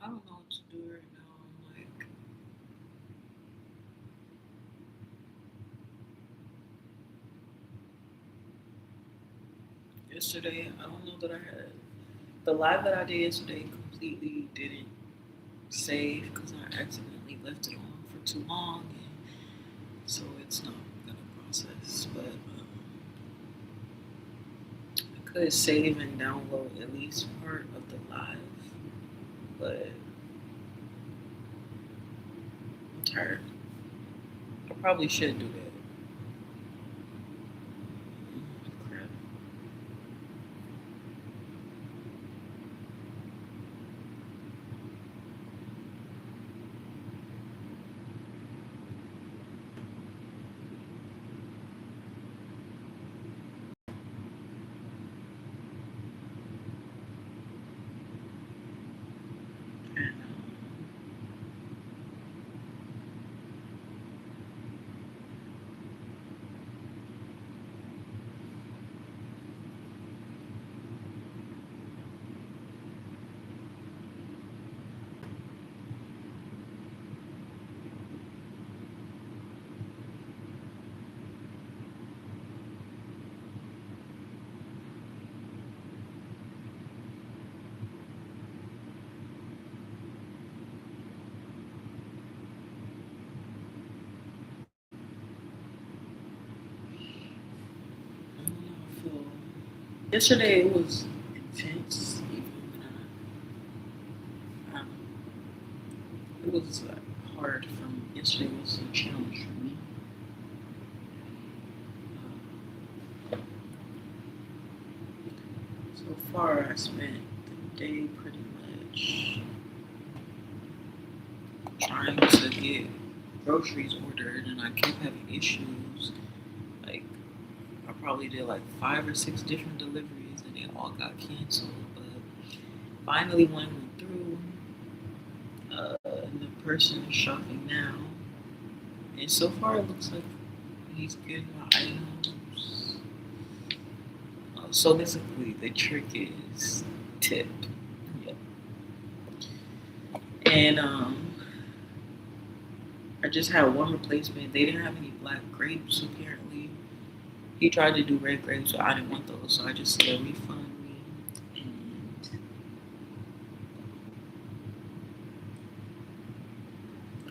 I don't know what to do right now. I'm like, yesterday, I don't know that I had the live that I did yesterday completely didn't save because I accidentally left it on for too long, and so it's not gonna process. But I could save and download at least part of the live, but I'm tired. I probably should do that. Crap. And I don't know. I feel yesterday it was intense. Even when it was hard. From yesterday was a challenge for me. So far, I spent the day pretty much trying to get groceries ordered, and I kept having issues. Like I probably did like 5 or 6 different deliveries, and they all got canceled. But finally, one went through. And the person is shopping now, and so far it looks like he's getting my items. So basically, the trick is tip. Yep. And I just had one replacement. They didn't have any black grapes apparently. He tried to do red grapes, so I didn't want those, so I just said refund me. And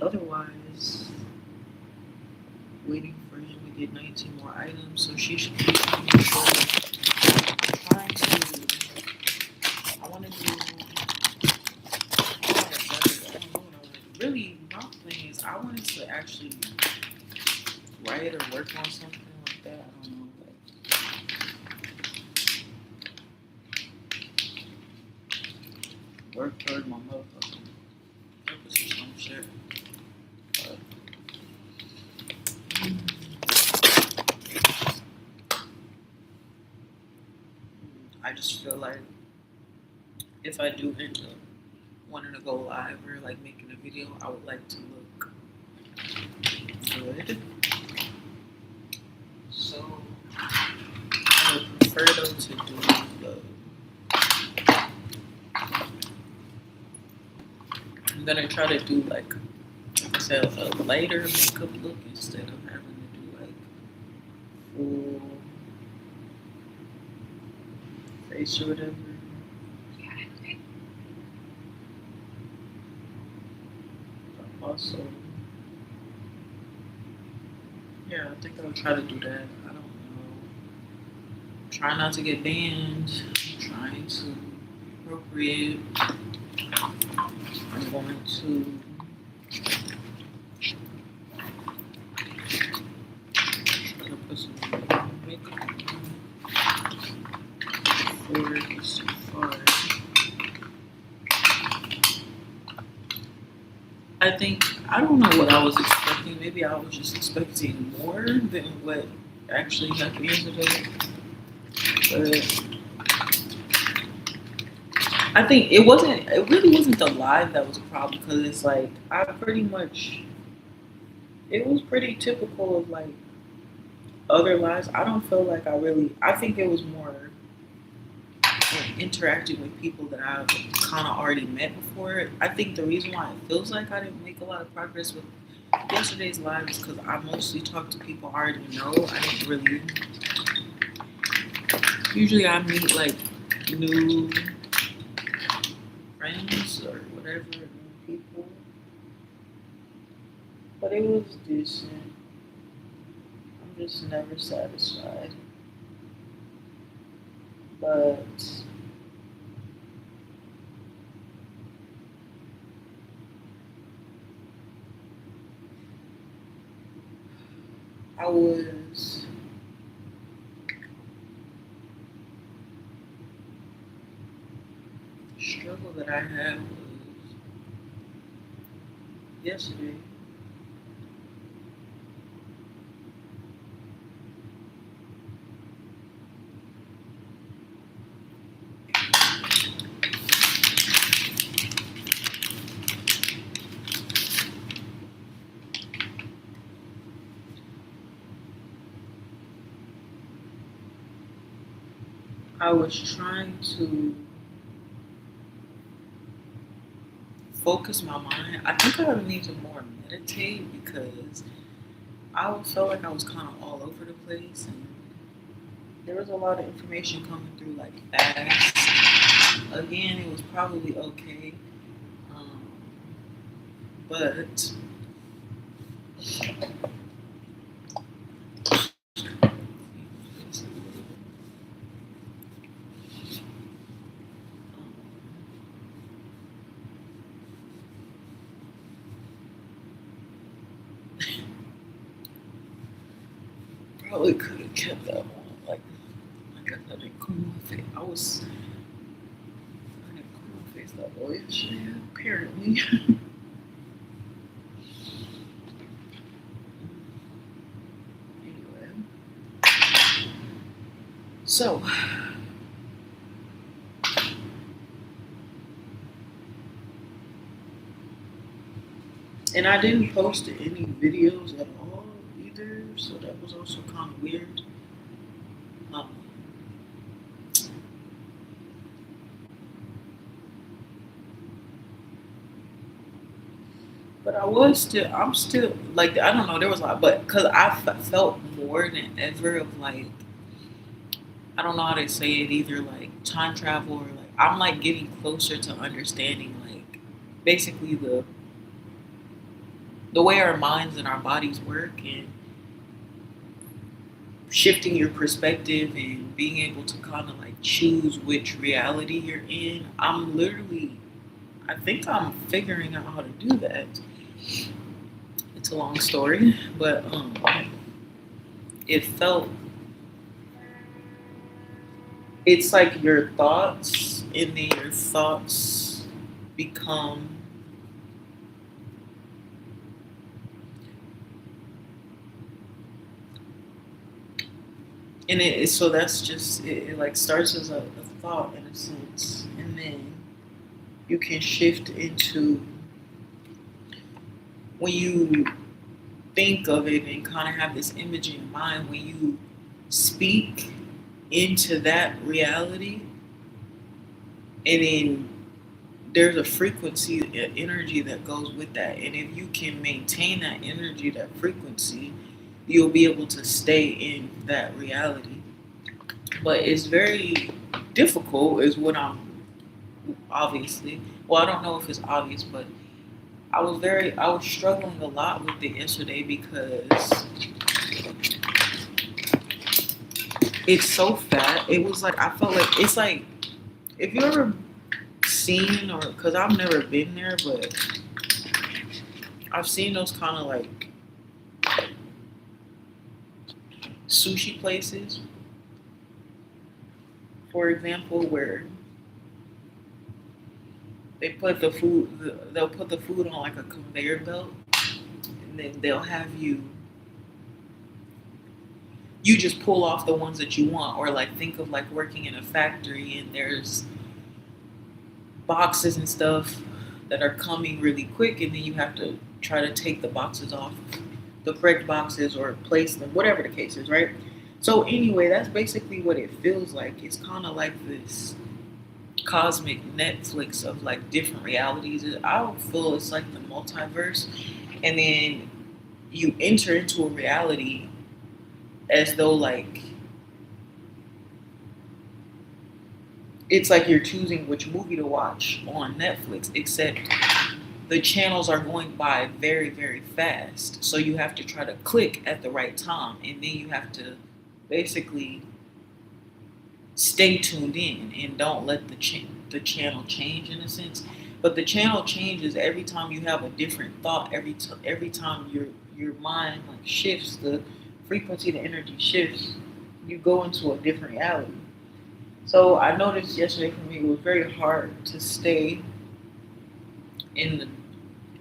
otherwise, waiting for him to get 19 more items, so she should be coming short. Trying to, I want to do, I don't know what I want to do. Really, my thing is, I wanted to actually write or work on something like that. I don't know, like work toward my motherfucking purpose or some shit. But I just feel like if I do end up wanting to go live or like making a video, I would like to look good. So I would prefer though to do the. I'm gonna try to do like I said a lighter makeup look instead of having to do like full face or whatever. But also, yeah, I think I'll try to do that. I don't know. Try not to get banned. Trying to appropriate. I'm going to try to put some makeup on before it gets too far. I think I don't know what I was expecting. Maybe I was just expecting more than what actually happened yesterday. But I think it wasn't. It really wasn't the live that was a problem because it's like I pretty much. It was pretty typical of like other lives. I don't feel like I really. I think it was more interacting with people that I've kind of already met before. I think the reason why it feels like I didn't make a lot of progress with yesterday's live is because I mostly talked to people I already know. I didn't really. Usually I meet like new friends or whatever, new people. But it was decent. I'm just never satisfied. But I was struggle that I had was yesterday. I was trying to focus my mind. I think I need to more meditate because I felt like I was kind of all over the place and there was a lot of information coming through like fast. Again, it was probably okay, um, but probably could have kept that one. Like I didn't cool my face. I didn't cool my face that way yesterday, apparently. Anyway, so and I didn't post any videos at all either, so that was also kind of weird. Um, but I'm still like, I don't know, there was a lot, but because felt more than ever of like, I don't know how to say it either, like time travel or like, I'm like getting closer to understanding like basically the way our minds and our bodies work and shifting your perspective and being able to kind of like choose which reality you're in. I think I'm figuring out how to do that. It's a long story, but it felt, it's like your thoughts and then your thoughts become, and so that's just it like starts as a thought in a sense, and then you can shift into when you think of it and kind of have this image in your mind, when you speak into that reality, and then there's a frequency, an energy that goes with that, and if you can maintain that energy, that frequency, you'll be able to stay in that reality. But it's very difficult is what I'm obviously, well, I don't know if it's obvious, but I was struggling a lot with it yesterday because it's so fat. It was like, I felt like, it's like, if you ever seen, or, because I've never been there, but I've seen those kind of like sushi places, for example, where they'll put the food on like a conveyor belt, and then they'll have you just pull off the ones that you want, or like think of like working in a factory and there's boxes and stuff that are coming really quick, and then you have to try to take the boxes off, the correct boxes, or place them, whatever the case is, right? So anyway, that's basically what it feels like. It's kind of like this. cosmic Netflix of like different realities. I would feel it's like the multiverse, and then you enter into a reality as though like it's like you're choosing which movie to watch on Netflix, except the channels are going by very, very fast. So you have to try to click at the right time, and then you have to basically stay tuned in and don't let the channel change in a sense. But the channel changes every time you have a different thought. Every time your mind like shifts, the frequency, the energy shifts. You go into a different reality. So I noticed yesterday for me it was very hard to stay in the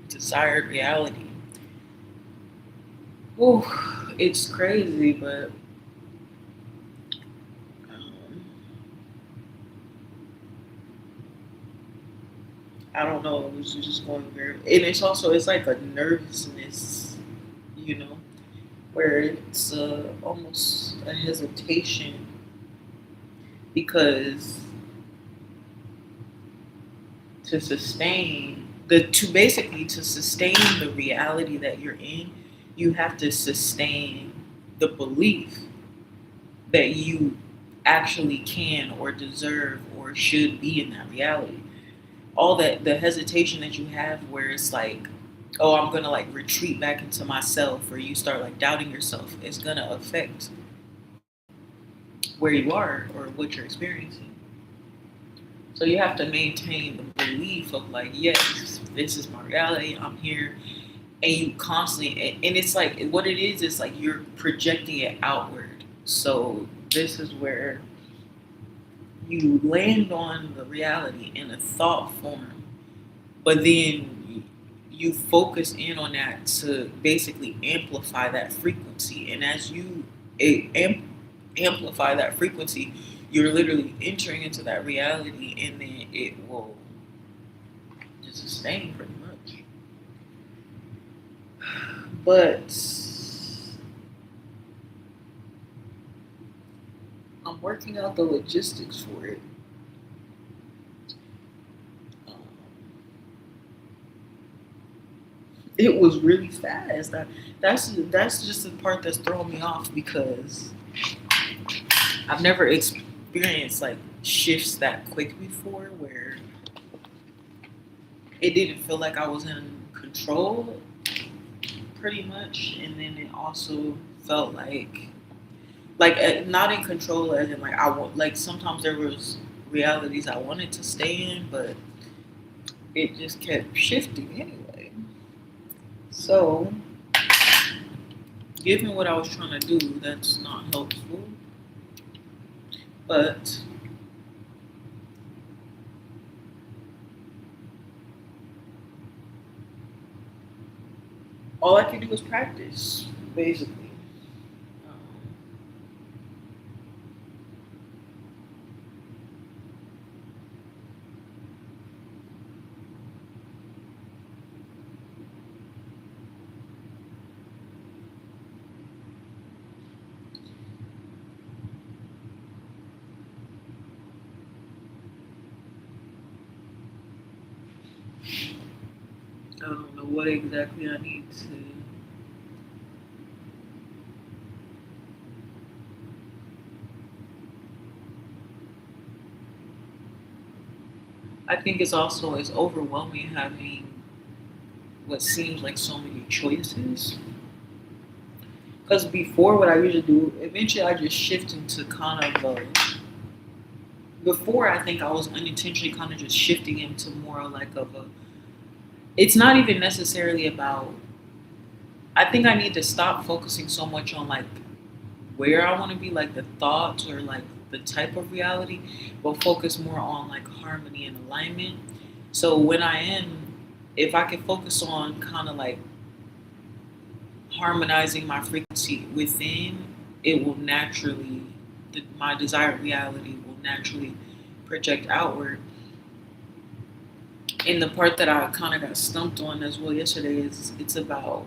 desired reality. Ooh, it's crazy, but um, I don't know. It was just going very, and it's like a nervousness, you know, where it's almost a hesitation because to basically to sustain the reality that you're in, you have to sustain the belief that you actually can or deserve or should be in that reality. All that the hesitation that you have where it's like, oh, I'm gonna like retreat back into myself, or you start like doubting yourself, is gonna affect where you are or what you're experiencing. So you have to maintain the belief of like, yes, this is my reality, I'm here. And you constantly, and it's like what it is like you're projecting it outward. So this is where you land on the reality in a thought form, but then you focus in on that to basically amplify that frequency. And as you amplify that frequency, you're literally entering into that reality, and then it will just sustain pretty much. But I'm working out the logistics for it. Um, it was really fast. That's just the part that's throwing me off because I've never experienced like shifts that quick before, where it didn't feel like I was in control, pretty much, and then it also felt like not in control as in like I want, like sometimes there was realities I wanted to stay in, but it just kept shifting anyway. So, given what I was trying to do, that's not helpful. But all I can do is practice, basically. Um, I don't know what exactly I need to. I think it's overwhelming having what seems like so many choices. Because before, what I usually do, eventually I just shift into kind of before I think I was unintentionally kind of just shifting into more like of a. It's not even necessarily about. I think I need to stop focusing so much on like where I want to be, like the thoughts or like the type of reality, but focus more on like harmony and alignment. So when I am, if I can focus on kind of like harmonizing my frequency within, it will naturally, my desired reality will naturally project outward. And the part that I kind of got stumped on as well yesterday is it's about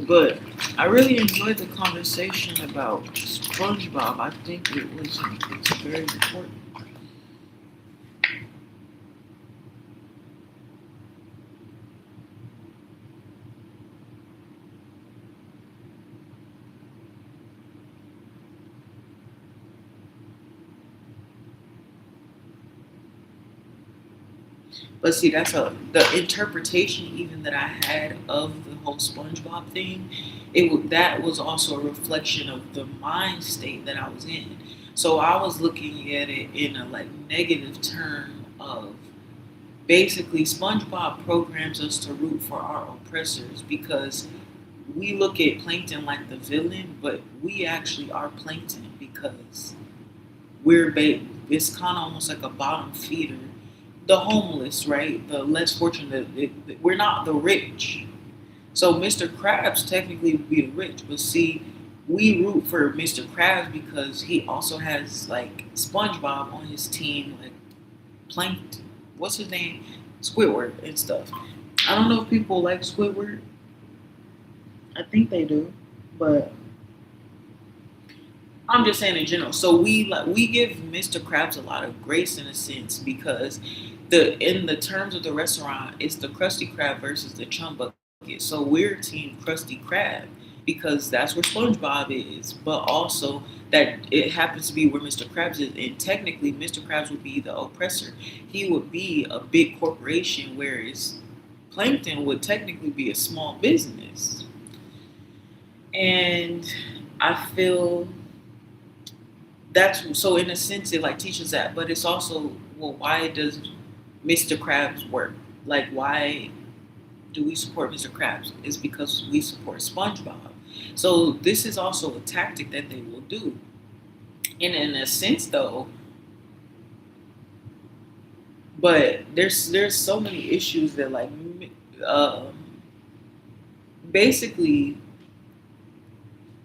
But I really enjoyed the conversation about SpongeBob. I think it's very important. But see, that's the interpretation even that I had of the whole SpongeBob thing. That was also a reflection of the mind state that I was in. So I was looking at it in a like negative term of basically SpongeBob programs us to root for our oppressors because we look at Plankton like the villain, but we actually are Plankton because it's kind of almost like a bottom feeder. The homeless, right? The less fortunate. We're not the rich. So Mr. Krabs technically would be the rich, but see, we root for Mr. Krabs because he also has like SpongeBob on his team, like Plankton. What's his name? Squidward and stuff. I don't know if people like Squidward. I think they do, but I'm just saying in general. So we give Mr. Krabs a lot of grace in a sense because the in the terms of the restaurant, it's the Krusty Krab versus the Chum Bucket. So we're Team Krusty Krab because that's where SpongeBob is, but also that it happens to be where Mr. Krabs is, and technically Mr. Krabs would be the oppressor. He would be a big corporation, whereas Plankton would technically be a small business. And I feel that's so in a sense it like teaches that, but it's also well, why does Mr. Krabs work? Like why do we support Mr. Krabs? It's because we support SpongeBob. So this is also a tactic that they will do. And in a sense though, but there's so many issues that like um, basically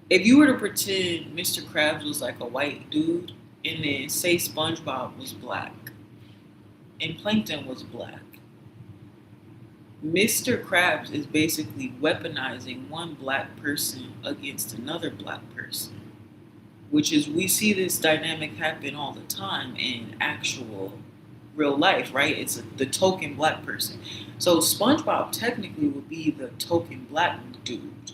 if you were to pretend Mr. Krabs was like a white dude and then say SpongeBob was black and Plankton was black, Mr. Krabs is basically weaponizing one black person against another black person, which is we see this dynamic happen all the time in actual real life, right? The token black person. So SpongeBob technically would be the token black dude,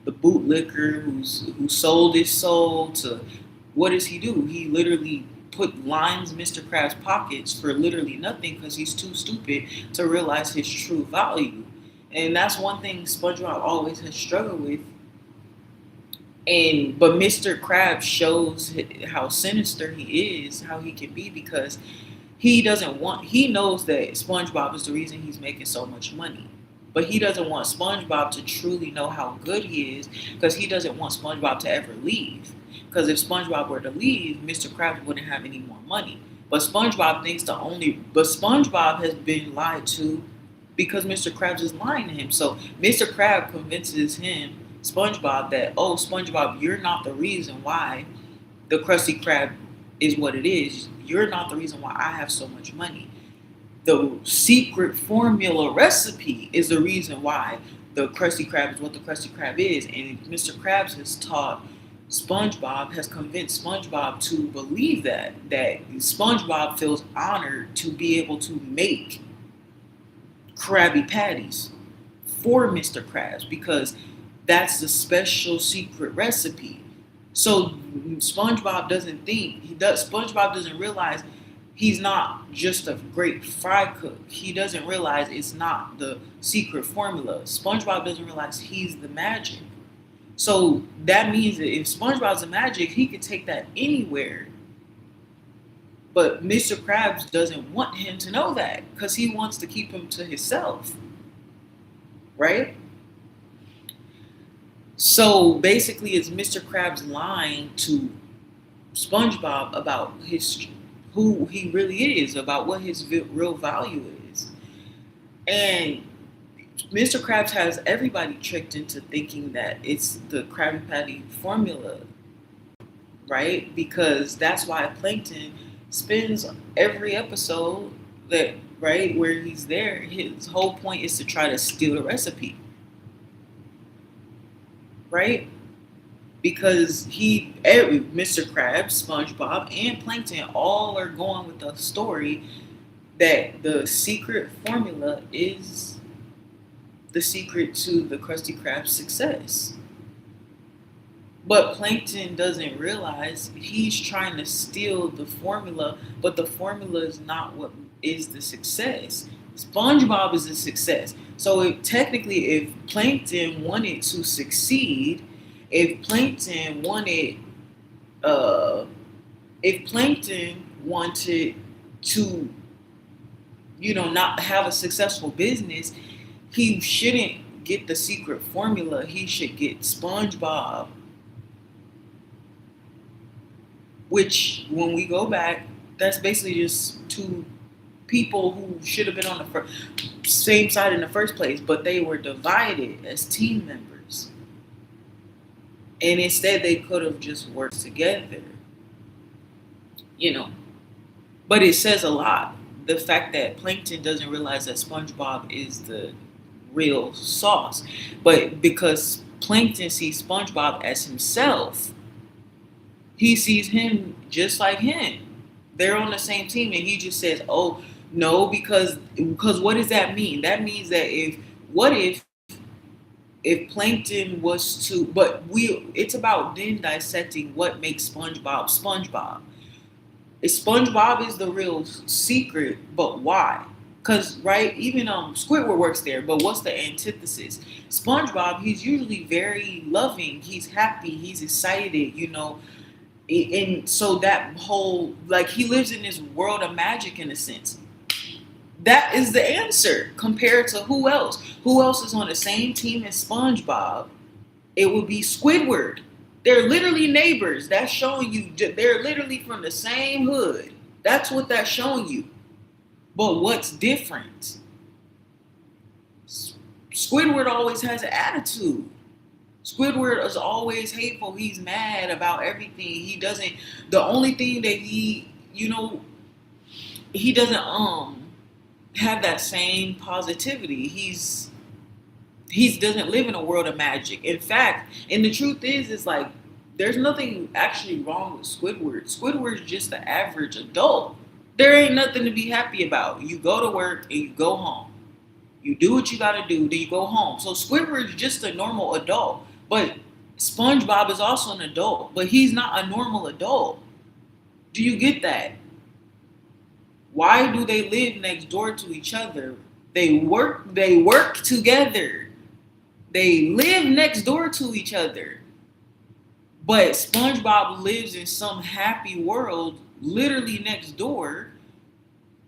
the bootlicker who sold his soul to what does he do? He literally lines Mr. Krabs' pockets for literally nothing because he's too stupid to realize his true value. And that's one thing SpongeBob always has struggled with. And but Mr. Krabs shows how sinister he is, how he can be because he knows that SpongeBob is the reason he's making so much money. But he doesn't want SpongeBob to truly know how good he is because he doesn't want SpongeBob to ever leave. Because if SpongeBob were to leave, Mr. Krabs wouldn't have any more money. But SpongeBob has been lied to because Mr. Krabs is lying to him. So Mr. Krabs convinces SpongeBob, that, oh, SpongeBob, you're not the reason why the Krusty Krab is what it is. You're not the reason why I have so much money. The secret formula recipe is the reason why the Krusty Krab is what the Krusty Krab is. And Mr. Krabs has convinced SpongeBob to believe that SpongeBob feels honored to be able to make Krabby Patties for Mr. Krabs because that's the special secret recipe. So SpongeBob doesn't realize he's not just a great fry cook. He doesn't realize it's not the secret formula. SpongeBob doesn't realize he's the magic. So that means that if SpongeBob's the magic, he could take that anywhere. But Mr. Krabs doesn't want him to know that because he wants to keep him to himself. Right? So basically, it's Mr. Krabs lying to SpongeBob about who he really is, about what his real value is. And Mr. Krabs has everybody tricked into thinking that it's the Krabby Patty formula, right? Because that's why Plankton spends every episode right, where he's there. His whole point is to try to steal the recipe. right? Because Mr. Krabs, SpongeBob, and Plankton all are going with the story that the secret formula is the secret to the Krusty Krab's success. But Plankton doesn't realize he's trying to steal the formula, but the formula is not what is the success. SpongeBob is a success. So technically, if Plankton wanted to succeed, if Plankton wanted, uh, if Plankton wanted to, not have a successful business, he shouldn't get the secret formula. He should get SpongeBob, which, when we go back, that's basically just two people who should have been on the same side in the first place, but they were divided as team members. And instead, they could have just worked together, But it says a lot. The fact that Plankton doesn't realize that SpongeBob is the real sauce. But because Plankton sees SpongeBob as himself, he sees him just like him. They're on the same team, and he just says, "Oh no," because what does that mean? That means that if Plankton was to, it's about then dissecting what makes SpongeBob SpongeBob. If SpongeBob is the real secret, but why? Because, right, even Squidward works there, but what's the antithesis? SpongeBob, he's usually very loving, he's happy, he's excited, and so that whole, he lives in this world of magic in a sense. That is the answer compared to who else? Who else is on the same team as SpongeBob? It would be Squidward. They're literally neighbors. That's showing you they're literally from the same hood. That's what that's showing you. But what's different? Squidward always has an attitude. Squidward is always hateful. He's mad about everything. The only thing that he doesn't have that same positivity. He doesn't live in a world of magic. In fact, and the truth is there's nothing actually wrong with Squidward. Squidward's just the average adult. There ain't nothing to be happy about. You go to work and you go home. You do what you gotta do, then you go home. So Squidward's just a normal adult. But SpongeBob is also an adult, but he's not a normal adult. Do you get that? Why do they live next door to each other? They work together. They live next door to each other. But SpongeBob lives in some happy world literally next door.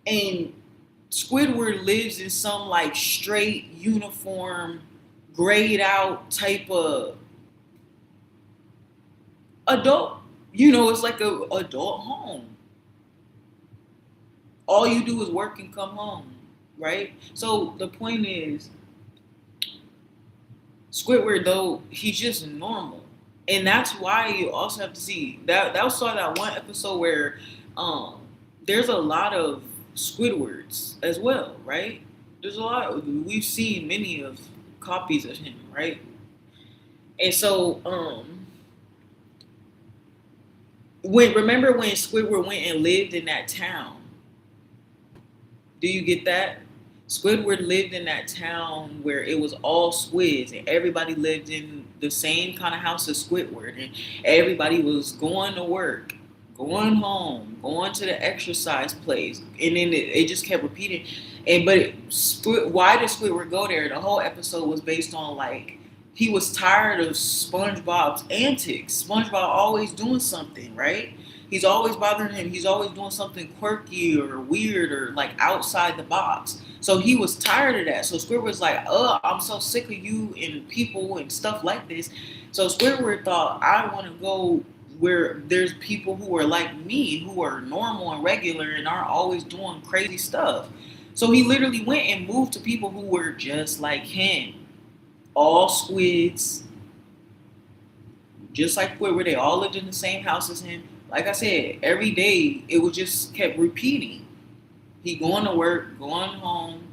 And Squidward lives in some straight uniform, grayed out type of adult. It's like a adult home. All you do is work and come home, right? So the point is, Squidward, though, he's just normal. And that's why you also have to see that was saw that one episode where there's a lot of Squidwards as well, right? There's a lot. We've seen many of copies of him, right? And so remember when Squidward went and lived in that town? Do you get that? Squidward lived in that town where it was all squids and everybody lived in the same kind of house as Squidward, and everybody was going to work, going home, going to the exercise place, and then it just kept repeating. Why did Squidward go there? The whole episode was based on he was tired of SpongeBob's antics. SpongeBob always doing something, right? He's always bothering him. He's always doing something quirky or weird or outside the box. So he was tired of that. So Squidward's I'm so sick of you and people and stuff like this. So Squidward thought, I want to go where there's people who are like me, who are normal and regular and aren't always doing crazy stuff. So he literally went and moved to people who were just like him. All squids, just like Squidward. They all lived in the same house as him. Like I said, every day it was just kept repeating. He going to work, going home,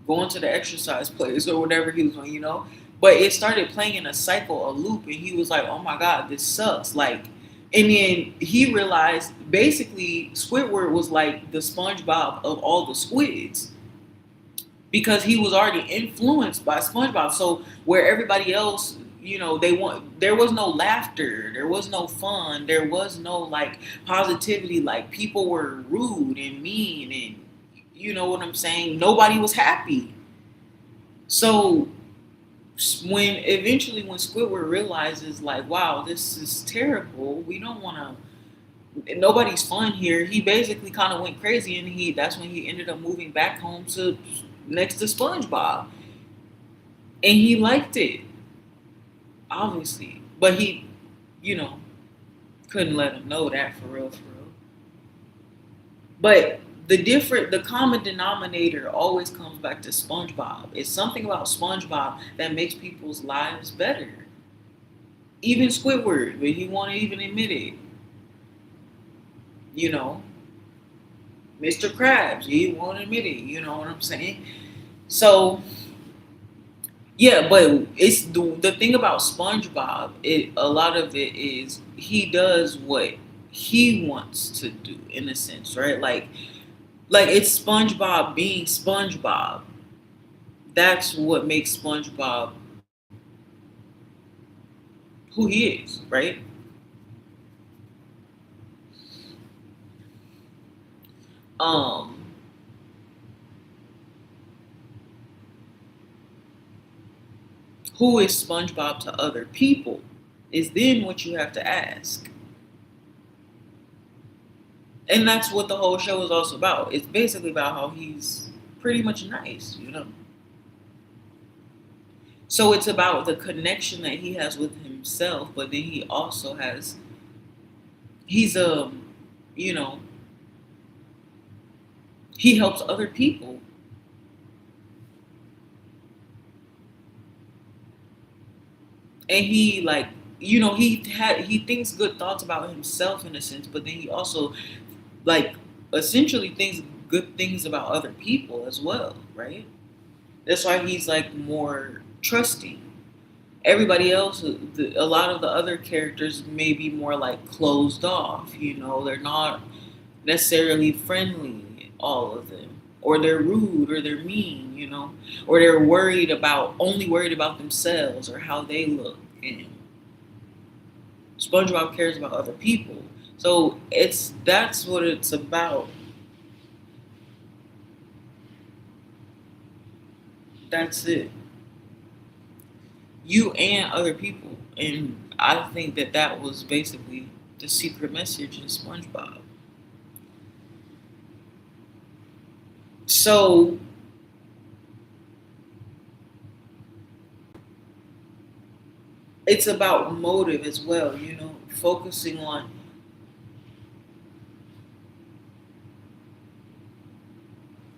going to the exercise place or whatever he was doing, But it started playing in a cycle, a loop, and he was like, "Oh my god, this sucks!" Like, and then he realized basically Squidward was like the SpongeBob of all the squids because he was already influenced by SpongeBob. So where everybody else, there was no laughter, there was no fun, there was no like positivity. Like people were rude and mean, and you know what I'm saying. Nobody was happy. So when Squidward realizes like, wow, this is terrible. We don't want to. Nobody's fun here. He basically kind of went crazy, and that's when he ended up moving back home to next to SpongeBob, and he liked it, obviously, but he, you know, couldn't let him know that for real, for real. But the common denominator always comes back to SpongeBob. It's something about SpongeBob that makes people's lives better. Even Squidward, but he won't even admit it. You know, Mr. Krabs, he won't admit it. You know what I'm saying? So yeah, but it's the thing about SpongeBob. A lot of it is he does what he wants to do in a sense, right? Like it's SpongeBob being SpongeBob. That's what makes SpongeBob who he is, right? Um, who is SpongeBob to other people is then what you have to ask. And that's what the whole show is also about. It's basically about how he's pretty much nice, you know. So it's about the connection that he has with himself, but then he also he's you know, he helps other people. And he like, he thinks good thoughts about himself in a sense, but then he also like essentially thinks good things about other people as well, right? That's why he's like more trusting. Everybody else, a lot of the other characters may be more like closed off. They're not necessarily friendly, all of them, or they're rude, or they're mean, or they're only worried about themselves or how they look. And SpongeBob cares about other people, so that's what it's about. That's it. You and other people. And I think that was basically the secret message in SpongeBob. So it's about motive as well, focusing on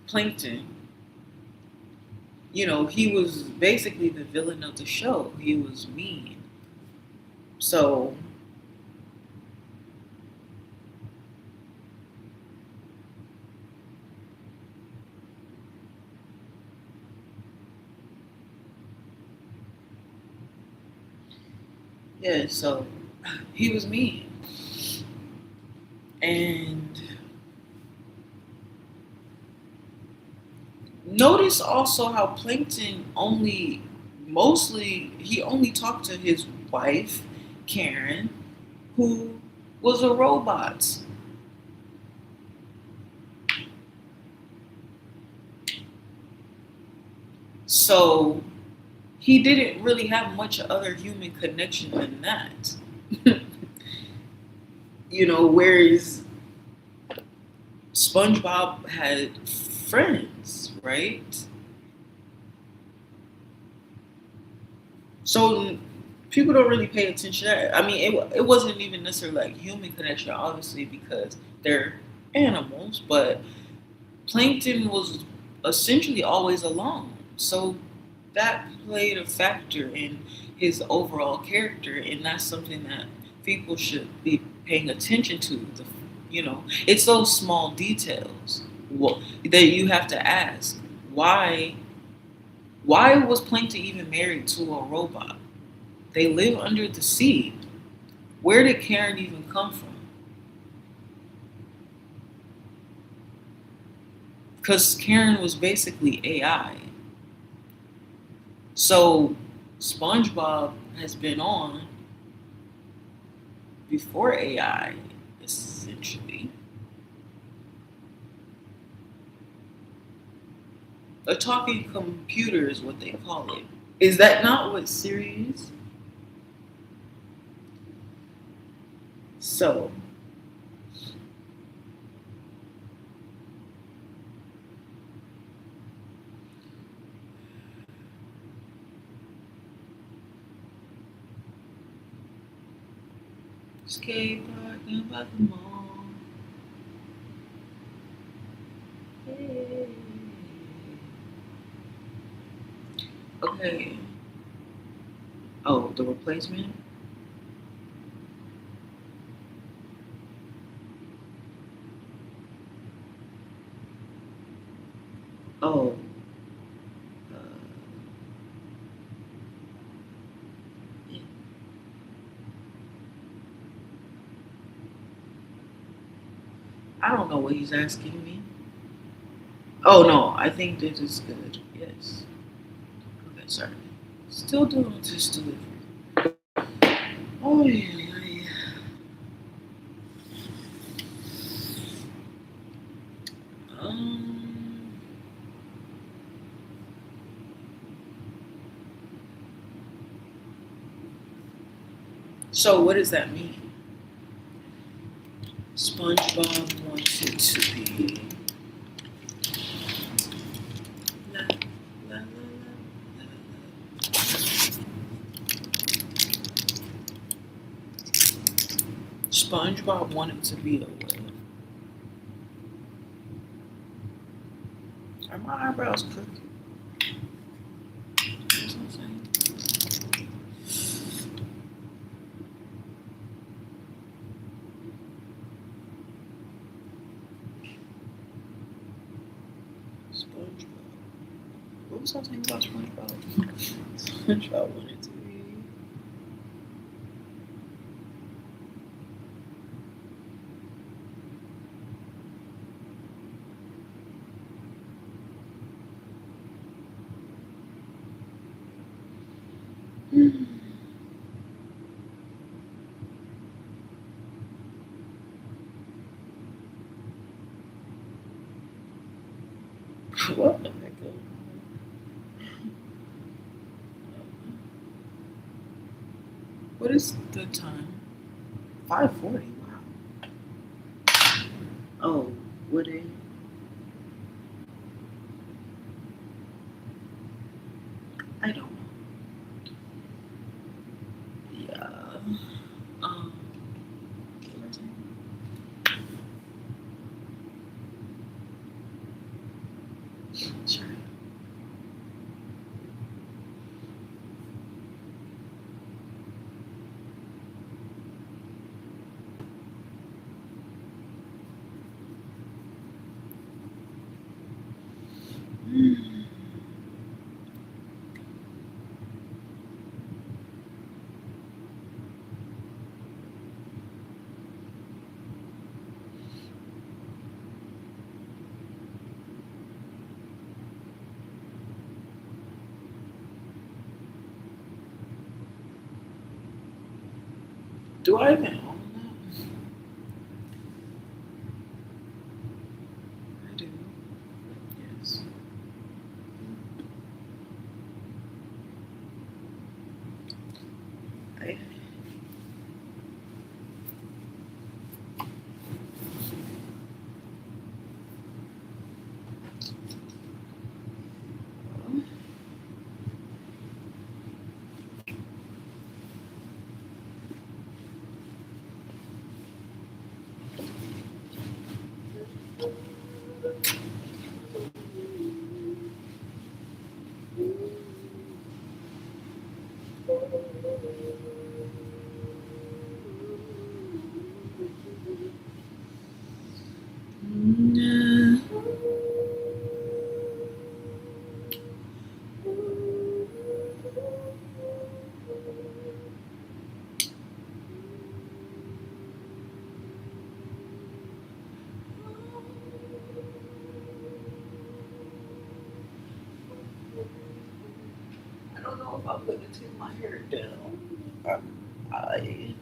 Plankton. He was basically the villain of the show. He was mean. So yeah, so he was mean. And notice also how Plankton he only talked to his wife, Karen, who was a robot. So he didn't really have much other human connection than that. Whereas SpongeBob had friends, right? So people don't really pay attention to that. I mean, it wasn't even necessarily like human connection, obviously, because they're animals, but Plankton was essentially always alone. So that played a factor in his overall character, and that's something that people should be paying attention to. It's those small details that you have to ask. Why was Plankton even married to a robot? They live under the sea. Where did Karen even come from? Because Karen was basically AI. So SpongeBob has been on before AI, essentially. A talking computer is what they call it. Is that not what Siri is? So, skate park and by the mall. Hey. Okay. Oh, the replacement? Oh. Uh, yeah. I don't know what he's asking me. Oh no, I think this is good. Yes. Okay, sorry. Still doing this delivery. Oh yeah, yeah, yeah. Um. So what does that mean? SpongeBob wants it to be. La, la, la, la, SpongeBob wanted to be a what? Are my eyebrows crooked? That's what I'm saying. SpongeBob. What was I saying about SpongeBob? SpongeBob wanted to be. What the heck? What is the time? 5:40. Wow. Oh, what is? I don't know. Yeah. Um. What was I? Sure. Do I even own that? I do. Yes. I. I'm gonna take my hair down. I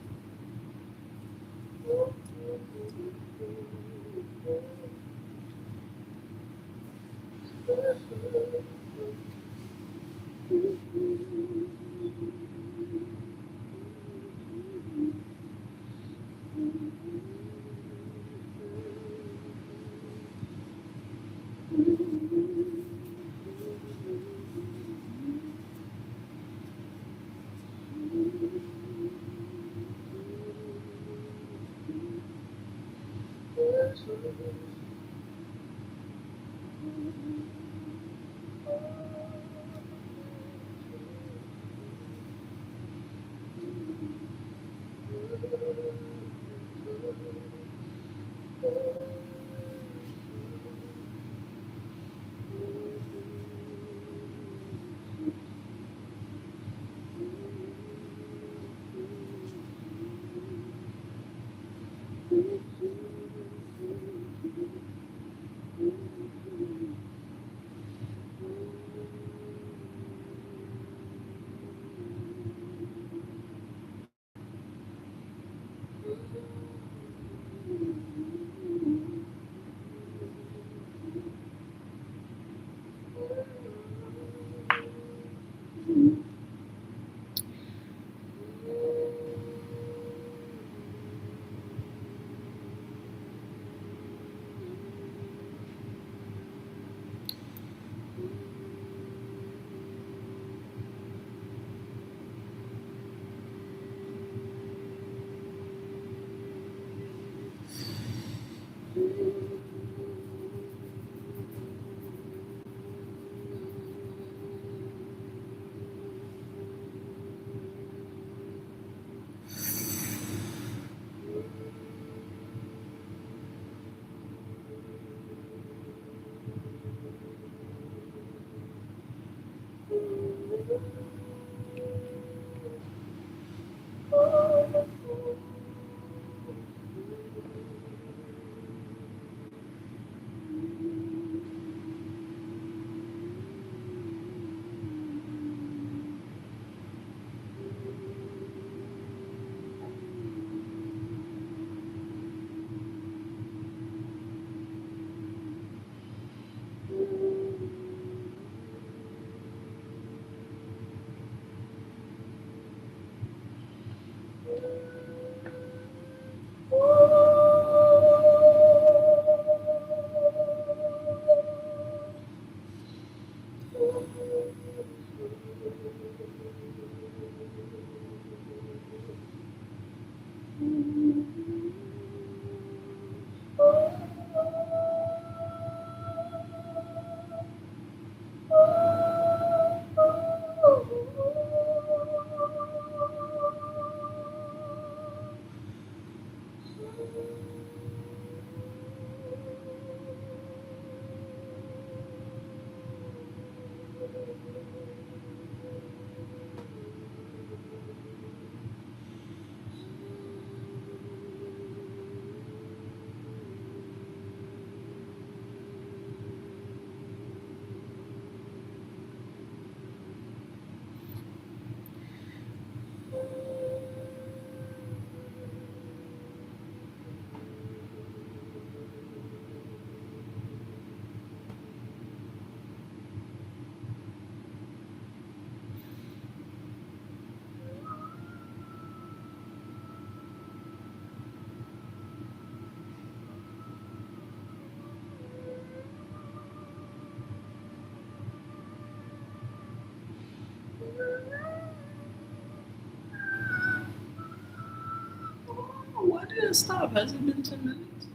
why did it stop? Has it been 10 minutes?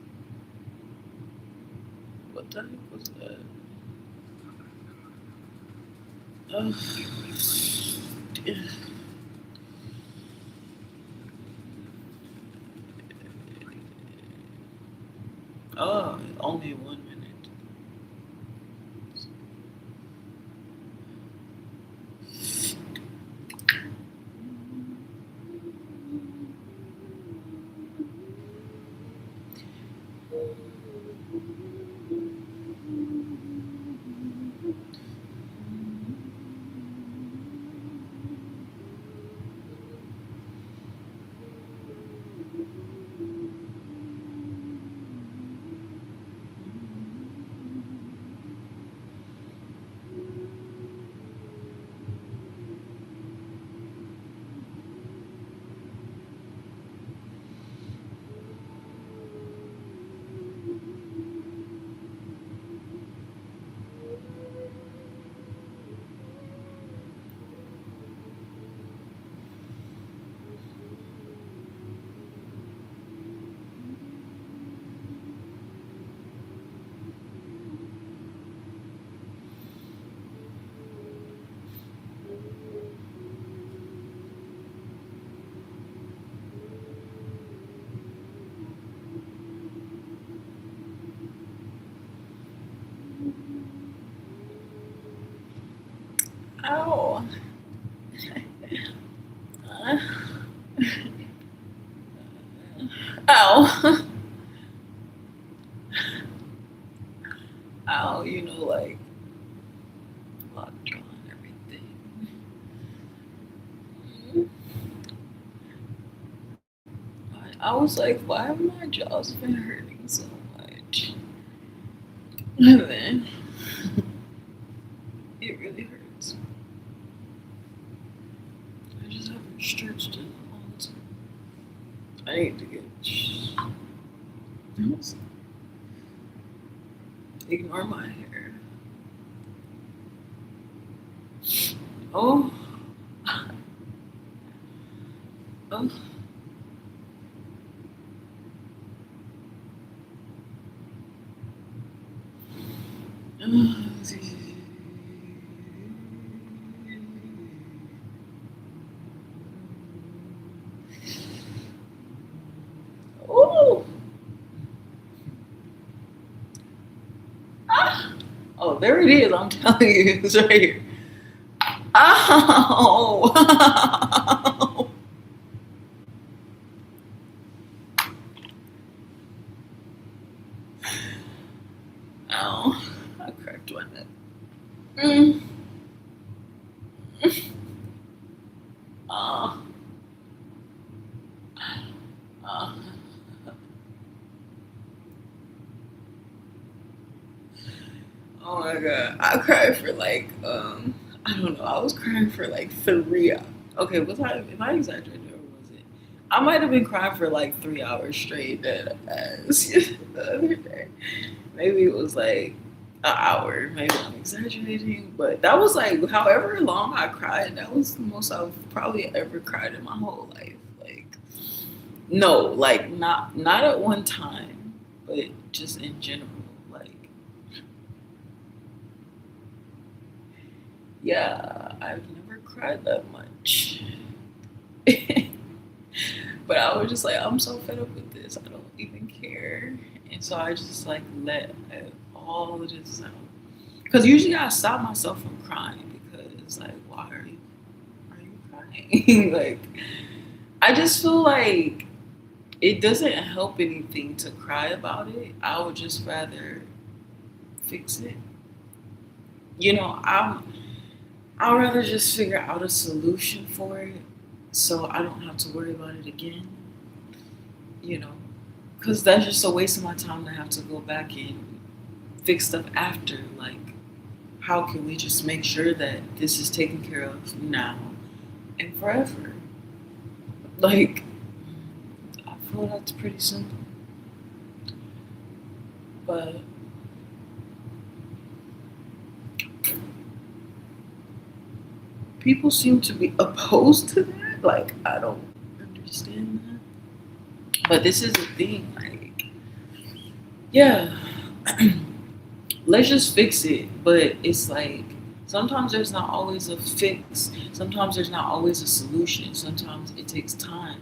What the heck was that? Ugh. Oh, only 1 minute. Ow. Ow, like lockjaw and everything. I was like, why have my jaws been hurting so much? And then it really hurts. I just haven't stretched it all the time. I need to get. Ignore my hair. Oh. Oh. Oh. Ah. Oh, there it is. I'm telling you, it's right here. Ow. Ow. I cracked my neck. Mm. Uh, uh. Oh my god. I cried for like, I don't know. I was crying for like 3 hours. Okay, if I exaggerated or was it? I might have been crying for like 3 hours straight dead ass the other day. Maybe it was like an hour. Maybe I'm exaggerating, but that was like however long I cried. That was the most I've probably ever cried in my whole life. Like no, like not at one time, but just in general. Like yeah, I've never cried that much. But I was just like, I'm so fed up with this. I don't even care. And so I just like let all of this out. Because usually I stop myself from crying because like, why are you crying? Like, I just feel like it doesn't help anything to cry about it. I would just rather fix it. I'd rather just figure out a solution for it so I don't have to worry about it again. You know, because that's just a waste of my time to have to go back and fix stuff after. Like, how can we just make sure that this is taken care of now and forever? Like, I feel that's pretty simple. But people seem to be opposed to that. Like, I don't understand that. But this is the thing. Like, yeah. Let's just fix it. But it's like sometimes there's not always a fix. Sometimes there's not always a solution. Sometimes it takes time.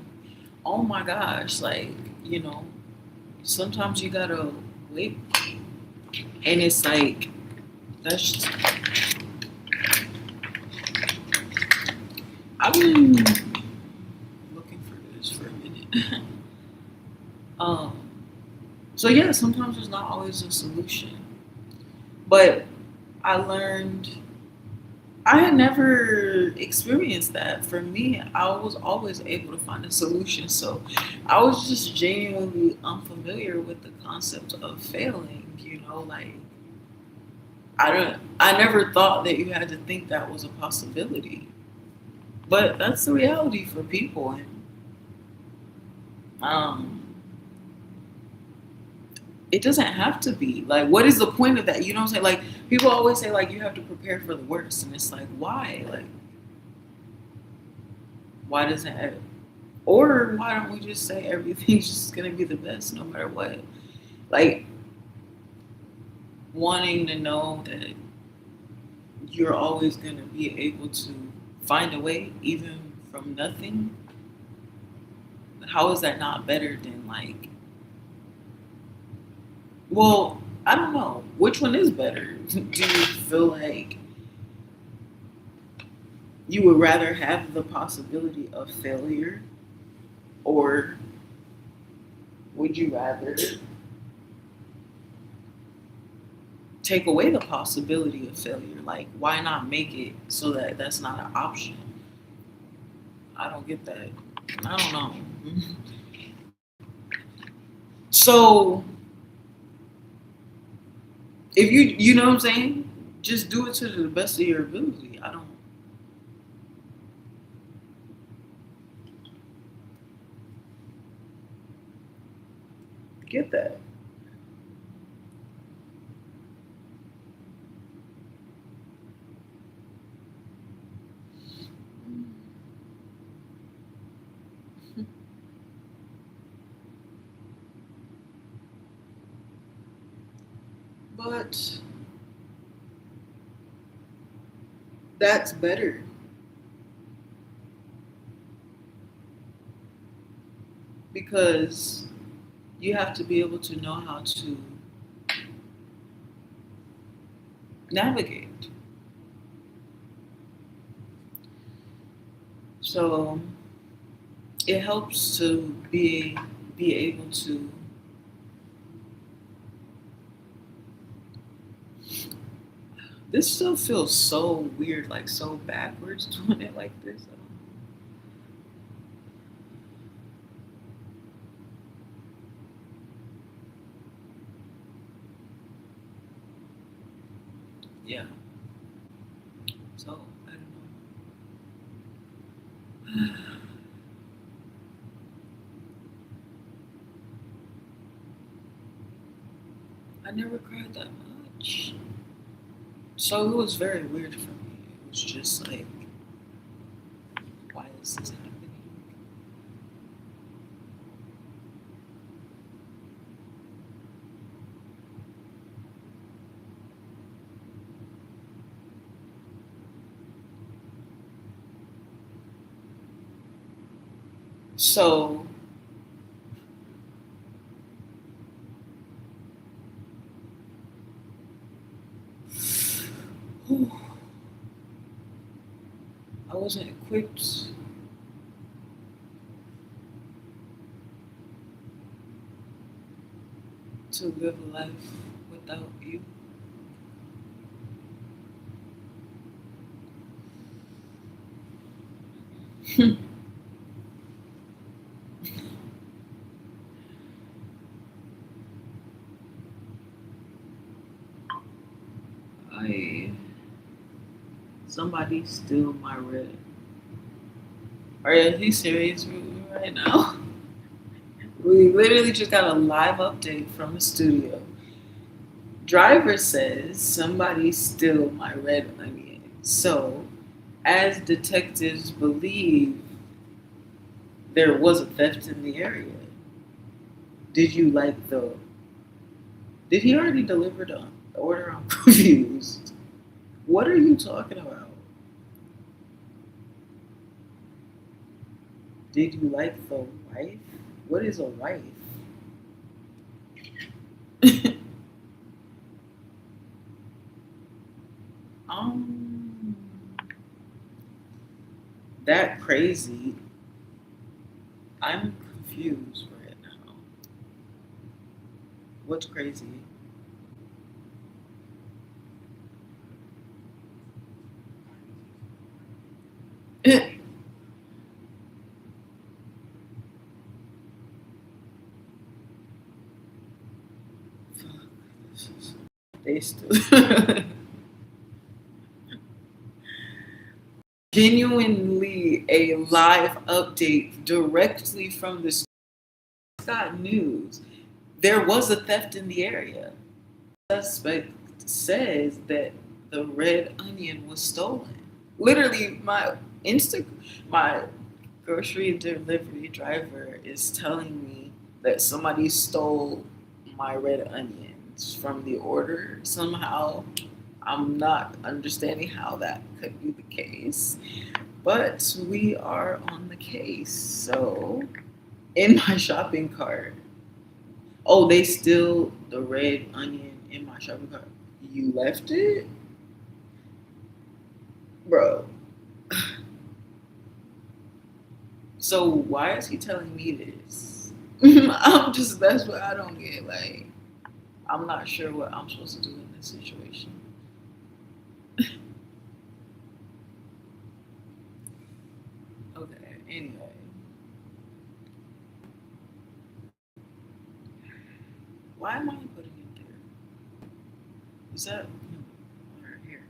Oh my gosh, like, you know, sometimes you gotta wait. And it's like that's just, I've been looking for this for a minute. um so yeah, sometimes there's not always a solution. But I learned I had never experienced that. For me, I was always able to find a solution. So I was just genuinely unfamiliar with the concept of failing, like I never thought that you had to think that was a possibility. But that's the reality for people and um it doesn't have to be. Like what is the point of that? You know what I'm saying? Like people always say like you have to prepare for the worst and it's like why? Like why doesn't it or why don't we just say everything's just gonna be the best no matter what? Like wanting to know that you're always gonna be able to find a way even from nothing. How is that not better than like well, I don't know. Which one is better? Do you feel like You would rather have the possibility of failure, or would you rather take away the possibility of failure? Like, why not make it so that that's not an option? I don't get that. I don't know. So, if you know what I'm saying, just do it to the best of your ability. I don't get that. But that's better because you have to be able to know how to navigate. So it helps to be able to. This still feels so weird, like so backwards doing it like this. I don't know. Yeah. So I don't know. I never cried that much. So it was very weird for me. It was just like, why is this happening? So I wasn't equipped to live a life without you. I Somebody steal my red. Are you serious right now? We literally just got a live update from the studio. Driver says somebody stole my red onion. So, as detectives believe there was a theft in the area. Did you like the? Did he already deliver the order? I'm confused. What are you talking about? Did you like the wife? What is a wife? um, that crazy. I'm confused right now. What's crazy? They still genuinely a live update directly from the Scott News. There was a theft in the area. Suspect says that the red onion was stolen. Literally, my grocery delivery driver is telling me that somebody stole my red onions from the order. Somehow, I'm not understanding how that could be the case, but we are on the case. So, in my shopping cart, oh, they steal the red onion in my shopping cart. You left it, bro. So why is he telling me this? That's what I don't get. Like, I'm not sure what I'm supposed to do in this situation. Okay, anyway. Why am I putting it there? Is that no, right here?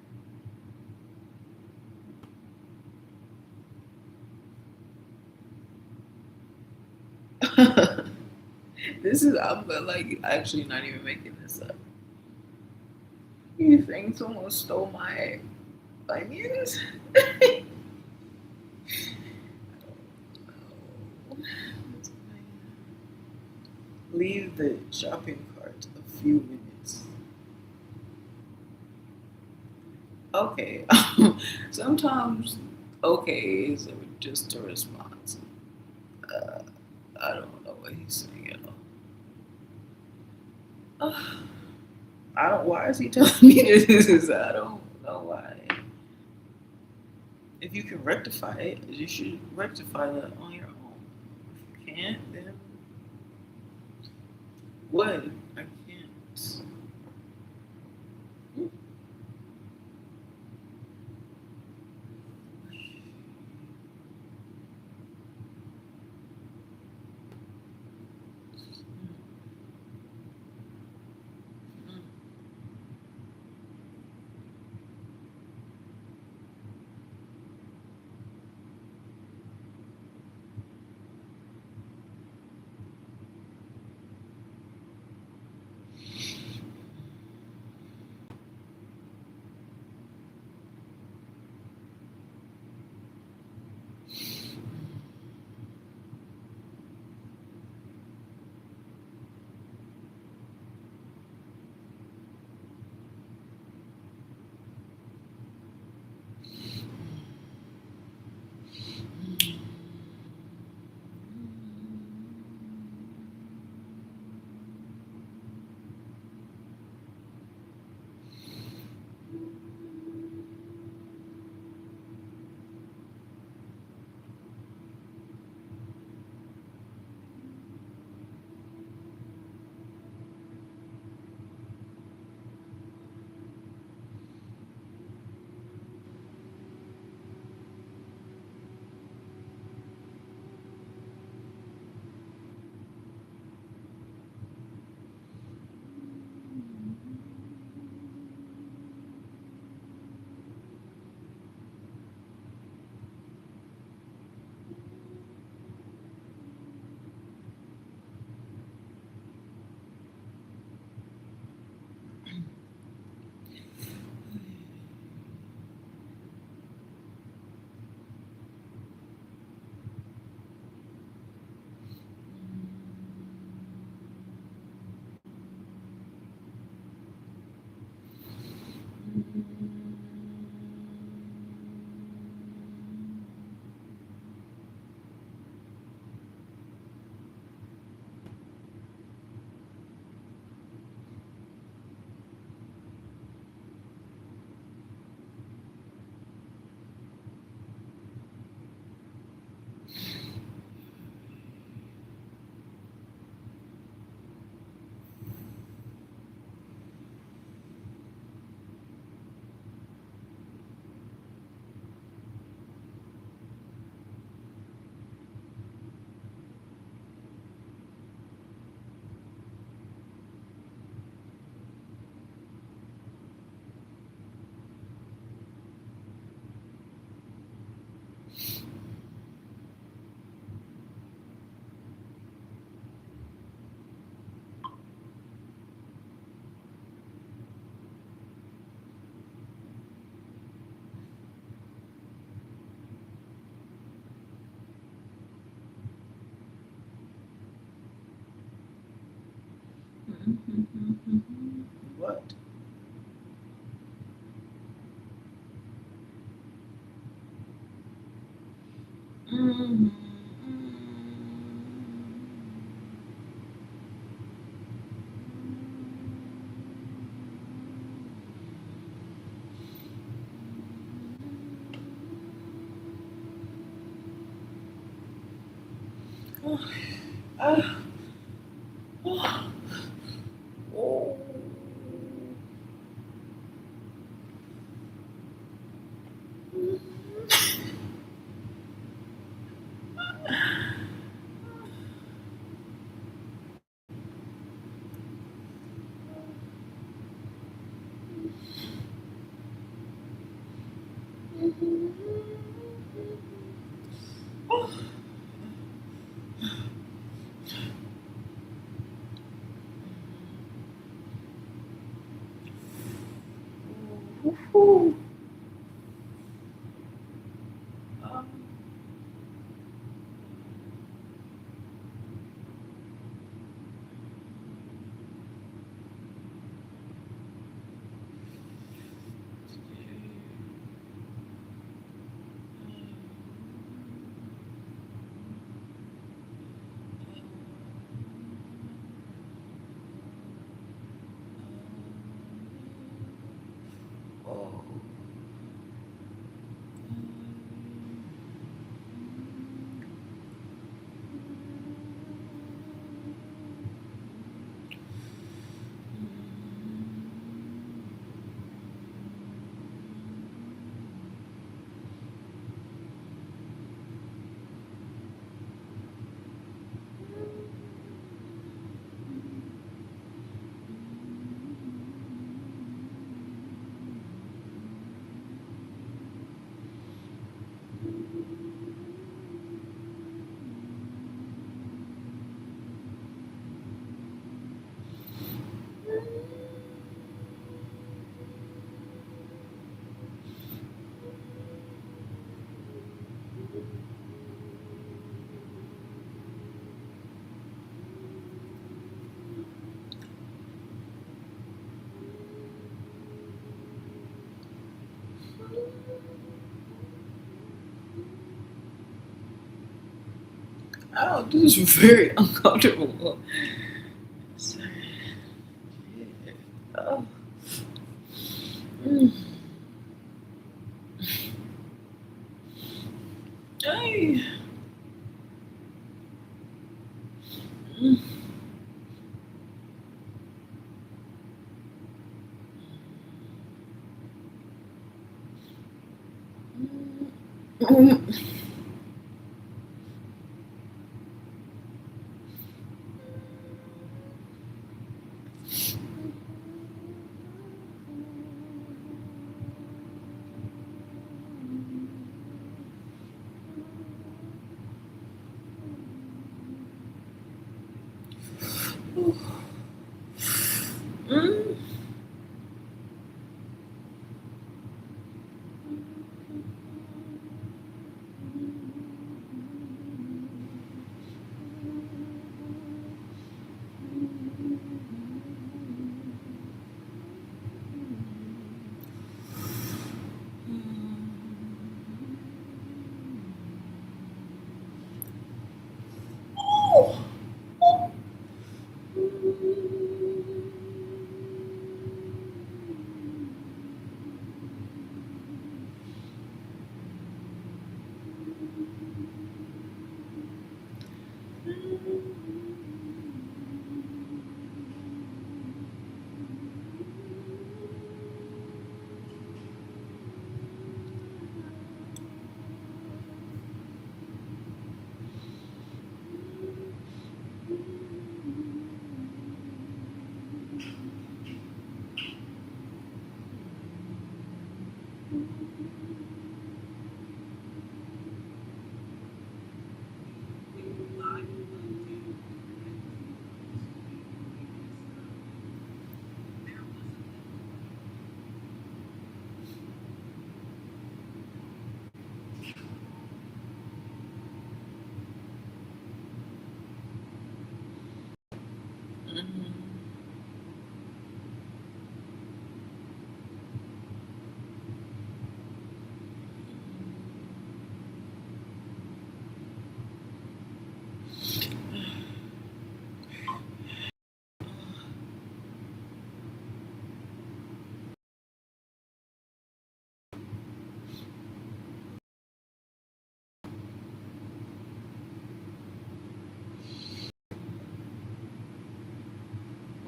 This is I'm like actually not even making this up. You think someone stole my onions? Leave the shopping cart a few minutes. Okay. Sometimes okay is just a response. Uh, I don't know what he's saying at all. I don't. Why is he telling me this? I don't know why. If you can rectify it, you should rectify that on your own. If you can't, then what? I can't. What? Mm-hmm. Oh, uh, oh, oh. Woo-hoo. Um, oh. Oh, this is very uncomfortable. Sorry. Oh. Mm. Ay. Mm. Mm.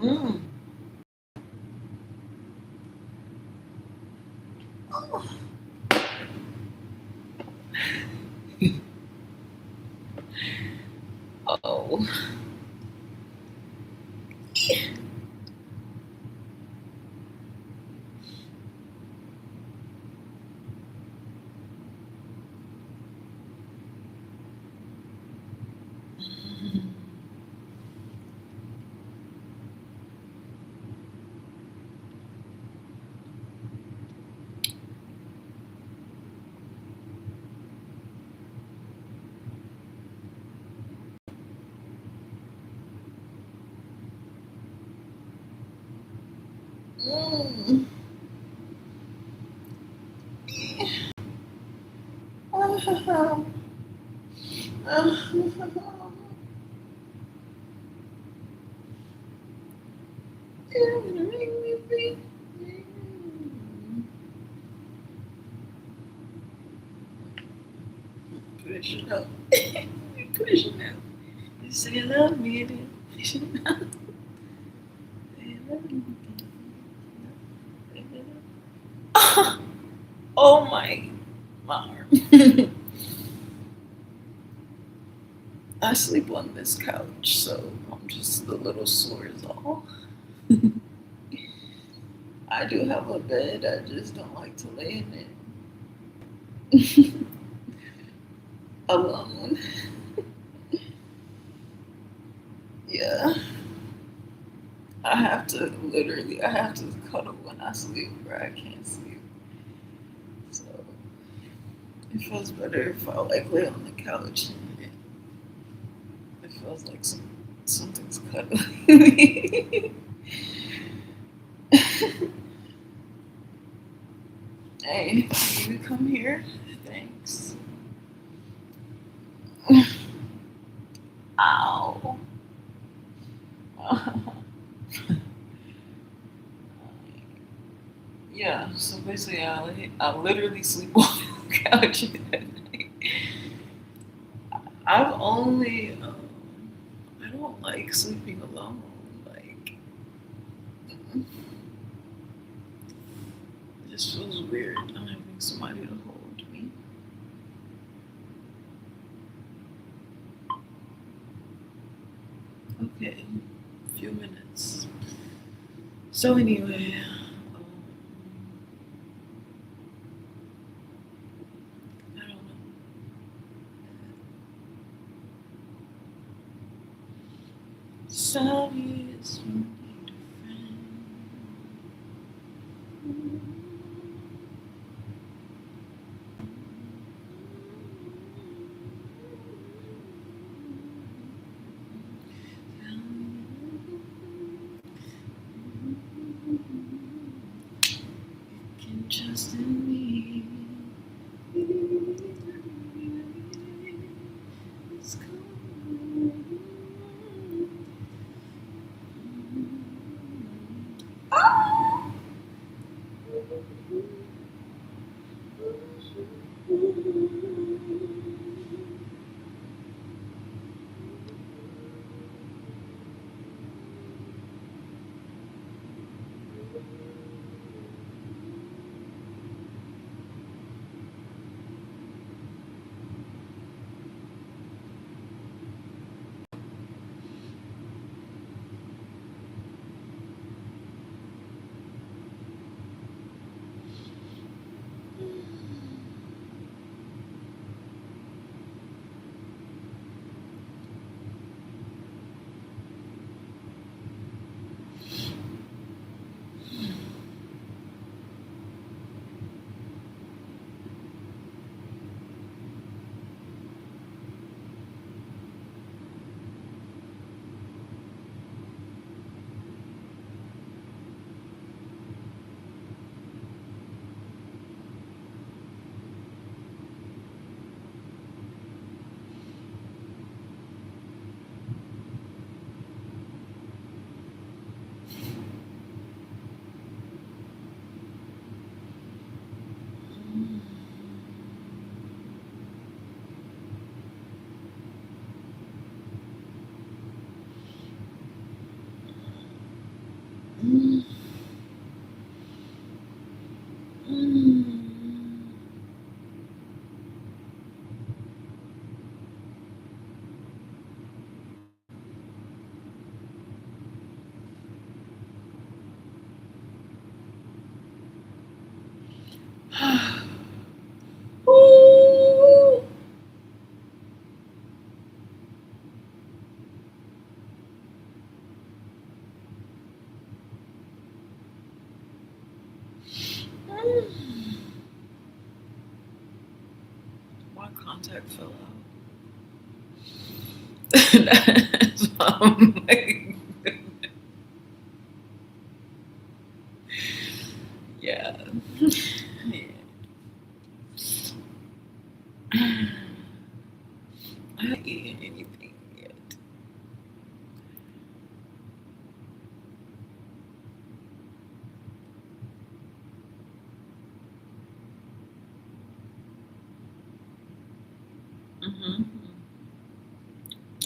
Mm. Oh. Mm. You're gonna make me breathe. Pushing up. Pushing up. You say you love me, then pushing up. Say you love me. Oh my arm. I sleep on this couch, so I'm just a little sore is all. I do have a bed, I just don't like to lay in it alone. Yeah. I have to cuddle when I sleep or I can't sleep. So it feels better if I like lay on the couch and it feels like something's cuddling me. Hey, can you come here? Thanks. Ow. Yeah, so basically I literally sleep on the couch at night. I've only, I don't like sleeping alone. Like, it just feels weird not having somebody to hold me. Okay, a few minutes. So anyway, I don't know. Sorry is from need a friend. Can trust in me. It's cold. Mm. Mm. Ooh. Mm. My contact fell out. That's why I'm like, yeah. Yeah. I haven't eaten anything yet. Mm-hmm.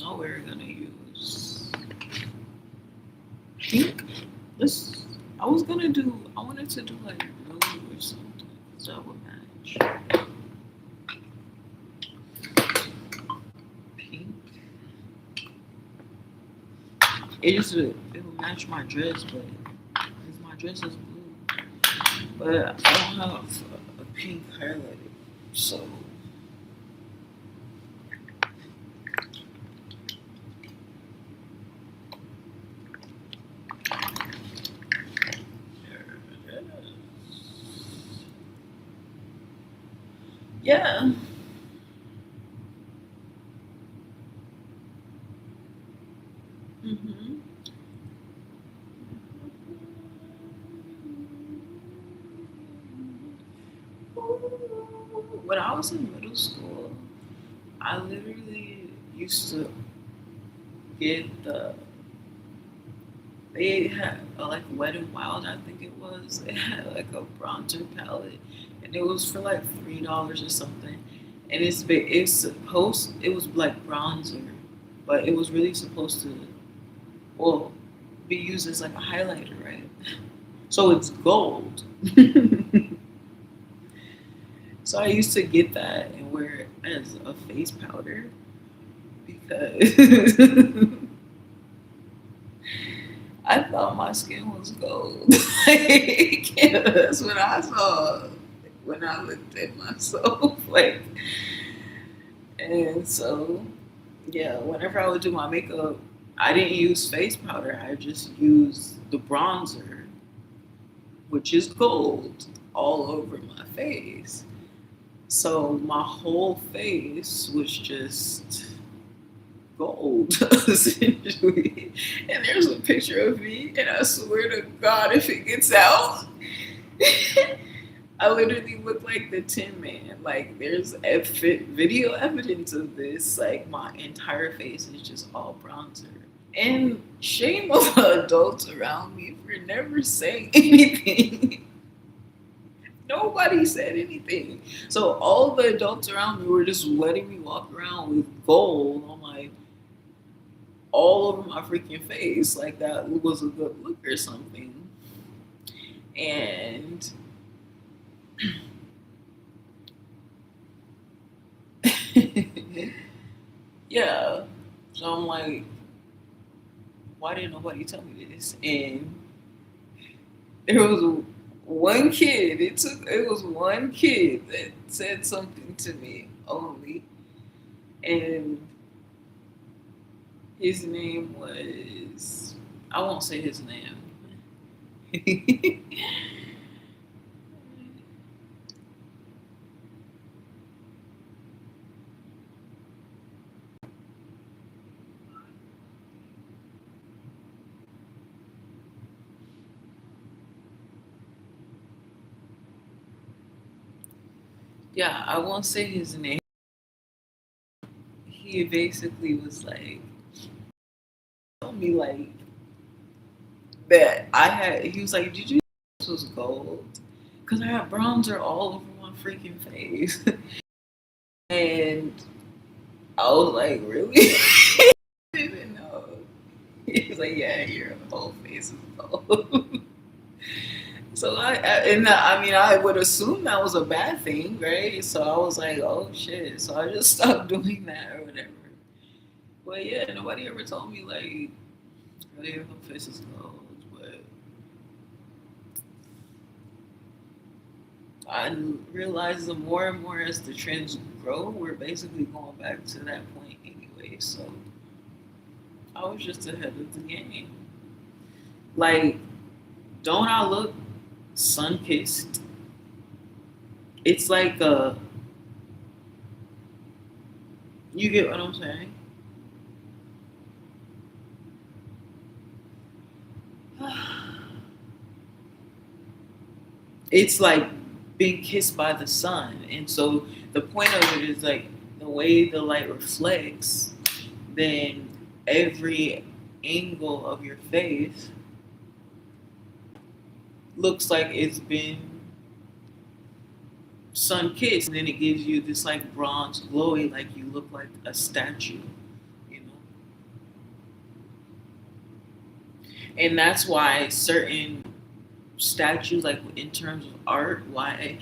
Now we're gonna use pink. This I wanted to do like blue or something, because that would match. Pink. It would match my dress, but because my dress is blue. But I don't have a pink highlighter. So yeah. Hmm. When I was in middle school, I literally used to get they had like Wet and Wild, I think it was. It had like a bronzer palette, and it was for like $3 or something. And it was like bronzer, but it was really supposed to well be used as like a highlighter, right? So it's gold. So I used to get that and wear it as a face powder because I thought my skin was gold. Like, that's what I saw when I looked at myself. Like, and so, yeah, whenever I would do my makeup, I didn't use face powder. I just used the bronzer, which is gold, all over my face. So my whole face was just gold, essentially. And there's a picture of me, and I swear to God, if it gets out, I literally look like the Tin Man. Like, there's video evidence of this. Like, my entire face is just all bronzer. And shame on the adults around me for never saying anything. Nobody said anything. So all the adults around me were just letting me walk around with gold on my all over my freaking face, like that was a good look or something. And yeah, so I'm like, why didn't nobody tell me this? And there was one kid. It was one kid that said something to me only, and his name was I won't say his name. Yeah, I won't say his name. He basically was like, told me like that I had. He was like, "Did you know this was gold?" Because I had bronzer all over my freaking face, and I was like, "Really?" I didn't know. He's like, like, yeah, your whole face is bald. So I mean, I would assume that was a bad thing, right? So I was like, oh shit. So I just stopped doing that or whatever. But yeah, nobody ever told me like, oh yeah, her face is bald. But I realize the more and more as the trends grow, we're basically going back to that point anyway. So I was just ahead of the game. Like, don't I look sun kissed? It's like you get what I'm saying? It's like being kissed by the sun, and so the point of it is like the way the light reflects, then every angle of your face looks like it's been sun kissed, and then it gives you this like bronze glowy, like you look like a statue, you know. And that's why certain statues, like in terms of art, why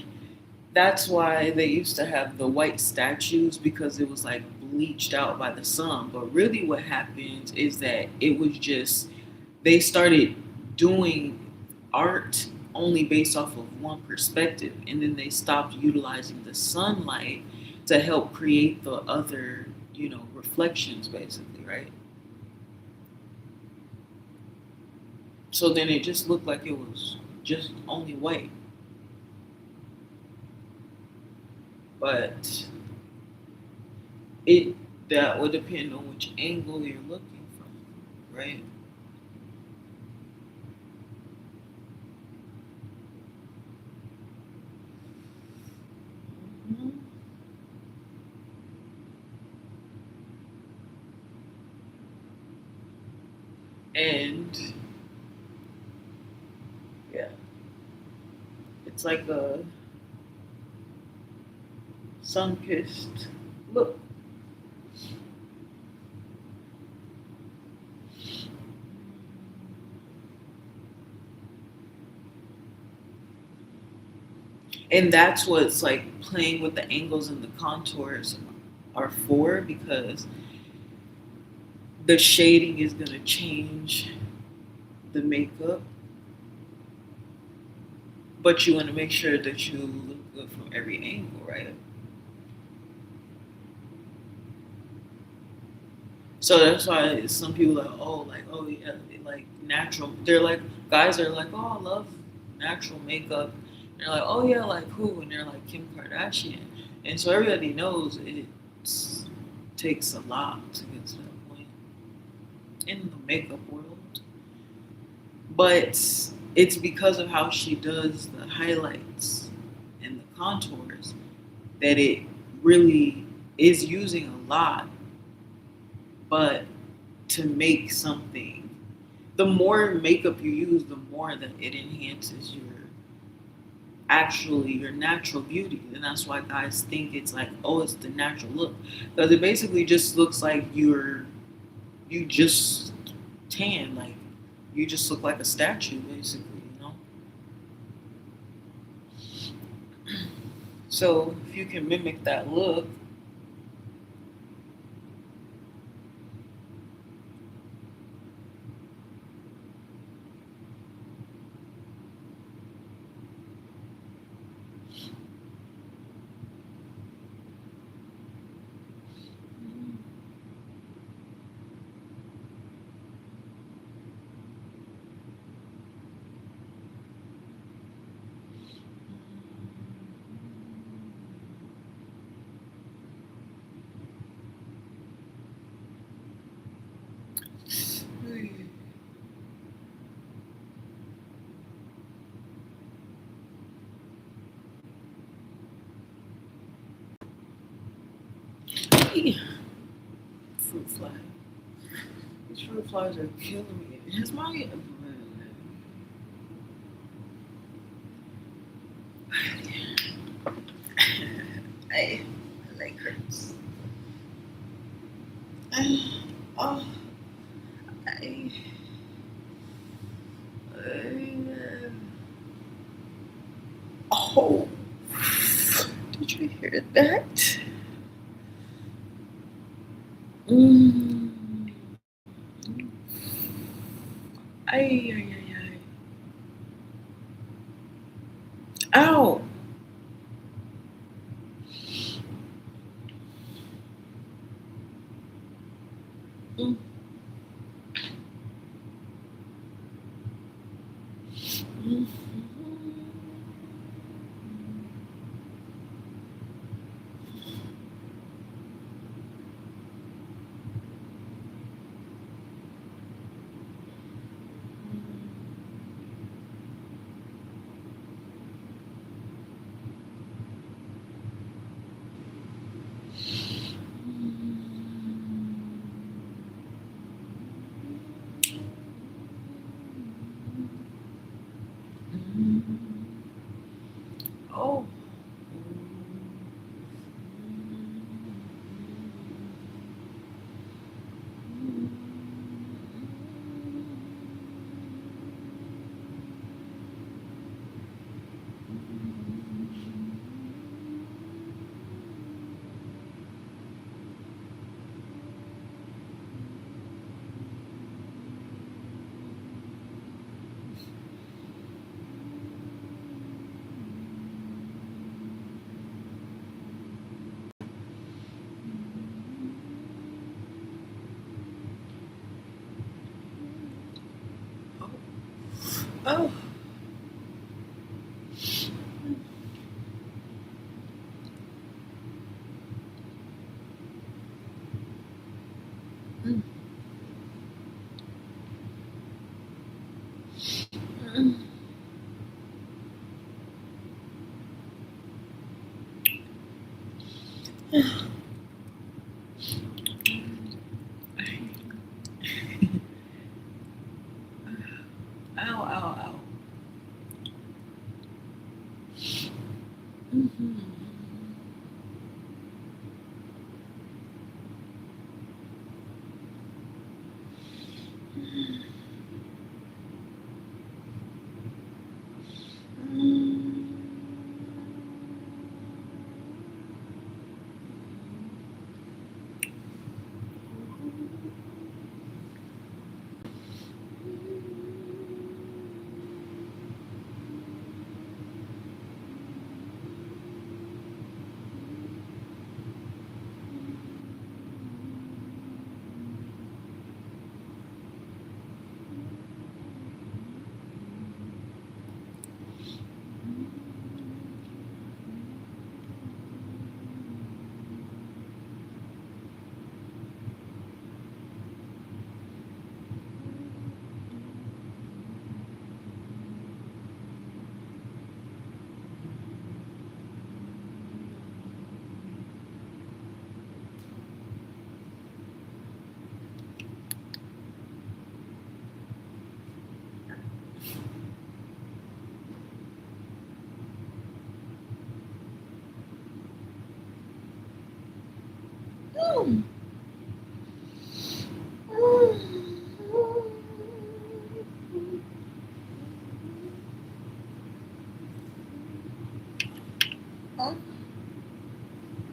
that's why they used to have the white statues because it was like bleached out by the sun. But really, what happens is that it was just they started doing art only based off of one perspective, and then they stopped utilizing the sunlight to help create the other, reflections, basically, right? So then it just looked like it was just only white. But it that would depend on which angle you're looking from, right? Mhm. And yeah, it's like a sun-kissed look. And that's what's like playing with the angles and the contours are for, because the shading is going to change the makeup, but you want to make sure that you look good from every angle, right? So that's why some people are like, oh yeah, they like natural. They're like, guys are like, oh, I love natural makeup. And they're like, oh yeah, like who? And they're like Kim Kardashian. And so everybody knows it takes a lot to get to that point in the makeup world. But it's because of how she does the highlights and the contours that it really is using a lot. But to make something, the more makeup you use, the more that it enhances your natural beauty. And that's why guys think it's like, oh, it's the natural look. Because it basically just looks like you just tan, like you just look like a statue, basically. So if you can mimic that look, fruit fly. These fruit flies are killing me. It's my I like hurts. Oh, I Oh, did you hear that? Mm. Ay, ay, ay, ay. Ow. Mm. Mm. Oh. Oh. Mm. Mm. Ow, ow, ow. Mm-hmm. Mm.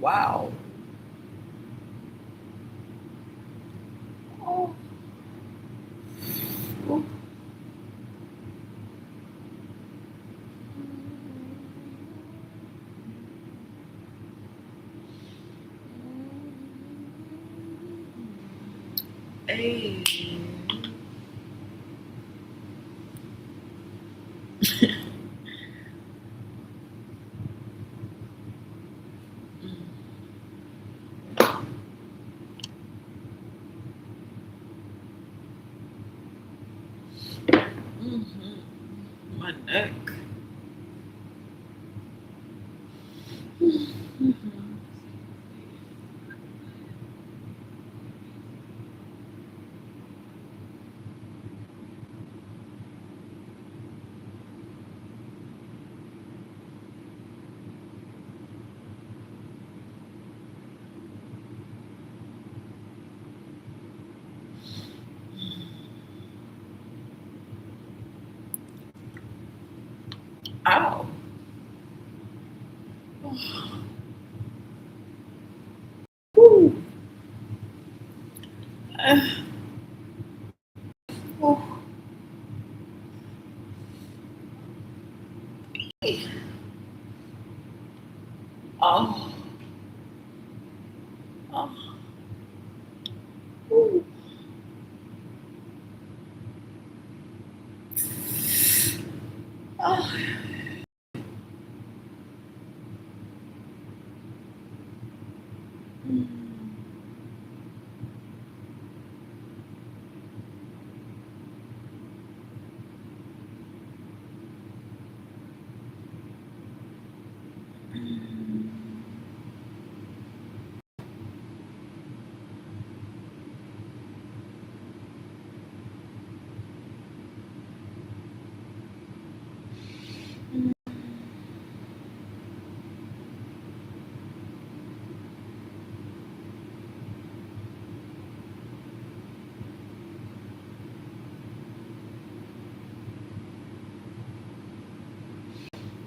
Wow. Oh. Hey. Mm-hmm. My neck. Mm-hmm. Oh. Oh. Oh. Ooh. Oh. Mm.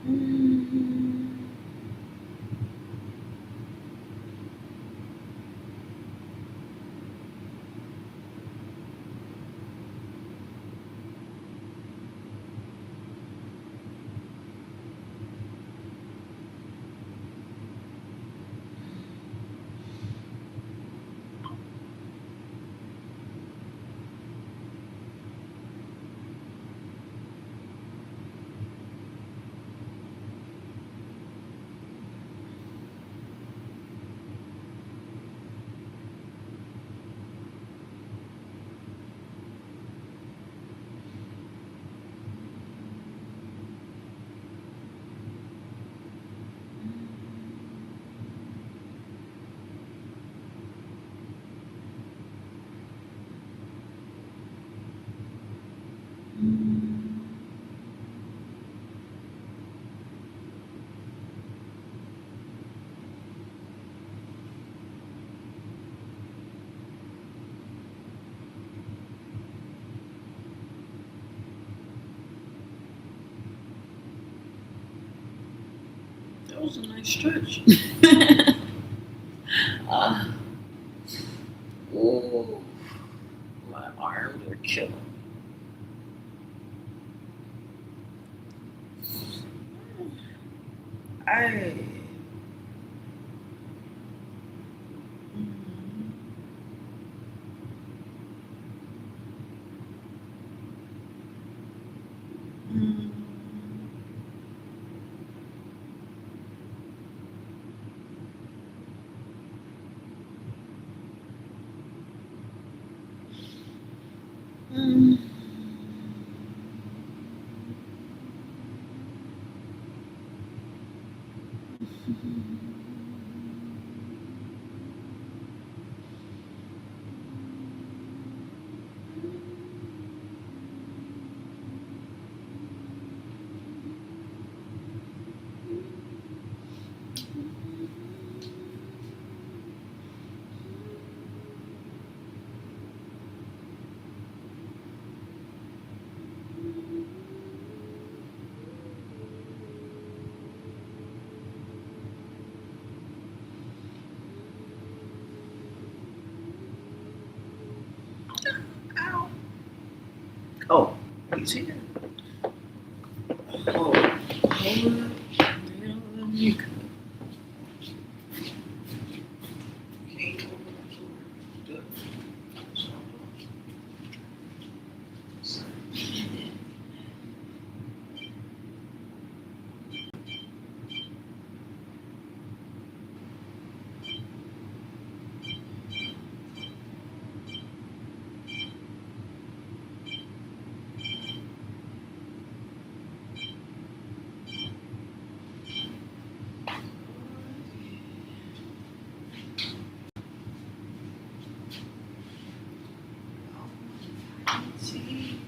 Mm. Mm. That was a nice stretch. uh, ooh, my arms are killing. I. Mm. Mm. Ow. Oh, you see that? Oh, hold up. Let me cut. Can't open the door. Good. See?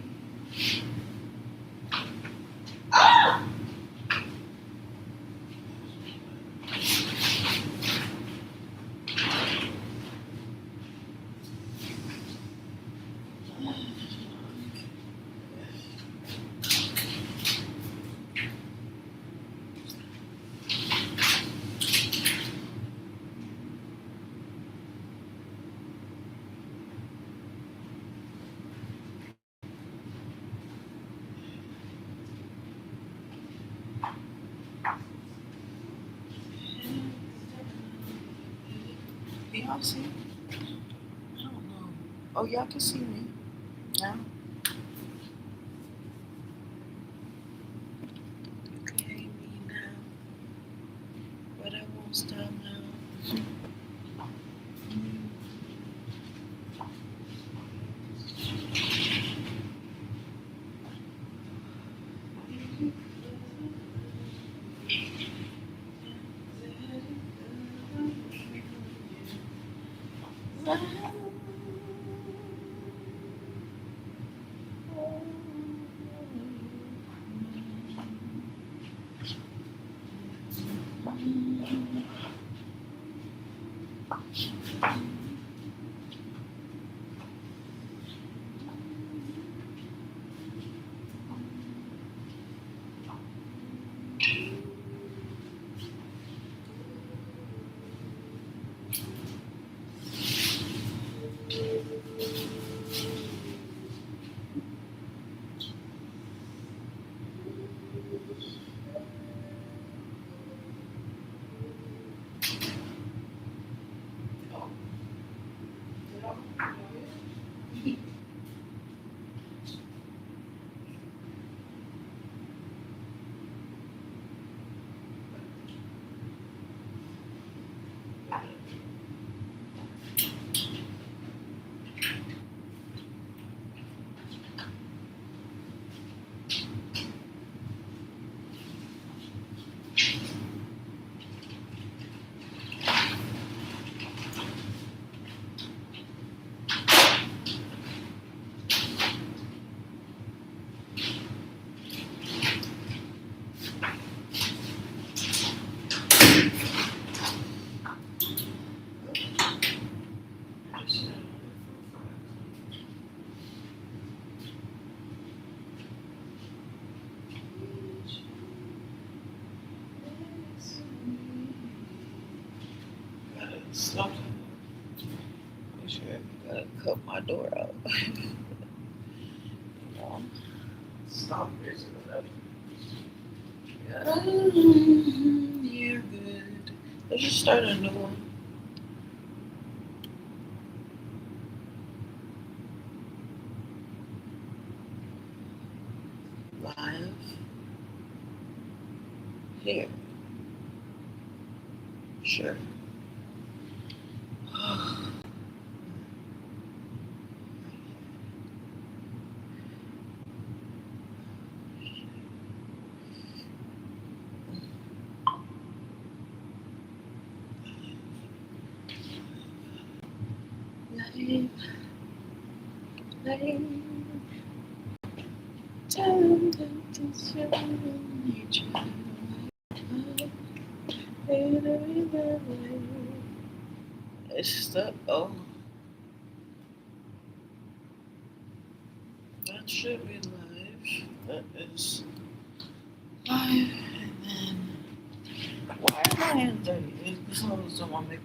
y'all see? I don't know. Oh, y'all can see me now. You can hear me now, but I won't stop now. Stop. Make sure I gotta cut my door out. You know? Stop raising it up. You're good. Let's just start a new one. Live. Here. Sure. Live. Live. Tell them to show nature. It's the that should be live. That is live, and then why am I in 30? It's because I was doing my makeup.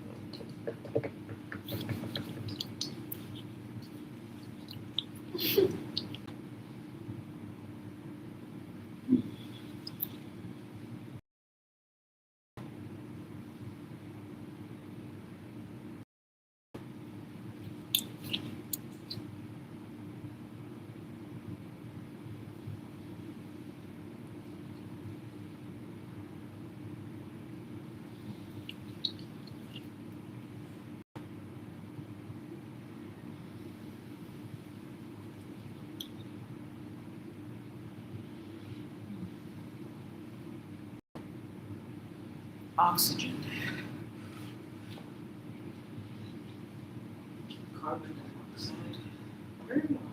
Oxygen. Carbon dioxide. Where am I?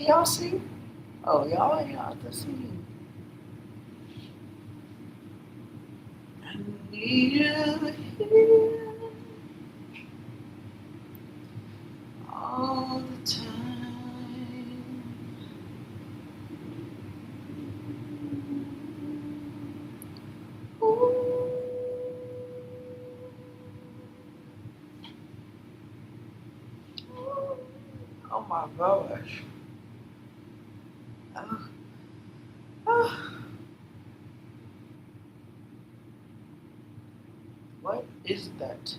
Can y'all see? Oh, y'all ain't out to see. I need you here all the time. Ooh. Oh my gosh. Oh, oh. What is that?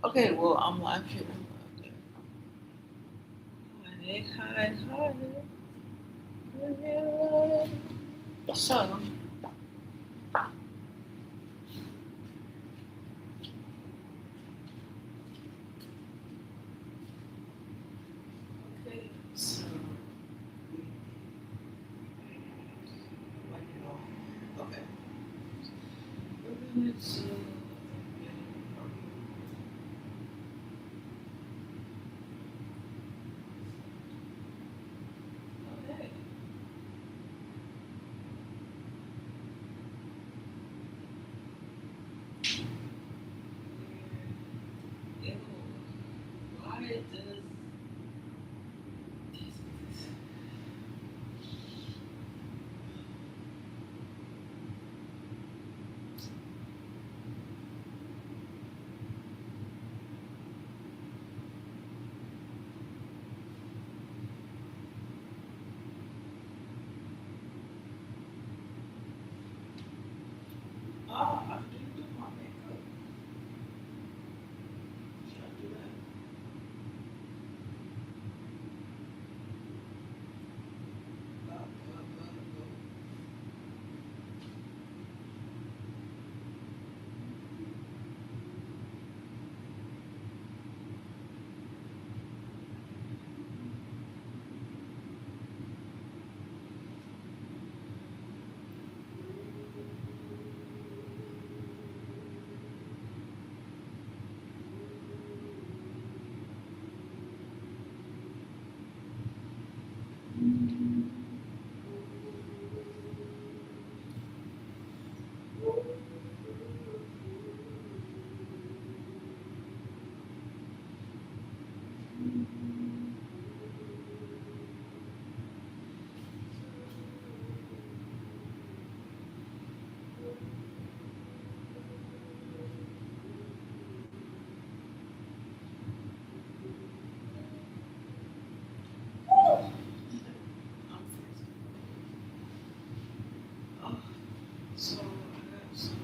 Okay, well, I'm live here. Hide, hide, hide. So, okay, so, okay. We're going to, okay. Ew, why does I didn't do my makeup. Should I do that? I'm freezing. Oh, so I got some.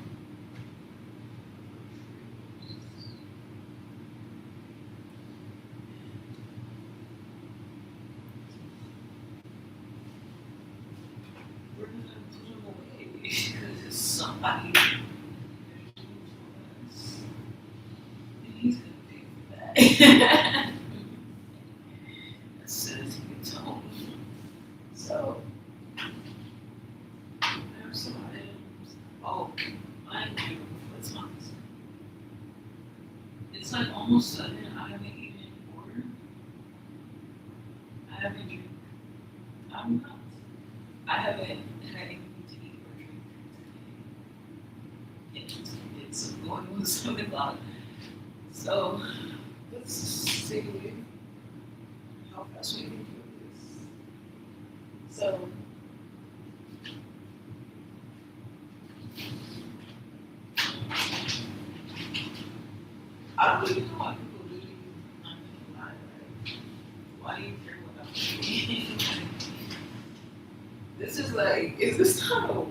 We're gonna put them away because somebody and he's gonna pay for that. As soon as he gets home. So I have some items. Oh, mind you, what's on this? It's like almost sudden. I haven't eaten water. I haven't drink. I'm not. I haven't had anything to eat or drink today. It's going on 7 o'clock. So let's see how fast we can do this. So I don't even know why people do these. I'm gonna lie, right? Why do you care what I'm doing? This is like, is this not a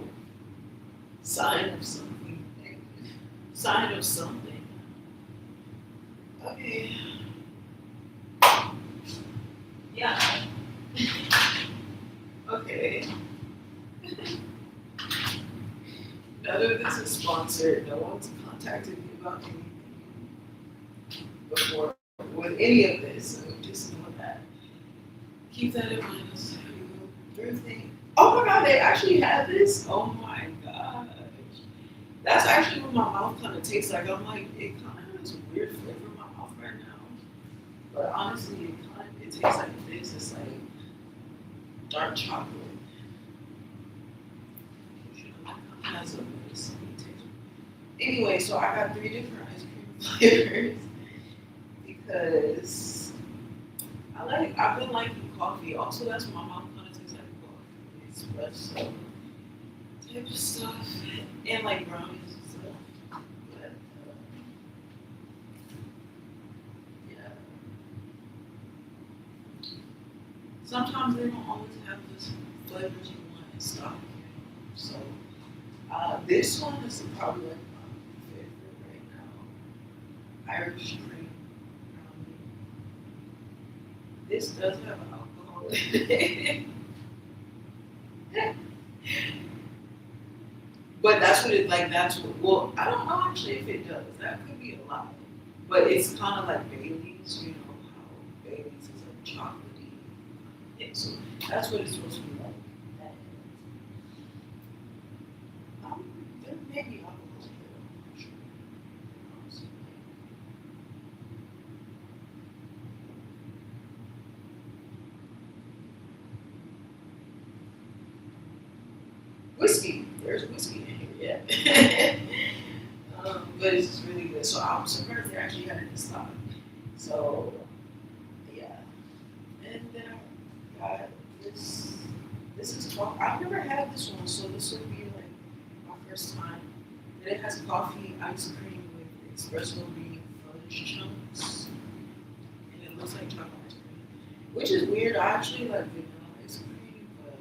sign of something? Sign of something. Okay. Yeah. Okay. None of this is sponsored. No one's contacted me about anything before with any of this. So just know that. Keep that in mind. Here we go. Birthday. Oh my god, they actually have this? Oh my gosh. That's actually what my mouth kind of tastes like. I'm like, it kind of has a weird flavor in my mouth right now. But honestly, it tastes like this. It's like dark chocolate. You know, it kind of has a really sweet taste. Anyway, so I got three different ice cream flavors because I've been liking coffee. Also, that's what my mom kind of tastes like coffee, espresso type of stuff, and like brownies and stuff. But yeah, sometimes they don't always have the flavors you want in stock. So this one is probably like my favorite right now. Irish cream brownie. This does have alcohol in it. But that's what it like. That's what. Well, I don't know actually if it does. That could be a lot. But it's kind of like Bailey's. You know how Bailey's is like chocolatey. And so that's what it's supposed to be like. There may be alcohol in it. I'm not sure. Honestly. Whiskey. There's whiskey in here. Yeah. But it's just really good. So I'm surprised they actually had it in stock. So yeah. And then I got this. This is coffee. I've never had this one, so this would be like my first time. And it has coffee, ice cream with espresso bean fudge chunks, and it looks like chocolate ice cream, which is weird. I actually like vanilla ice cream, but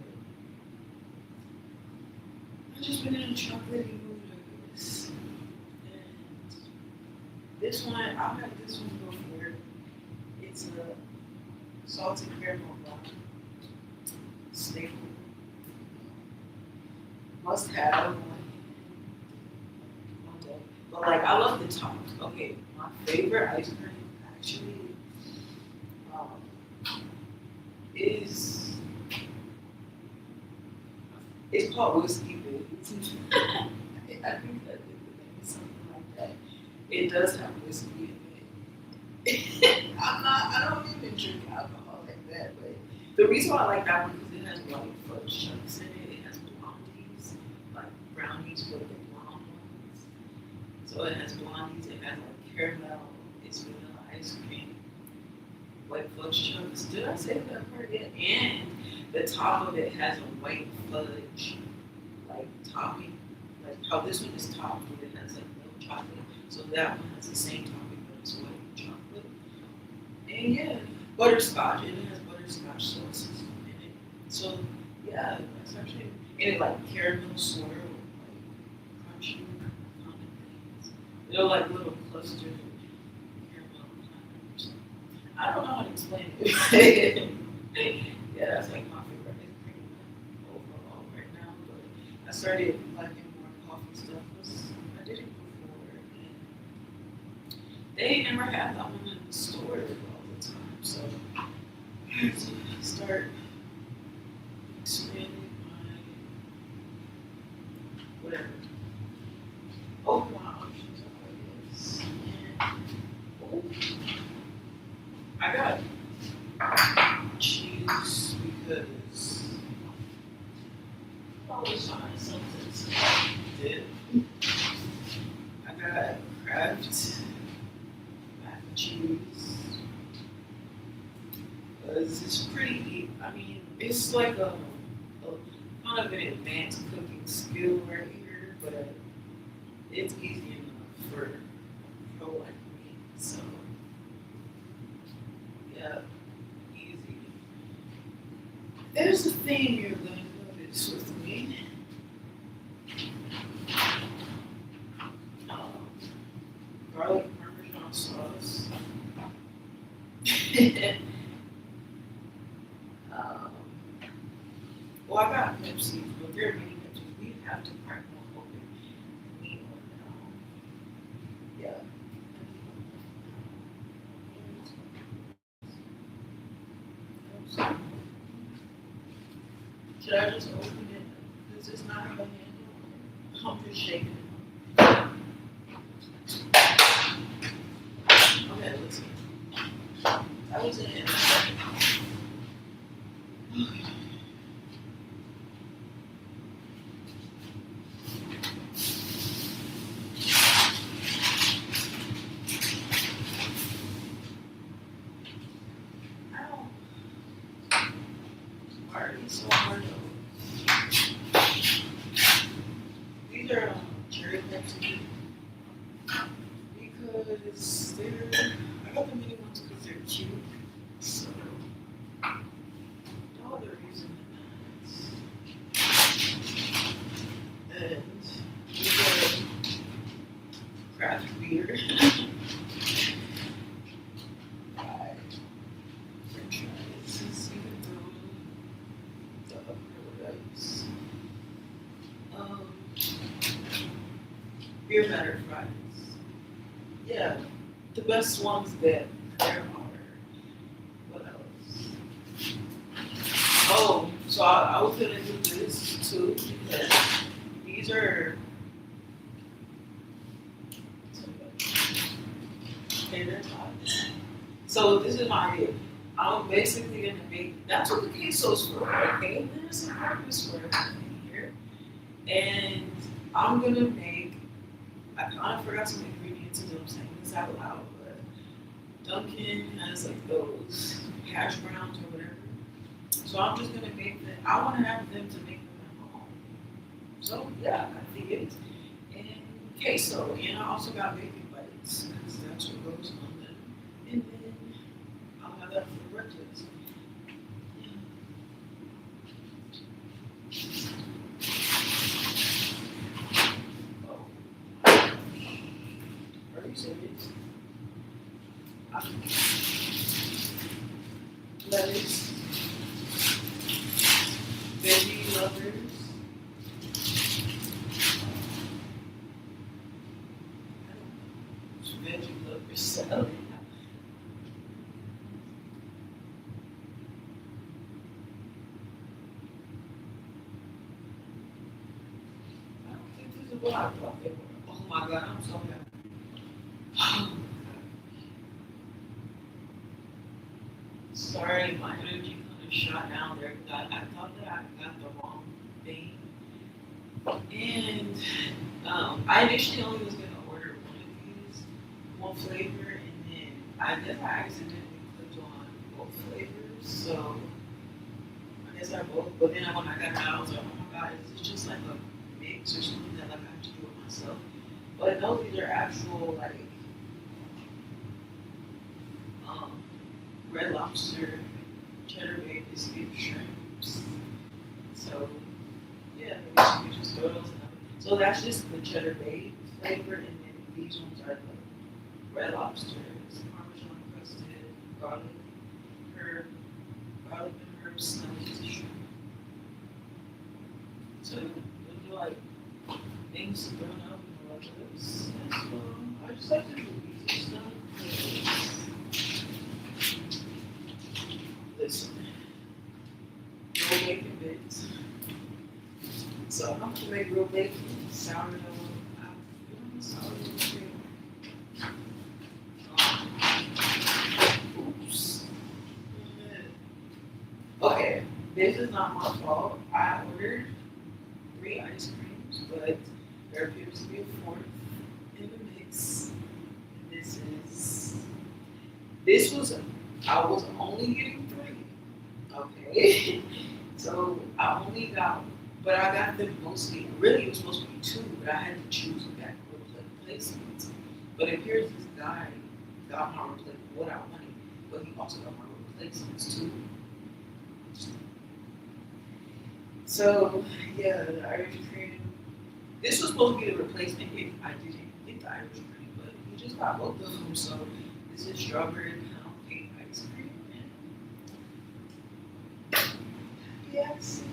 I've just been in a chocolatey mood, I guess. And this one, I've had this one before. It's a salted caramel brownie staple. Must have one day. But like I love the tops. Okay, my favorite ice cream actually um, is it's called Whiskey Bits. I think that the name is something like that. It does have whiskey in it. I don't even drink alcohol like that, but the reason why I like that one because it has white fudge chunks in it. It has blondies, like brownies with the blonde ones. So it has blondies, it has like caramel, it's vanilla ice cream, white fudge chunks. Did I say that part yet? And the top of it has a white fudge like topping. Like how this one is topped with it has like milk chocolate. So that one has the same topping but it's white chocolate. And yeah, butterscotch. And it has butterscotch sauces in it. So yeah, that's actually and it like caramel swirl, like crunchy kind of things. They're like little clusters of caramel kind of something. I don't know how to explain it. Yeah, that's like my favorite ice cream overall right now. But I started liking more coffee stuff because I did it before. And they ain't never had that one in the store all the time. So I had to start expanding my whatever. Open my options up, I guess. And oh, I got cheese because I always find something to dip. I got Kraft mac and cheese because it's pretty. I mean, it's like a kind of an advanced cooking skill right here, but it's easy enough for a pro like me. So yeah, easy. There's a theme you're going to notice with me. Um, Garlic Parmesan sauce. um, well, I got Pepsi, but they're mini Pepsi. We have to crack one open. We yeah. Should I just open it? Does this not have a handle? I'm just shaking it. I was in Ow. Why are these so hard to open? These are cherry Pepsi because they're, I got the mini ones because they're cute. So, no other reason than that. And these are craft beer. French fries. You can throw the upper rice. Beer batter fries. Yeah, the best ones that there are. What else? Oh, so I was gonna do this too because these are. Okay, they're hot. So this is my idea. I'm basically gonna make. That's what the queso's for. Okay, there's a purpose for everything here, and I'm gonna make. I kind of forgot some ingredients as I'm saying this out loud, but Dunkin' has like those hash browns or whatever. So I'm just gonna make them. I want to have them to make them at home. So yeah, I think it's and queso. And I also got baby bites because that's what goes on them. And then I'll have that for breakfast. Oh, are you serious? Lettuce, veggie lovers. Veggie lovers salad. I don't think these are what I thought they were. Oh my god, I'm so happy. Sorry, my energy kind of shot down there because I thought that I got the wrong thing. And I initially only was going to order one of these, one flavor, and then I guess I accidentally clicked on both flavors. So I guess I both, but then when I got it out, I was like, oh my god, is this just like a mix or something that like I have to do it myself? But no, these are actual like Red Lobster, cheddar bay biscuit, shrimps. So yeah, maybe you just throw those in. So that's just the cheddar bay flavor, and then these ones are the Red Lobster, Parmesan crusted, garlic, herb, garlic and herb sandwiches, shrimp. So those are like things thrown up in like this. So I just like to do easy stuff. Listen, real bacon bits. So I'm gonna make real bacon, sourdough. Sourdough oops. Okay, this is not my fault. I ordered 3 ice creams, but there appears to be a 4th in the mix. And this was, I was only getting 3. Okay, so I only got, but I got them mostly. Really, it was supposed to be 2, but I had to choose back replacements. But it appears this guy got my replacement what I wanted, but he also got my replacements too. So yeah, the Irish cream. This was supposed to be the replacement if I didn't get the Irish cream, but we just got both of them. So this is strawberry pound cake ice cream. Yes.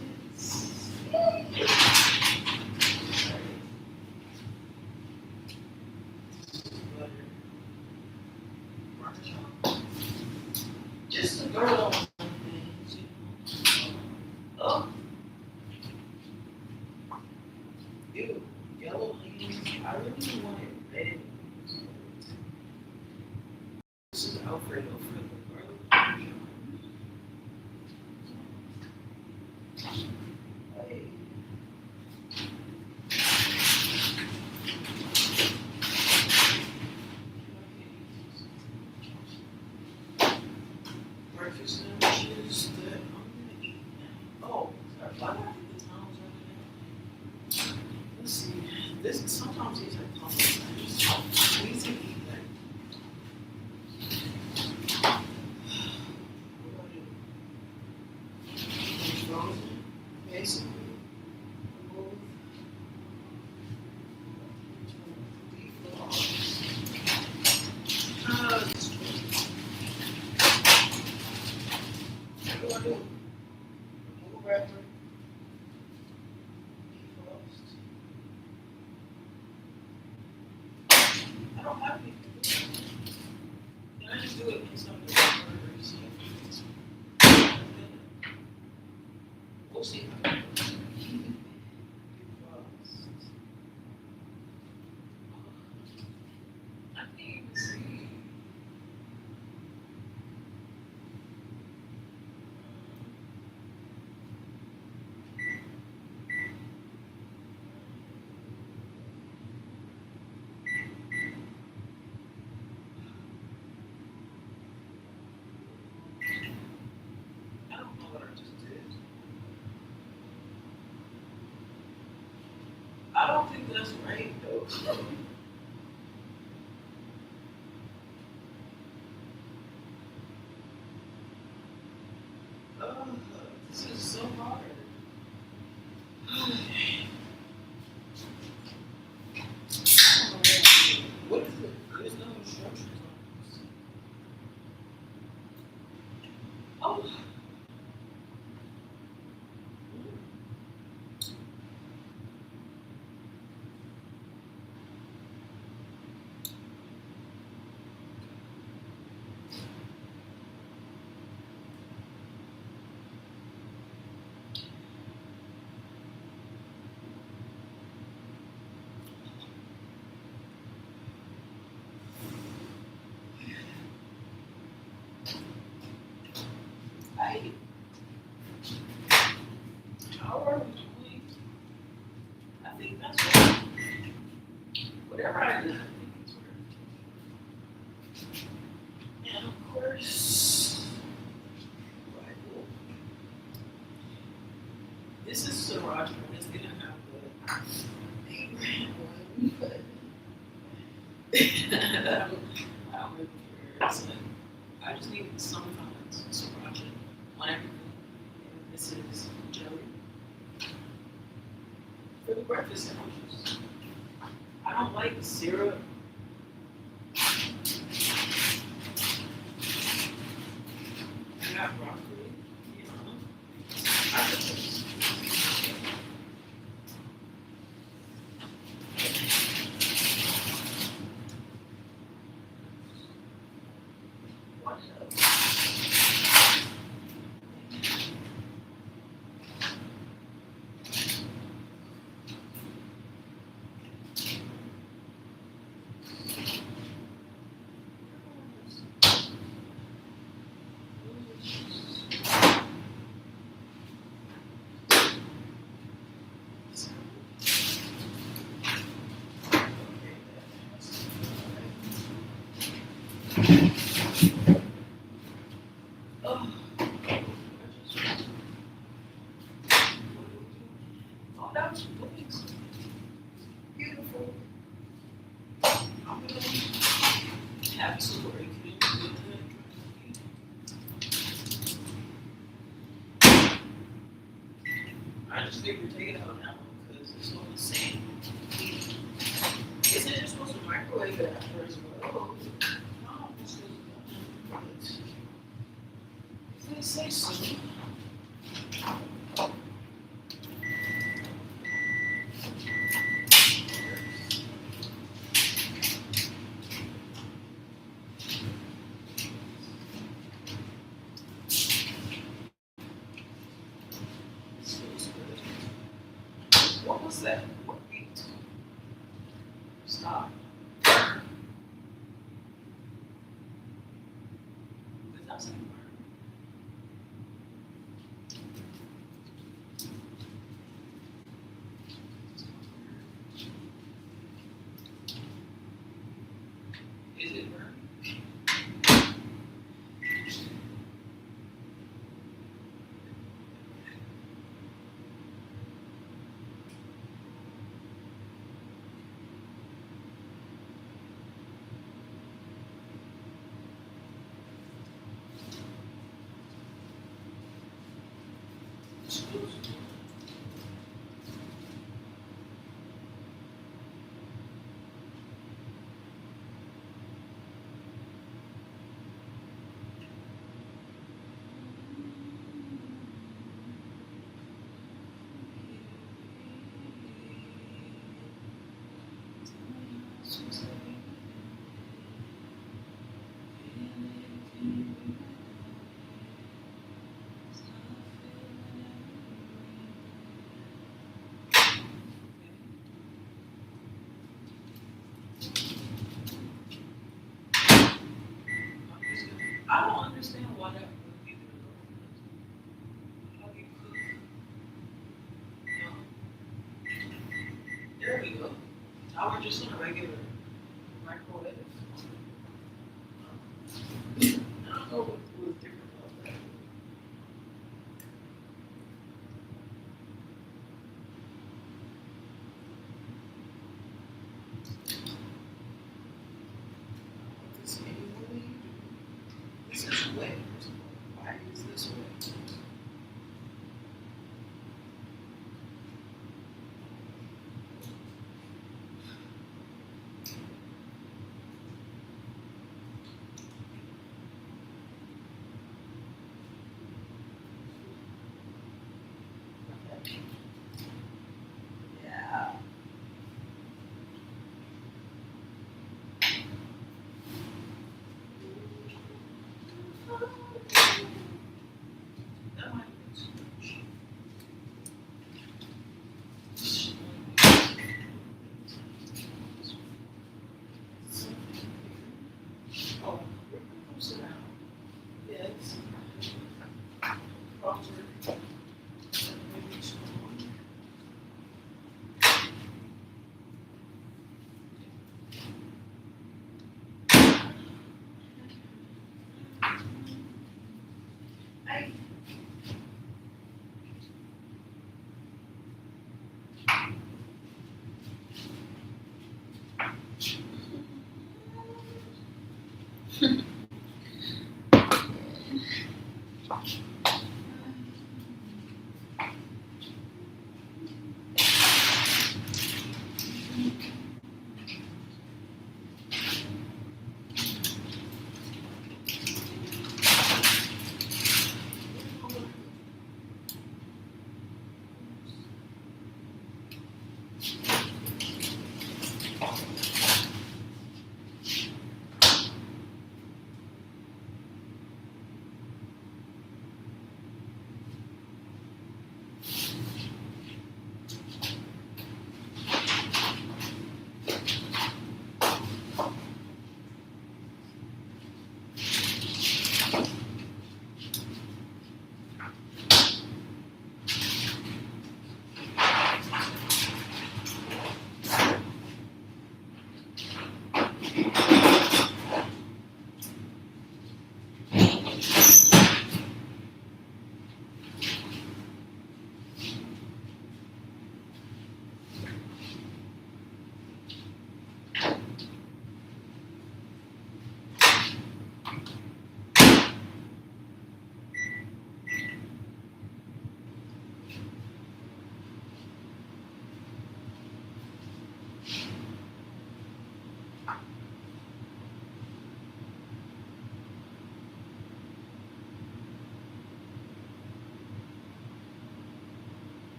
Just to throw on some things, you know. Oh, ew, yellow onions. I really wanted red onions. This is Alfredo for the garlic. sometimes these are public. I just need to eat like. What do I do? Frozen, basically. Remove. This what do I do? Remove wrapper. Defrost. I don't have anything. Can I just do it in some of the burgers? We'll see. Defrost. I can't even see. I don't know what I just did. I don't think that's right though. This is so hard. What is it? There's no instructions on this. Oh. I, how are we doing? I think that's right. Whatever I do, I think it's right. And of course, right, well, this is Sriracha, and it's gonna have the Abraham one, but I don't really care. It's like, I just need some comments, Sriracha on everything. And this is jelly for the breakfast sandwiches. I don't like syrup. I got broccoli, you know. I just, what else? Oh, oh, that was beautiful. I'm gonna have some break with I just figured take it out now because it's all the same. Isn't it supposed to microwave it after as well? No, it's just if they say so. What was that? What beat? Stop. Without saying word. Is it burn? I don't understand why that would be the how do you cook? No. There we go. I was just on a regular microwave. I don't know what was different about that. This anyway. This is wet. Why is this wet? Yeah. That might be too much. Oh, we're gonna sit down. Yes. Proper. Maybe too long. Hey.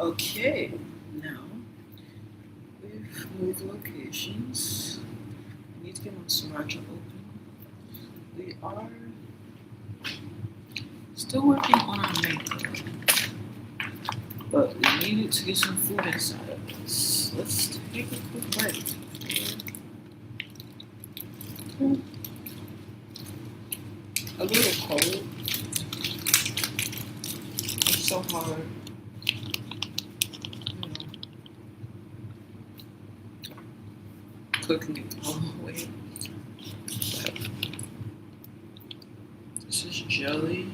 Okay, now we've moved locations. I need to get my sriracha open. We are still working on our makeup, but we needed to get some food inside of us. Let's take a quick break. A little cold. It's so hard, cooking it all the way. But this is jelly.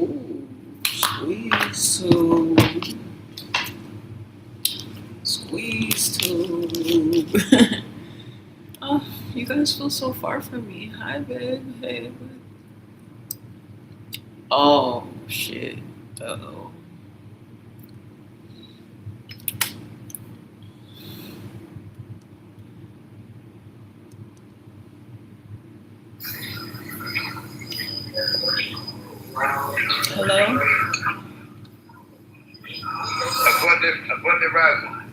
Ooh, squeeze tube. Squeeze tube. Oh, you guys feel so far from me. Hi, babe. Hey. Oh, shit. Uh-oh. Hello? Abundant rising.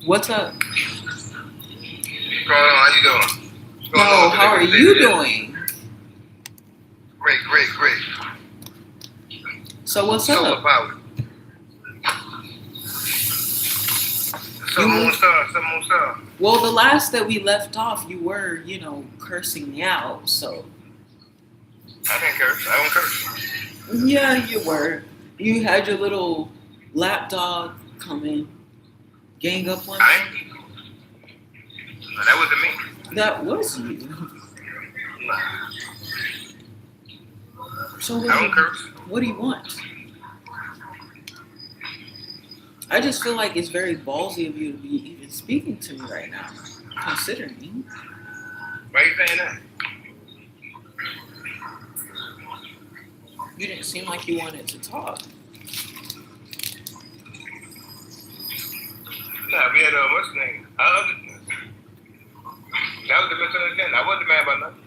What's up? What's going on? How you doing? What's going No, on how are today? you doing? Great. So what's Solar up? power. Some more star. Well, the last that we left off, you were, cursing me out, so. I didn't curse. I don't curse. Yeah, you were. You had your little lapdog come in, gang up on I me. ain't. No, that wasn't me. That was you. Nah, So I don't curse. what do you want? I just feel like it's very ballsy of you to be even speaking to me right now, considering. Why are you saying that? You didn't seem like you wanted to talk. Nah, we had what's the name? That was the misunderstanding. I wasn't mad about nothing.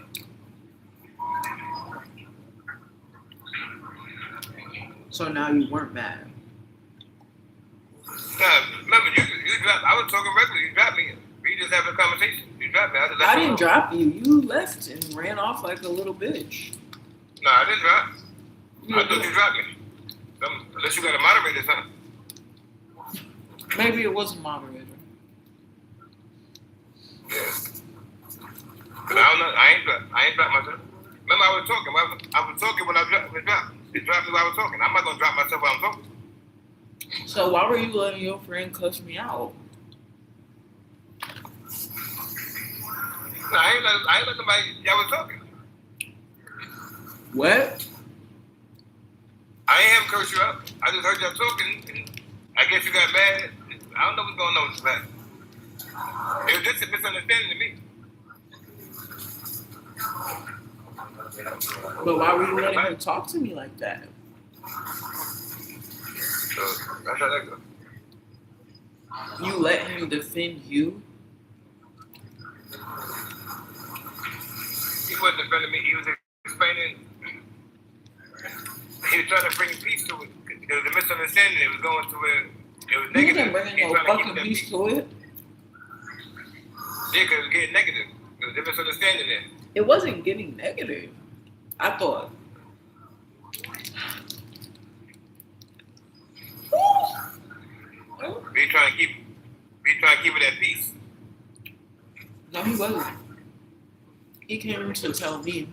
So now you weren't mad. Nah, remember you dropped. I was talking regularly. You dropped me. We just having a conversation. You dropped me. I didn't drop you. You left and ran off like a little bitch. No, I didn't drop. You I thought you dropped me. Unless you got a moderator or something. Maybe it was a moderator. Yeah. But I don't know. I ain't dropped myself. Remember, I was talking. I was talking when I dropped. It dropped me while I was talking. I'm not gonna drop myself while I'm talking. So why were you letting your friend cuss me out? No, I ain't let somebody. Y'all was talking. What? I ain't have curse you out. I just heard y'all talking, and I guess you got mad. I don't know what's going on with that. It was just a misunderstanding to me. But why were you letting her talk to me like that? So that's how that goes. You let him defend you? He wasn't defending me. He was explaining. He was trying to bring peace to it. There was a misunderstanding. It was going to where it was You negative. didn't bring He no was trying to fucking keep that peace peace. to it. Yeah, because it was getting negative. There was a misunderstanding there. It wasn't getting negative. I thought. We trying to keep it at peace. No, he wasn't. He came to tell me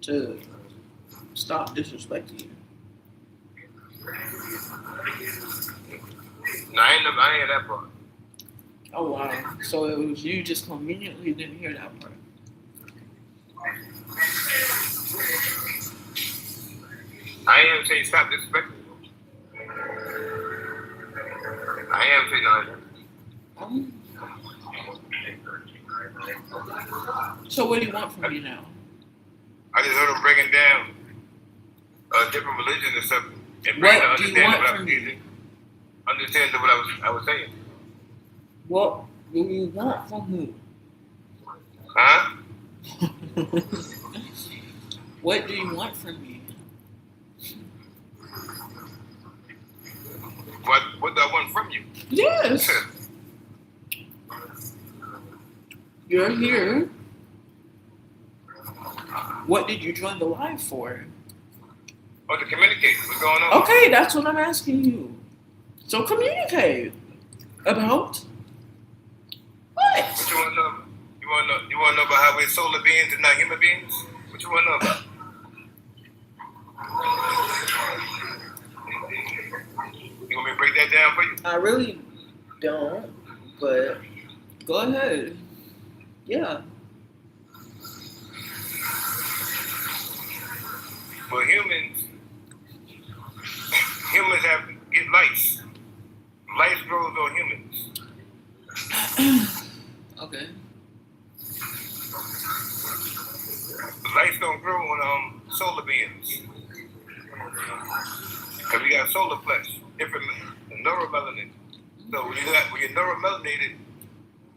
to stop disrespecting you. No, I ain't hear that part. Oh wow. So it was you just conveniently didn't hear that part. I ain't ever say stop disrespecting. I ain't ever say nothing. So what do you want from me now? I just heard him breaking down different religions and stuff, and What do you understanding want what I from was me? using, understanding what I was saying. What do you want from me? Huh? What do you want from me? What do I want from you? Yes. You're here. What did you join the live for? Or to communicate what's going on. Okay, that's what I'm asking you. So communicate about what? What you want to know? You want to know about how we're solar beings and not human beings? What you want to know about? You want me to break that down for you? I really don't, but go ahead. Yeah. Well, humans get lice. Lice grows on humans. Okay. Lice don't grow on solar beings. Because we got solar flesh, different neuromelanin. So when you're neuromelanated,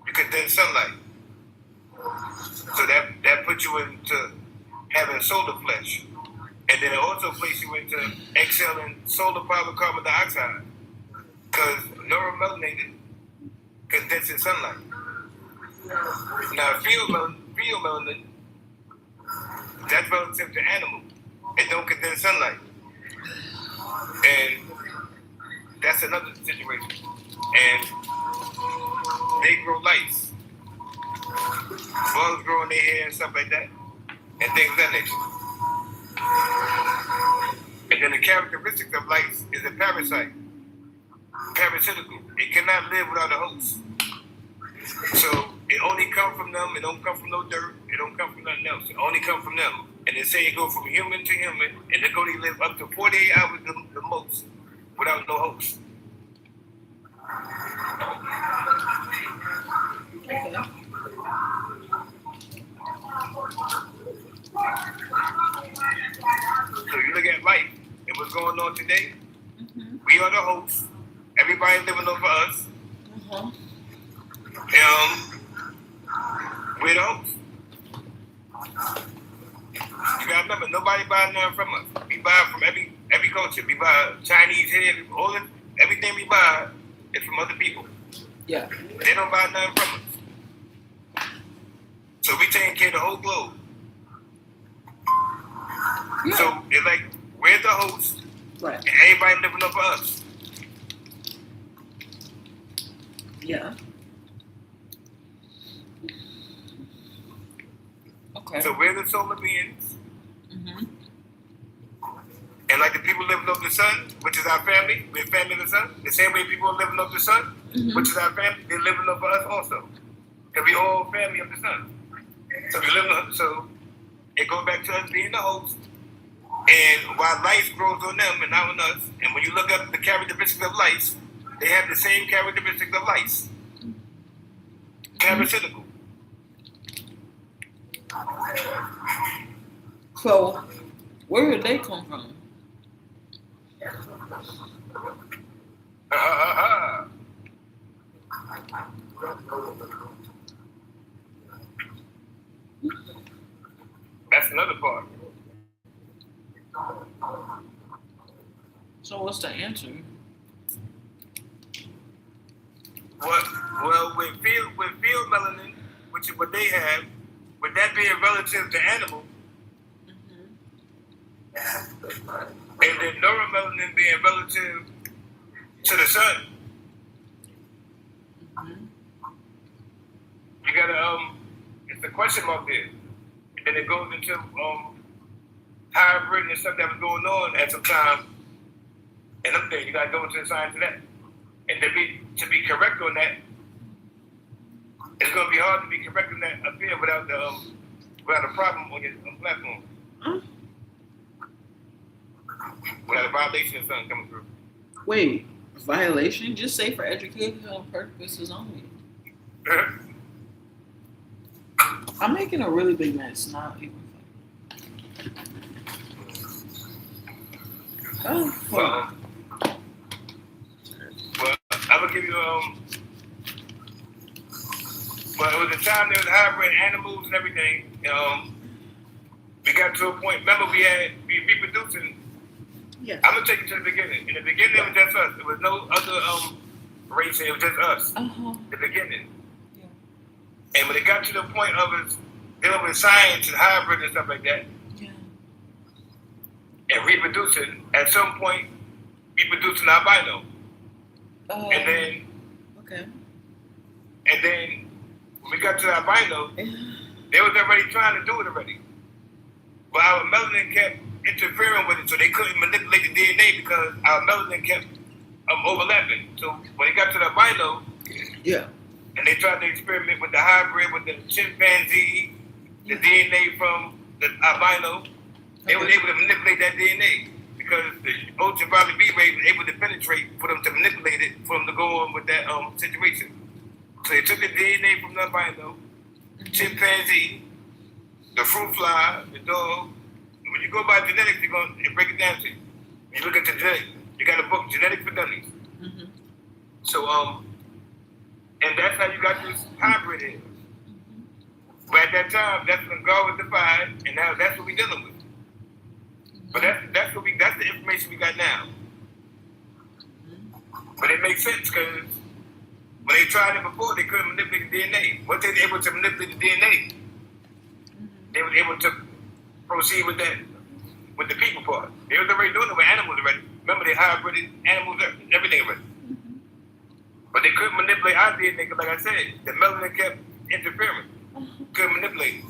you condense sunlight. So that puts you into having solar flesh. And then it also places you into exhaling solar powered carbon dioxide. Because neuromelanated condensing sunlight. Now field melanin, that's relative to animal. It don't condense sunlight. And that's another situation. And they grow lice. Bugs grow in their hair and stuff like that. And things of that nature. And then the characteristics of lice is a parasite. Parasitical. It cannot live without a host. So it only comes from them. It don't come from no dirt. It don't come from nothing else. It only comes from them. And they say it go from human to human, and they go to live up to 48 hours the most without no host. Okay. So you look at life and what's going on today. Mm-hmm. We are the hosts. Everybody living over us. Uh-huh. We're the hosts. You gotta remember, nobody buys nothing from us. We buy from every culture. We buy Chinese hair, everything we buy is from other people. Yeah. They don't buy nothing from us. So we taking care of the whole globe. Yeah. So it's like we're the host, Right. and everybody living over us. Yeah. Okay. So we're the solar beings, Mm-hmm. and like the people living over the sun, which is our family, we're family of the sun. The same way people are living over the sun, Mm-hmm. which is our family, they're living over us also. Because we all family of the sun. So we live. So it goes back to us being the host. And while lice grows on them and not on us, and when you look up the characteristics of lice, they have the same characteristics of lice. Parasitical. So, where did they come from? That's another part. So, what's the answer? Well, with field melanin, which is what they have, with that being relative to animal, and then neuromelanin being relative to the sun, Mm-hmm. you gotta it's a question mark there. And then it goes into hybrid and stuff that was going on at some time. And up there, you gotta go into the science of that. And to be correct on that, it's gonna be hard to be correct on that up here without a problem on your platform. Huh? Without a violation of something coming through. Wait, violation? Just say for educational purposes only. I'm making a really big mess. Not even funny. Oh, Well, I'm gonna give you well, it was a time there was hybrid animals and everything. We got to a point. Remember, we reproducing Yeah. I'm gonna take you to the beginning. In the beginning, it was just us. There was no other race. It was just us. The beginning. Yeah. And when it got to the point of us dealing with science and hybrid and stuff like that, Yeah. and reproducing, at some point, reproducing albino, and then Okay. and then when we got to the albino, they was already trying to do it already, but our melanin kept interfering with it, so they couldn't manipulate the DNA because our melanin kept overlapping. So when it got to the albino, Yeah. and they tried to experiment with the hybrid, with the chimpanzee, the DNA from the albino, they were able to manipulate that DNA because the ultraviolet B ray was able to penetrate for them to manipulate it, for them to go on with that situation. So they took the DNA from the albino, chimpanzee, the fruit fly, the dog. And when you go by genetics, you're going to break it down to you. You look at the genetics. You got a book, Genetics for Dummies. Mm-hmm. So, and that's how you got this hybrid here. But at that time, that's when God was defied, and now that's what we're dealing with. But that's the information we got now. But it makes sense because when they tried it before, they couldn't manipulate the DNA. Once they were able to manipulate the DNA, they were able to proceed with that, with the people part. They was already doing it with animals already. Remember, they hybrided animals, everything already. But they couldn't manipulate our DNA because, like I said, the melanin kept interfering. Couldn't manipulate it.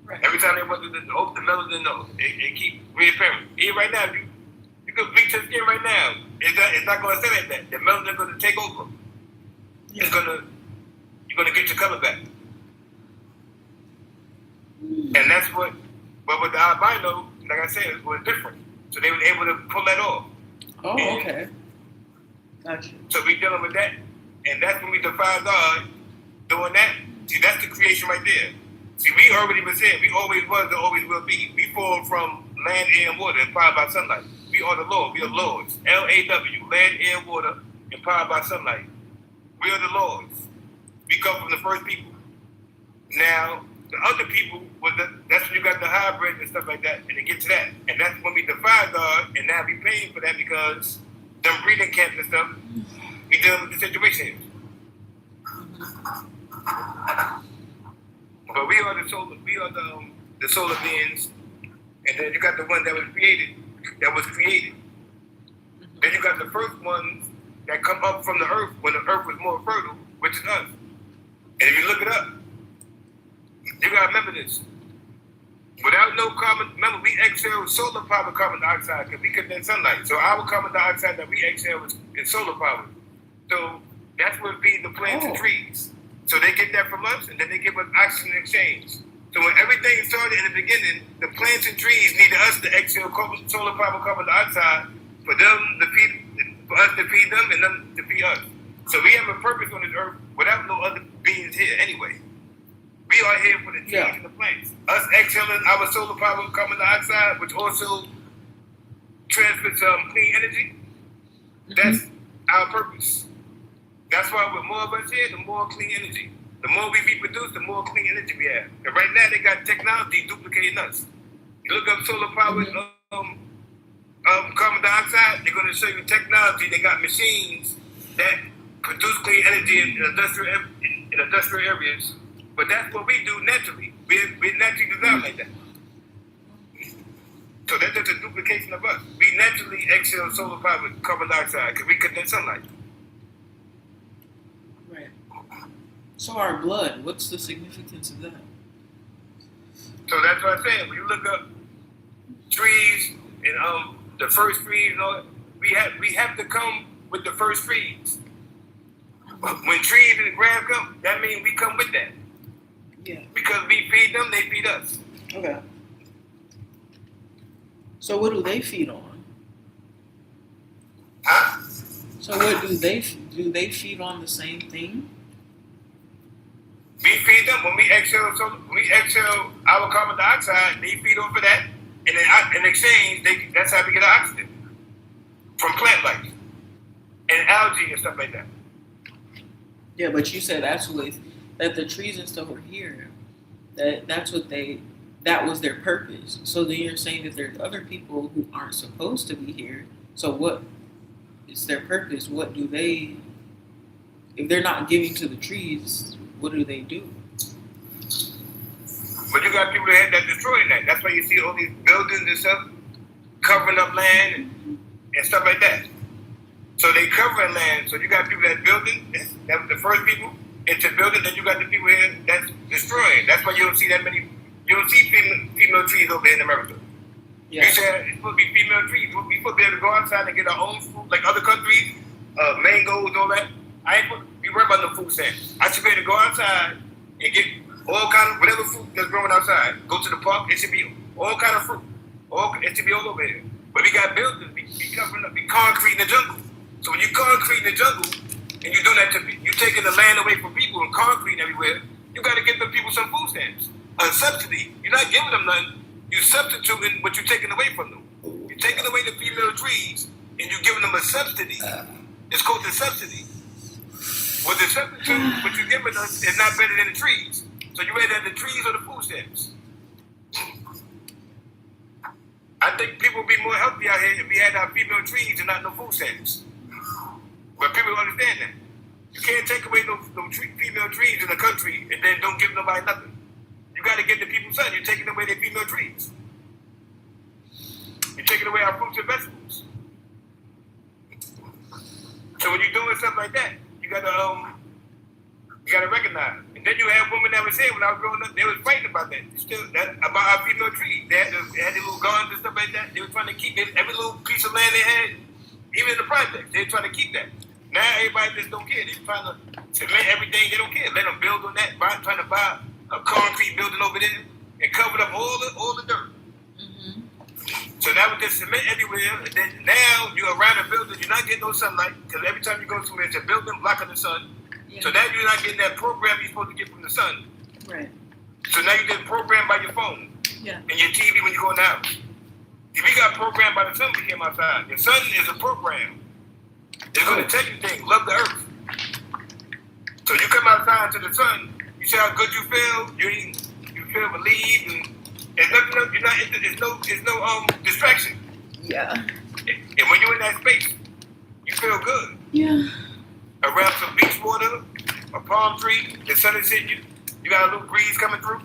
Right. Every time they wanted to open the melanin, no, they keep reappearing. Even right now, you could bleach your skin right now. It's not going to say like that. The melanin is going to take over. Yeah. You're going to get your color back. And that's what, but with the albino, like I said, it was different. So they were able to pull that off. Oh, And okay. Gotcha. so we dealing with that. And that's when we defy God doing that. See, that's the creation right there. See, we already was here. We always was and always will be. We fall from land, air, and water, empowered by sunlight. We are the Lord. We are lords. L-A-W, land, air, water, empowered by sunlight. We are the lords. We come from the first people. Now, the other people, that's when you got the hybrid and stuff like that, and it gets to that. And that's when we defy God, and now we paying for that because them breeding camps and stuff, we dealing with the situation. But we are the solar beings, and then you got the one that was created. Then you got the first ones that come up from the earth when the earth was more fertile, which is us. And if you look it up, you gotta remember this. Without no carbon, remember we exhale solar power carbon dioxide because we condense sunlight. So our carbon dioxide that we exhale is solar power. So that's what feeds the plants and trees. So they get that from us, and then they give us oxygen in exchange. So when everything started in the beginning, the plants and trees needed us to exhale solar power carbon dioxide for us to feed them and them to feed us. So we have a purpose on this earth without no other beings here anyway. We are here for the trees and the plants. Us exhaling our solar power carbon dioxide, which also transmits clean energy, that's our purpose. That's why with more of us here, the more clean energy. The more we reproduce, the more clean energy we have. And right now, they got technology duplicating us. You look up solar power carbon dioxide, they're going to show you technology. They got machines that produce clean energy in industrial areas. But that's what we do naturally. We're naturally designed like that. So that's just a duplication of us. We naturally exhale solar power carbon dioxide because we condense sunlight. Right. So our blood, what's the significance of that? So that's what I'm saying. When you look up trees and the first trees and all that, we have to come with the first trees. When trees and grass come, that means we come with that. Yeah. Because we feed them, they feed us. Okay. So what do they feed on? Huh? So what do they feed on the same thing? We feed them when we exhale our carbon dioxide. They feed off of that, and then in exchange, that's how we get our oxygen from plant life and algae and stuff like that. Yeah, but you said that the trees and stuff are here. That's what they that was their purpose. So then you're saying that there's other people who aren't supposed to be here. So what is their purpose? What do they, if they're not giving to the trees, what do they do? But you got people that destroying that. That's why you see all these buildings and stuff covering up land and stuff like that. So they covering land. So you got people that's building. That was the first people into building. Then you got the people here that's destroying. That's why you don't see that many. You don't see female trees over here in America. Yeah. You said it's supposed to be female trees. We supposed to be able to go outside and get our own food, like other countries, mangoes, all that. I ain't supposed to be worried about no food stamps. I should be able to go outside and get all kind of whatever fruit that's growing outside. Go to the park. It should be all kind of fruit. It should be all over here. But we got buildings. We covering up. We concrete in the jungle. So when you concrete in the jungle and you do that to me, you taking the land away from people and concrete everywhere. You got to give the people some food stamps. A subsidy. You're not giving them nothing. You substituting what you're taking away from them. You're taking away the female trees and you're giving them a subsidy. It's called the subsidy. Well, the substitute, what you're giving us, is not better than the trees. So you rather have the trees or the food stamps. I think people would be more healthy out here if we had our female trees and not no food stamps. But people don't understand that. You can't take away no female trees in the country and then don't give nobody nothing. You got to give the people something. You're taking away their female trees. You're taking away our fruits and vegetables. So when you're doing something like that, you gotta recognize. And then you have women that was here when I was growing up. They was fighting about that. About our female trees. They had their little guns and stuff like that. They were trying to keep it. Every little piece of land they had, even in the project, they were trying to keep that. Now everybody just don't care. They're trying to cement everything. They don't care. Let them build on that. Trying to buy a concrete building over there and cover up all the dirt. Mm-hmm. So now with this cement everywhere, and then now you're around a building, you're not getting no sunlight because every time you go somewhere, it's a building blocking the sun. Yeah. So now you're not getting that program you're supposed to get from the sun. Right. So now you're getting programmed by your phone Yeah. and your TV when you go in the house. If we got programmed by the sun, we came outside. The sun is a program. It's going to tell you things. Love the earth. So you come outside to the sun, you see how good you feel. You feel relieved, and there's nothing. You're not. There's no distraction. Yeah. And when you're in that space, you feel good. Yeah. Around some beach water, a palm tree, the sun is hitting you. You got a little breeze coming through.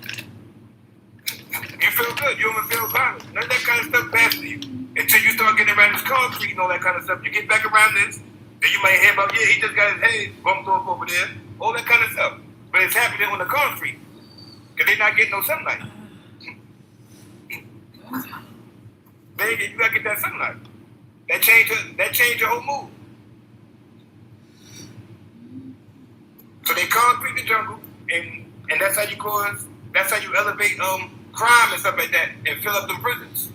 You feel good. You don't even feel violent. None of that kind of stuff passes you until you start getting around this concrete and all that kind of stuff. You get back around this, then you might hear about, he just got his head bumped off over there, all that kind of stuff. But it's happening on the concrete because they're not getting no sunlight. You gotta get that sunlight. That change your whole mood. So they concrete the jungle, and that's how you elevate crime and stuff like that, and fill up the prisons.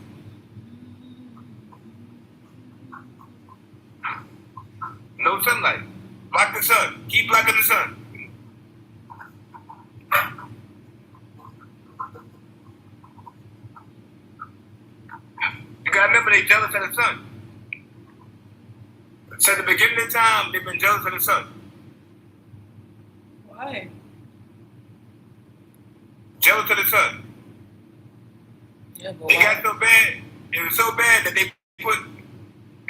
No sunlight. Block the sun. Keep blocking the sun. You gotta remember they jealous of the sun. Since the beginning of time, they've been jealous of the sun. Why? Jealous of the sun. Yeah, but It why? got so bad. It was so bad that they put,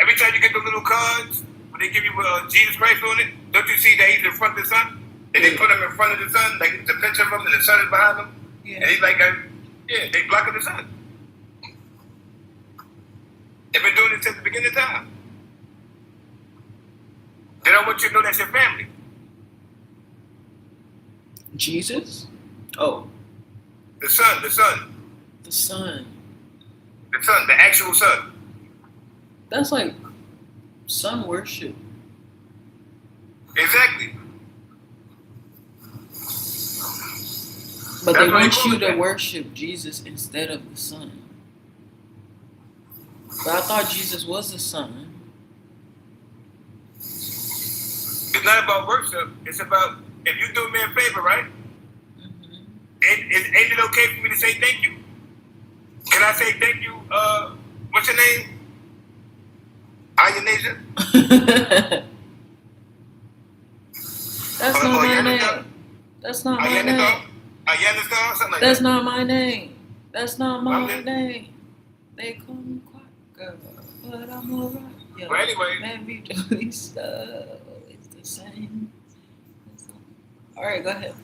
every time you get the little cards, when they give you Jesus Christ on it, don't you see that he's in front of the sun? And they put him in front of the sun, like it's a picture of him and the sun is behind him. Yeah. And he's like, they blocking the sun. They've been doing it since the beginning of time. They don't want you to know that's your family. Jesus? Oh, The sun, the sun. the sun, the actual sun. That's like sun worship. Exactly. But That's they what want they call you it, to that. worship Jesus instead of the sun. But I thought Jesus was the sun. It's not about worship. It's about, if you do me a favor, right? Mm-hmm. Ain't it okay for me to say thank you? Can I say thank you? What's your name? Ayanasia? That's not my name. That's not my name. Ayanastar? Something like That's that. not my name. That's not Well, my name. They call me Quack Girl, but I'm alright. Yo, Well, anyway, man, be doing stuff. It's the same. All right, go ahead.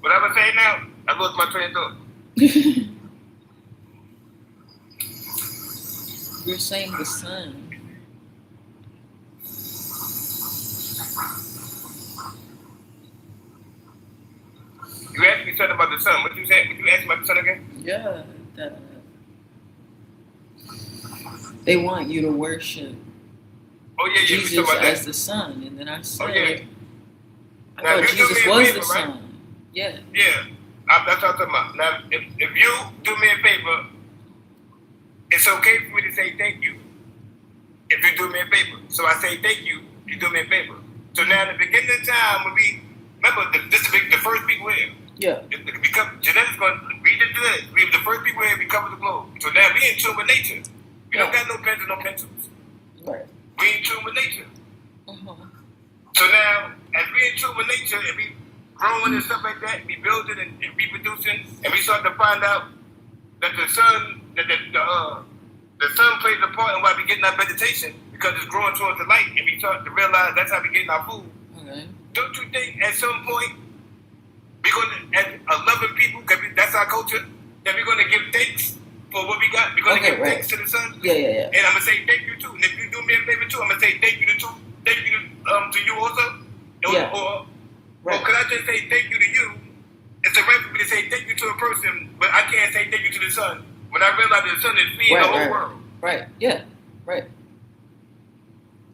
what I'm gonna say now, I lost my train of thought. You're saying the sun. You asked me something about the sun. What you said? What you asked me about the sun again? Yeah, that they want you to worship Oh yeah, yeah. We Jesus talking about as that. the sun, and then I said, Oh yeah. I Now, thought you do Jesus me a was favor, the right? sun. Yeah. Yeah. That's what I'm talking about. Now, if you do me a favor, it's okay for me to say thank you. If you do me a favor, so I say thank you. You do me a favor. So now, at the beginning of time, when we remember this is the first people here. Yeah. Genetics going to read the genetics. We were the first people here. We cover the globe. So now we in tune with nature. We don't got no pencils, no pencils. Right. We in tune with nature. Uh-huh. So now, as we in tune with nature and we growing and stuff like that, we building and reproducing, and we start to find out that the sun, the sun plays a part in why we getting our vegetation because it's growing towards the light, and we start to realize that's how we getting our food. Okay. Don't you think at some point we're going to, as a loving people, because that's our culture, that we're going to give thanks for what we got? We're going to give thanks to the sun. Yeah, yeah, yeah. And I'm gonna say thank you too. And if you do me a favor too, I'm gonna say thank you to you also. Yeah. Or Right. could I just say thank you to you? It's a right for me to say thank you to a person, but I can't say thank you to the sun. When I realize the sun is feeding the whole world. Right. Yeah. Right.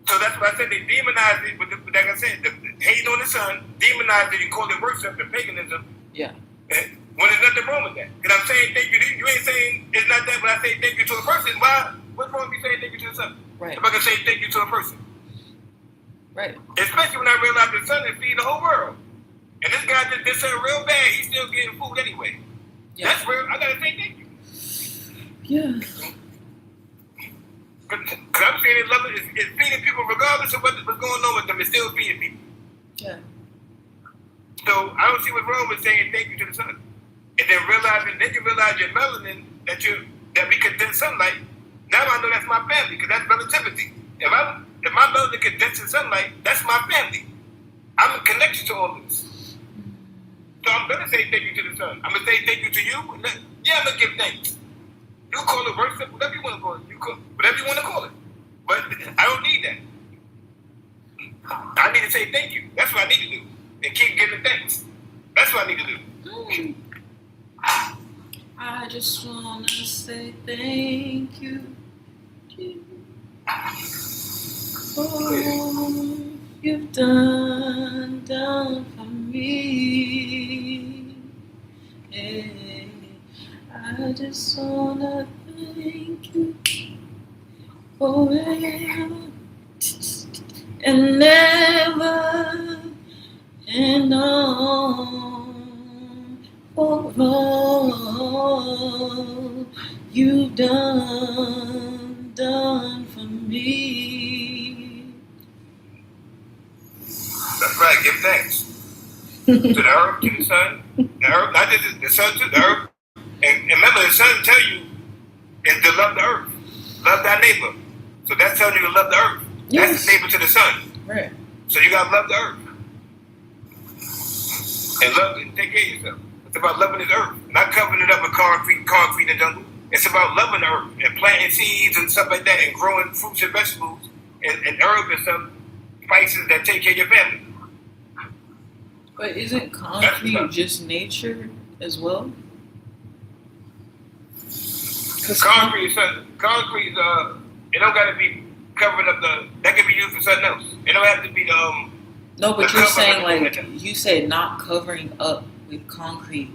So that's what I said. They demonize it, but like I said, the hate on the sun, demonize it and call it worship and paganism. Yeah. When there's nothing wrong with that. Because I'm saying thank you to you. You ain't saying it's not that, but I say thank you to a person. Why? What's wrong with me saying thank you to the sun? Right. If I can say thank you to a person. Right. Especially when I realized the sun is feeding the whole world. And this guy just did something real bad. He's still getting food anyway. Yeah. That's real. I gotta say thank you. Yeah. Because I'm saying it's feeding people regardless of what's going on with them. It's still feeding people. Yeah. So I don't see what's wrong with saying thank you to the sun. And then you realize your melanin that we condense sunlight. Now I know that's my family because that's relativity. If my melanin condenses sunlight, that's my family. I'm connected to all this. So I'm gonna say thank you to the sun. I'm gonna say thank you to you. Yeah, I'm gonna give thanks. You call it worship, whatever you want to call it. Whatever you want to call it. But I don't need that. I need to say thank you. That's what I need to do. And keep giving thanks. That's what I need to do. I just wanna say thank you. Oh, you've done for me. Hey, I just wanna thank you forever and never and on for all you've done for me. That's right, give thanks. To the earth, to the sun. The earth, not just the sun, to the earth. And remember, the sun tell you is to love the earth. Love thy neighbor. So that's telling you to love the earth. Yes. That's the neighbor to the sun. Right. So you gotta love the earth. And love it, take care of yourself. It's about loving this earth, not covering it up with concrete and jungle. It's about loving the earth and planting seeds and stuff like that and growing fruits and vegetables and herbs and stuff, spices that take care of your family. But isn't concrete just nature as well? Concrete is it don't gotta be covering up that can be used for something else. It don't have to be No, but the you're cover saying of like the- you said not covering up with concrete,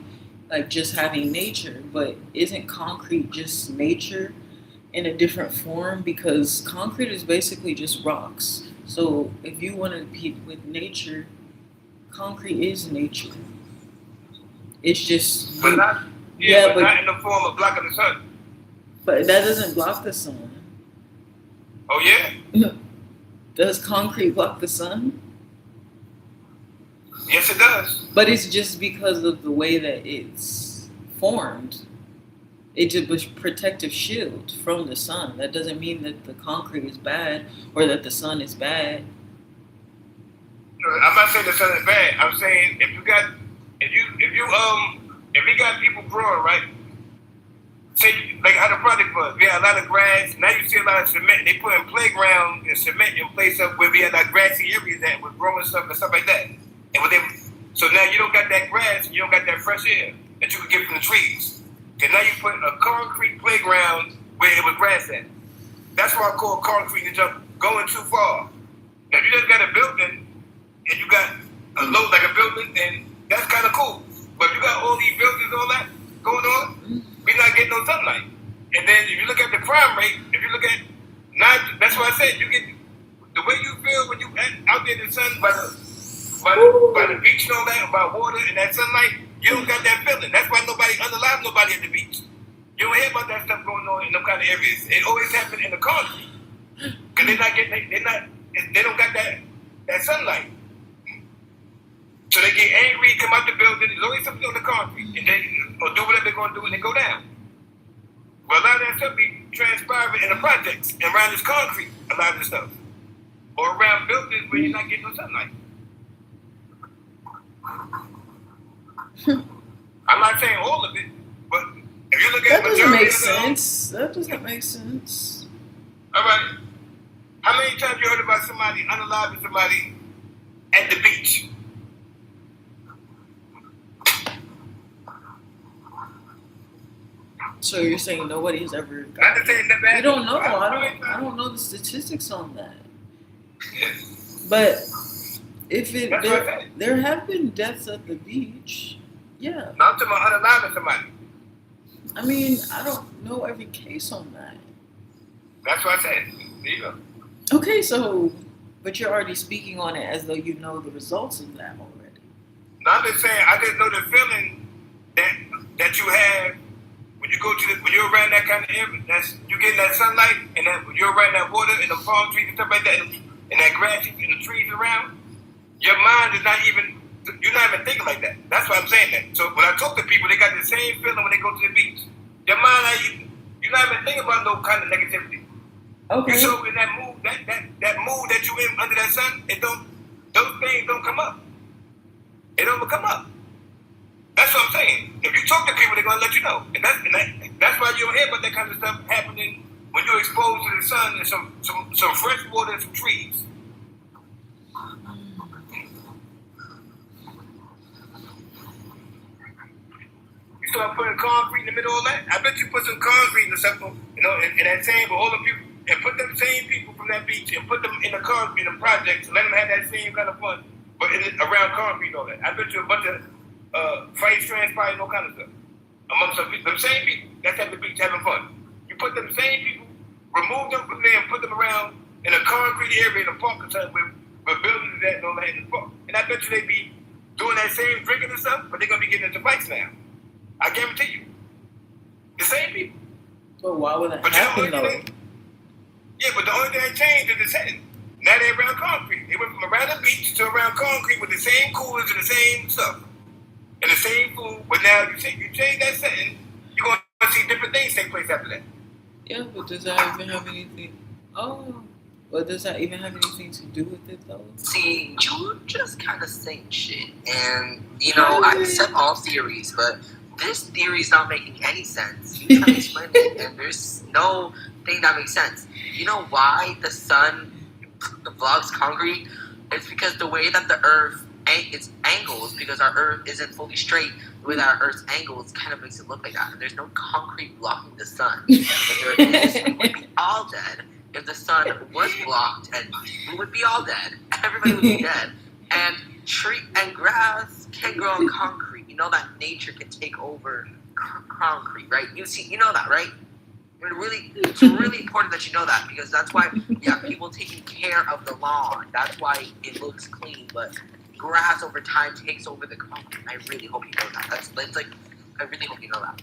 like just having nature. But isn't concrete just nature in a different form? Because concrete is basically just rocks. So if you want to be with nature, concrete is nature. It's just but you. not Yeah, but but- not in the form of blocking the sun. But that doesn't block the sun. Oh yeah? Does concrete block the sun? Yes, it does. But it's just because of the way that it's formed. It's a protective shield from the sun. That doesn't mean that the concrete is bad or that the sun is bad. I'm not saying the sun is bad. I'm saying if you got people growing, right? Say like how the project was, we had a lot of grass. Now you see a lot of cement. They put in playground and cement in place of where we had like grassy areas that was growing stuff and stuff like that. And so now you don't got that grass, you don't got that fresh air that you could get from the trees. And now you put a concrete playground where it was grass at. That's why I call concrete and jump going too far. Now if you just got a building and you got a load like a building, and that's kind of cool. But you got all these buildings, all that going on, we're not getting no sunlight. And then if you look at the crime rate, if you look at that's why I said you get the way you feel when you out there in the sun by the beach and all that, by water and that sunlight, you don't got that feeling. That's why nobody unalive nobody at the beach. You don't hear about that stuff going on in them kind of areas. It always happens in the concrete. Cause they don't got that sunlight. So they get angry, come out the building, there's always something on the concrete, and or do whatever they're going to do, and they go down. But a lot of that stuff be transpiring in the projects, and around this concrete, a lot of this stuff. Or around buildings where you're not getting no sunlight. I'm not saying all of it, but if you look at That doesn't make sense. That doesn't make sense. All right. How many times you heard about somebody unaliving somebody at the beach? So you're saying nobody has ever? Not to say that bad. We don't know. I don't know the statistics on that. But if there have been deaths at the beach, yeah. No, I'm talking about unaliving somebody. I mean, I don't know every case on that. That's what I said. There you go. Okay, but you're already speaking on it as though you know the results of that already. No, I'm just saying, I just know the feeling that you have when you when you're around that kind of area. You getting that sunlight, and when you're around that water and the palm trees and stuff like that, and that grass and the trees around. Your mind is you're not even thinking like that. That's why I'm saying that. So when I talk to people, they got the same feeling when they go to the beach. Your mind, you're not even thinking about no kind of negativity. Okay. So in that mood, that mood that you in under that sun, those things don't come up. It don't come up. That's what I'm saying. If you talk to people, they're gonna let you know, and that's why you don't hear about that kind of stuff happening when you're exposed to the sun and some fresh water and some trees. You start putting concrete in the middle of that. I bet you put some concrete or something, in that same, but all the people, and put them same people from that beach and put them in the concrete and projects, and let them have that same kind of fun, but around concrete and all that. I bet you a bunch of fights transpiring, all kind of stuff among some people. Them same people that's at the beach having fun. You put them same people, remove them from there, and put them around in a concrete area in a park or something where buildings that and all that in the park. And I bet you they be doing that same drinking and stuff, but they're gonna be getting into fights now. I guarantee you. The same people. But why would that happen though? Yeah, but the only thing that changed is the setting. Now they're around concrete. They went from around the beach to around concrete with the same coolers and the same stuff. And the same food. But now you change that setting, you're going to see different things take place after that. Yeah, but does that even have anything? Oh. But does that even have anything to do with it though? See, you're just kind of saying shit. And, I accept all theories, but this theory is not making any sense. You try to explain it, and there's no thing that makes sense. You know why the sun vlogs concrete? It's because the way that the Earth its angles, because our Earth isn't fully straight, the way that our Earth's angles kind of makes it look like that. And there's no concrete blocking the sun. If there is, we would be all dead. If the sun was blocked, and we would be all dead. Everybody would be dead. And tree and grass can grow in concrete. You know that nature can take over concrete, right? You know that, right? It's really important that you know that, because that's why people taking care of the lawn. That's why it looks clean, but grass over time takes over the concrete. I really hope you know that. I really hope you know that.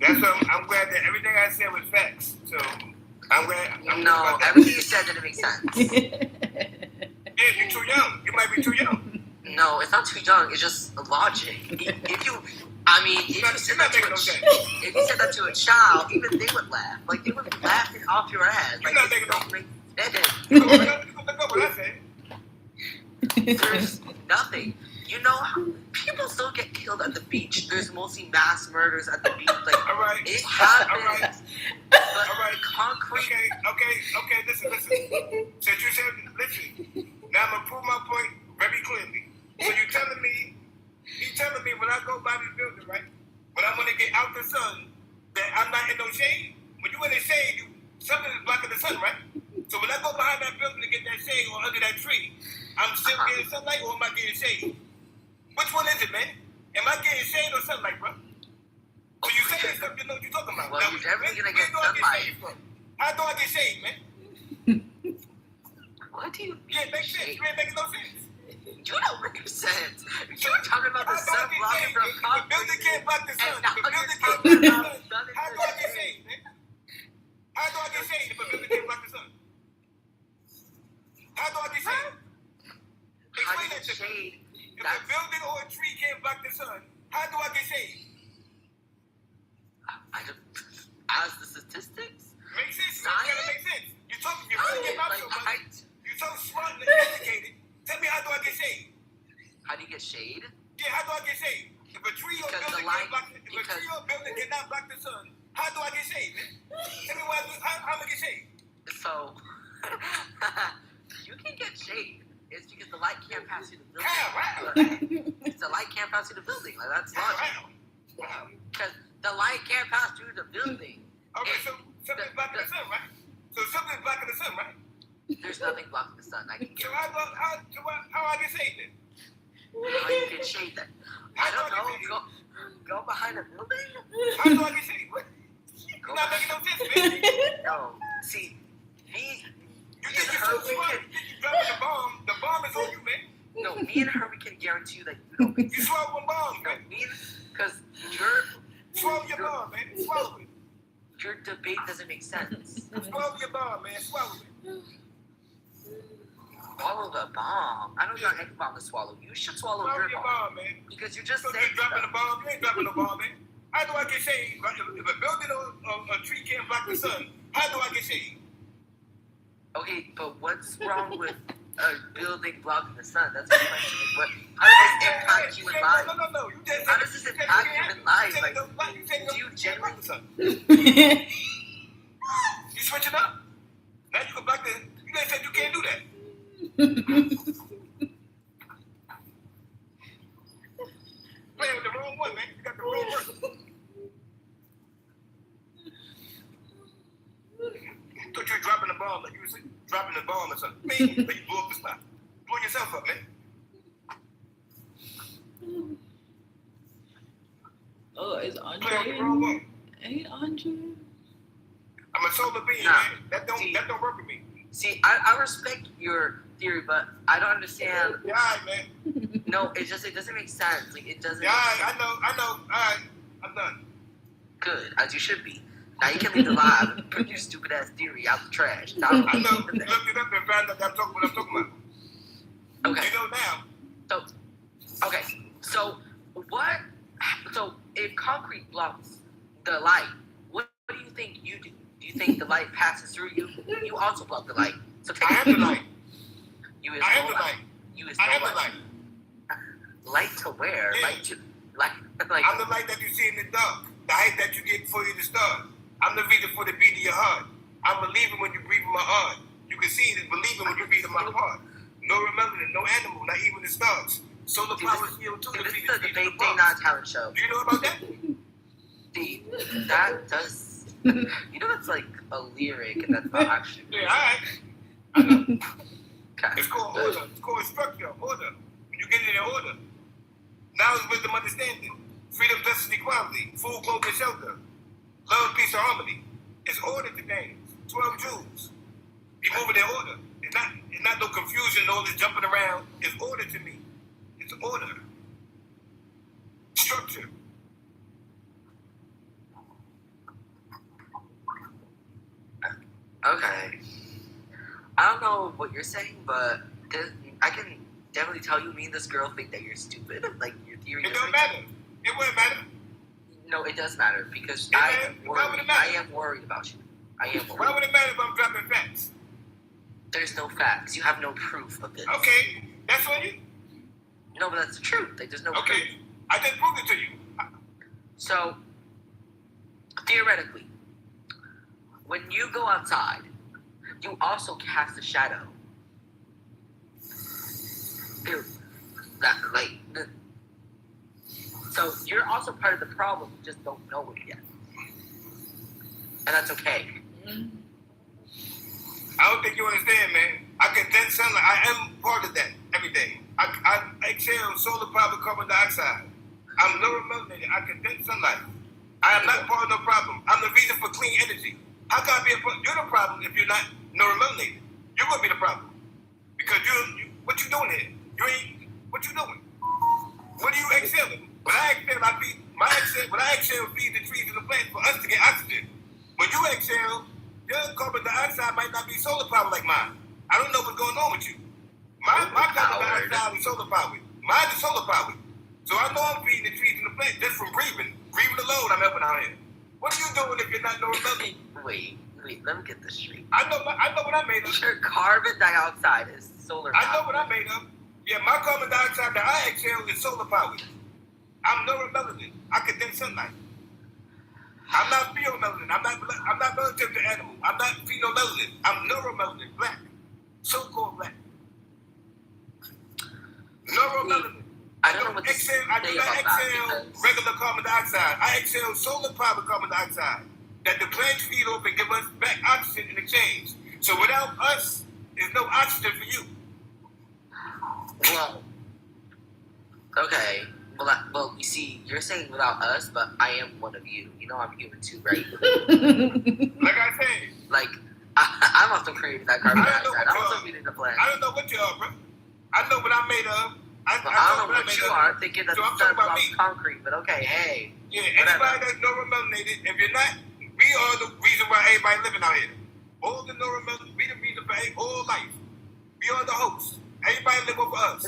That's I'm glad that everything I said was facts. So I'm glad. No, everything you said didn't make sense. Yeah, you're too young. You might be too young. No, No, it's not too young. It's just logic. If you, I mean, if you said that to making no sense. if you said that to a child, even they would laugh. Like they would be laughing off your ass. You're Like not it making no don't make sense. You gonna look up what I said. There's nothing. You know, people still get killed at the beach. There's mostly mass murders at the beach. Like All right. it All right. happens. But All right. concrete. Okay. Listen. Since you said, listen. Now I'm gonna prove my point very clearly. So you telling me when I go by this building, right? When I'm gonna get out the sun, that I'm not in no shade. When you in the shade, something is blocking the sun, right? So when I go behind that building to get that shade or under that tree, I'm still getting sunlight or am I getting shade? Which one is it, man? Am I getting shade or sunlight, bro? So you say that stuff, you know what you're talking about. Well, you're definitely gonna get where do I sunlight. shade from? How do I get shade, man? What do you? Yeah, it makes sense. You ain't making no sense. You don't make sense. You're talking about the sun blocking from The concrete. building can't block the sun. And now The you're building talking can't block the about sun. sun in How the do I get shade. shade, man? How do I get shade if a building can't block the sun? How do I get shade? How do Explain you that get to me. shade? If a building or a tree can't block the sun, how do I get shade? I don't. As the statistics, Makes sense. Science? It's gotta make sense. You're running your mouth so like, much. You're so smart and educated. Tell me, how do I get shade? how do you get shade? Yeah, how do I get shade? If a tree or Because the building light- can't block, if a tree or building cannot block the sun, how do I get shade, man? Tell me how am I get shade? So you can get shade. It's because the light can't pass through the building. How? The light can't pass through the building. Like that's logic. How? Because the light can't pass through the building. Okay, so something's blocking the sun, right? So something's blocking the sun, right? There's nothing blocking the sun. I can So get. how I get shade then? How you get shade then? I don't know. Go behind a building. How do I get shade? What? Go You're not behind. making no sense, man. No. See, me. You think you're so smart? You think you're dropping the bomb? The bomb is on you, man. No, me and Herbie can guarantee you that you don't make You swallow one bomb, No, man. me, because Swallow your bomb, man. Swallow it. your debate doesn't make sense. Swallow your bomb, man. Swallow it. Swallow the bomb. I don't got any bomb to swallow. You should swallow Swallow your your bomb bomb, man. because you just So said you're dropping the stuff. bomb. You ain't dropping the bomb, man. How do I get shade? If a building or a tree can't block the sun, how do I get shade? Okay, but what's wrong with a building blocking the sun? That's the question. What? How does this impact you in life? No. You just How does this impact you in life? Like, do you genuinely- block the sun? You switching up? Now you can block the. You guys said you can't do that. Playing with the wrong one, man. You got the wrong person. Thought you were dropping the bomb, like you were dropping the bomb or something. Man, like you blew up the spot. Blow yourself up, man. Oh, is Playing with the Andre wrong in? one. Ain't Andre? I'm a solar being, Nah. man. That don't work with me. See, I respect your theory, but I don't understand. Yeah, all right, man. No, it doesn't make sense. Like it doesn't. Yeah, all make right, sense. I know. All right, I'm done. Good, as you should be. Now you can leave the live and put your stupid ass theory out the trash. Now, I know. Look it up and find out that I'm talking what I'm talking about. okay. You know now. Okay, so what? So if concrete blocks the light, what do you think you do? Do you think the light passes through you? You also block the light. So I am the light. You is I am no the light. light. You is I no am the light. light. Light to where? Yeah. Light to like. I'm the light that you see in the dark. The height that you get before you the stars. I'm the reason for the beat of your heart. I'm believing when you breathe in my heart. You can see it is believing when you breathe in my heart. No remembering, no animal, not even the stars. Solar Dude, power this- CO2 Dude, this to is a debate day, not a talent show. Do you know about that? See, that does. You know, it's like a lyric, and that's not actually. Yeah, all right. I know. Okay. It's called order. It's called structure. Order. When you get it in order. Knowledge, wisdom, understanding. Freedom, justice, equality. Food, clothing, shelter. Love, peace, and harmony. It's order to things. 12 Jews. Be moving in order. It's not no confusion, all this jumping around. It's order to me. It's order. Structure. Okay. I don't know what you're saying, but I can definitely tell you, me and this girl think that you're stupid. Like, your theory It doesn't don't make matter. It wouldn't matter. No, it does matter because It I matter. am Why would worried. it matter? I am worried about you. I am Why worried. would it matter if I'm dropping facts? There's no facts. You have no proof of this. Okay, that's on you. No, but that's the truth. Like, there's no proof. Okay, I just proved it to you. So, theoretically, when you go outside, you also cast a shadow. Ew. That, like, so you're also part of the problem. You just don't know it yet, and that's okay. I don't think you understand, man. I condense sunlight. I am part of that every day. I exhale solar power carbon dioxide. I'm neuromelanated. I condense sunlight. I am not part of the problem. I'm the reason for clean energy. How can I be a problem? You're the problem if you're not neuromelanated. You're going to be the problem. Because what you doing here? What you doing? What are you exhaling? When I exhale, feed the trees and the plants for us to get oxygen. When you exhale, your carbon dioxide might not be solar powered like mine. I don't know what's going on with you. My carbon dioxide is solar powered. Mine is solar powered. So I know I'm feeding the trees and the plants just from breathing. Breathing alone, I'm helping out here. What are you doing if you're not neuromelanated? Wait, let me get this straight. I know what I made of. Your carbon dioxide is solar I know powered. what I made of. Yeah, my carbon dioxide that I exhale is solar powered. I'm neuromelanated. I condense sunlight. I'm not phenomelanin. I'm not relative to animal. I'm not phenomelanin. I'm neuromelanin, black. So-called black. Neuromelanin. I don't know what to say I do not about exhale that because regular carbon dioxide. I exhale solar powered carbon dioxide that the plants feed off and give us back oxygen in exchange. So without us, there's no oxygen for you. well, okay. Well, you see, you're saying without us, but I am one of you. You know, I'm human too, right? Like I said, Like, I'm also creating that carbon I don't know dioxide. what I'm you also are. feeding the plant. I don't know what you are, bro. I know what I'm made of. But I don't know what you are thinking that So the I'm sun talking about blocks me. concrete, but okay, hey. Yeah, Whatever. anybody that's neuromelanated, if you're not, we are the reason why everybody living out here. All the neuromelanated, we the reason for all life. We are the hosts. Everybody live over us.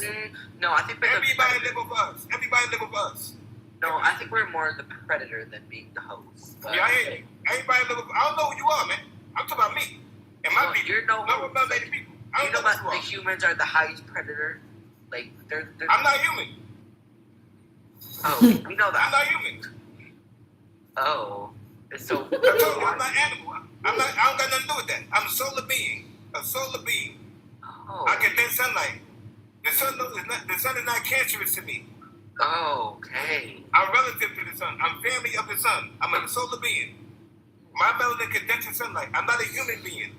No, I think we're the Everybody predator. live over us. Everybody live over us. No, I think we're more the predator than being the host. But Yeah, I hear you. Everybody live over. I don't know who you are, man. I'm talking about me and my Well, people. you're no host. Neuromelanated people. I You don't know know that who the you are. humans are the highest predator? Like, they're I'm not human. oh, we know I'm that. not human. Oh. It's so I told you I'm not animal. I don't got nothing to do with that. I'm a solar being. A solar being. Oh. I condense sunlight. The sun is not cancerous to me. Oh, okay. I'm relative to the sun. I'm family of the sun. I'm a solar being. My melanin condenses sunlight. I'm not a human being.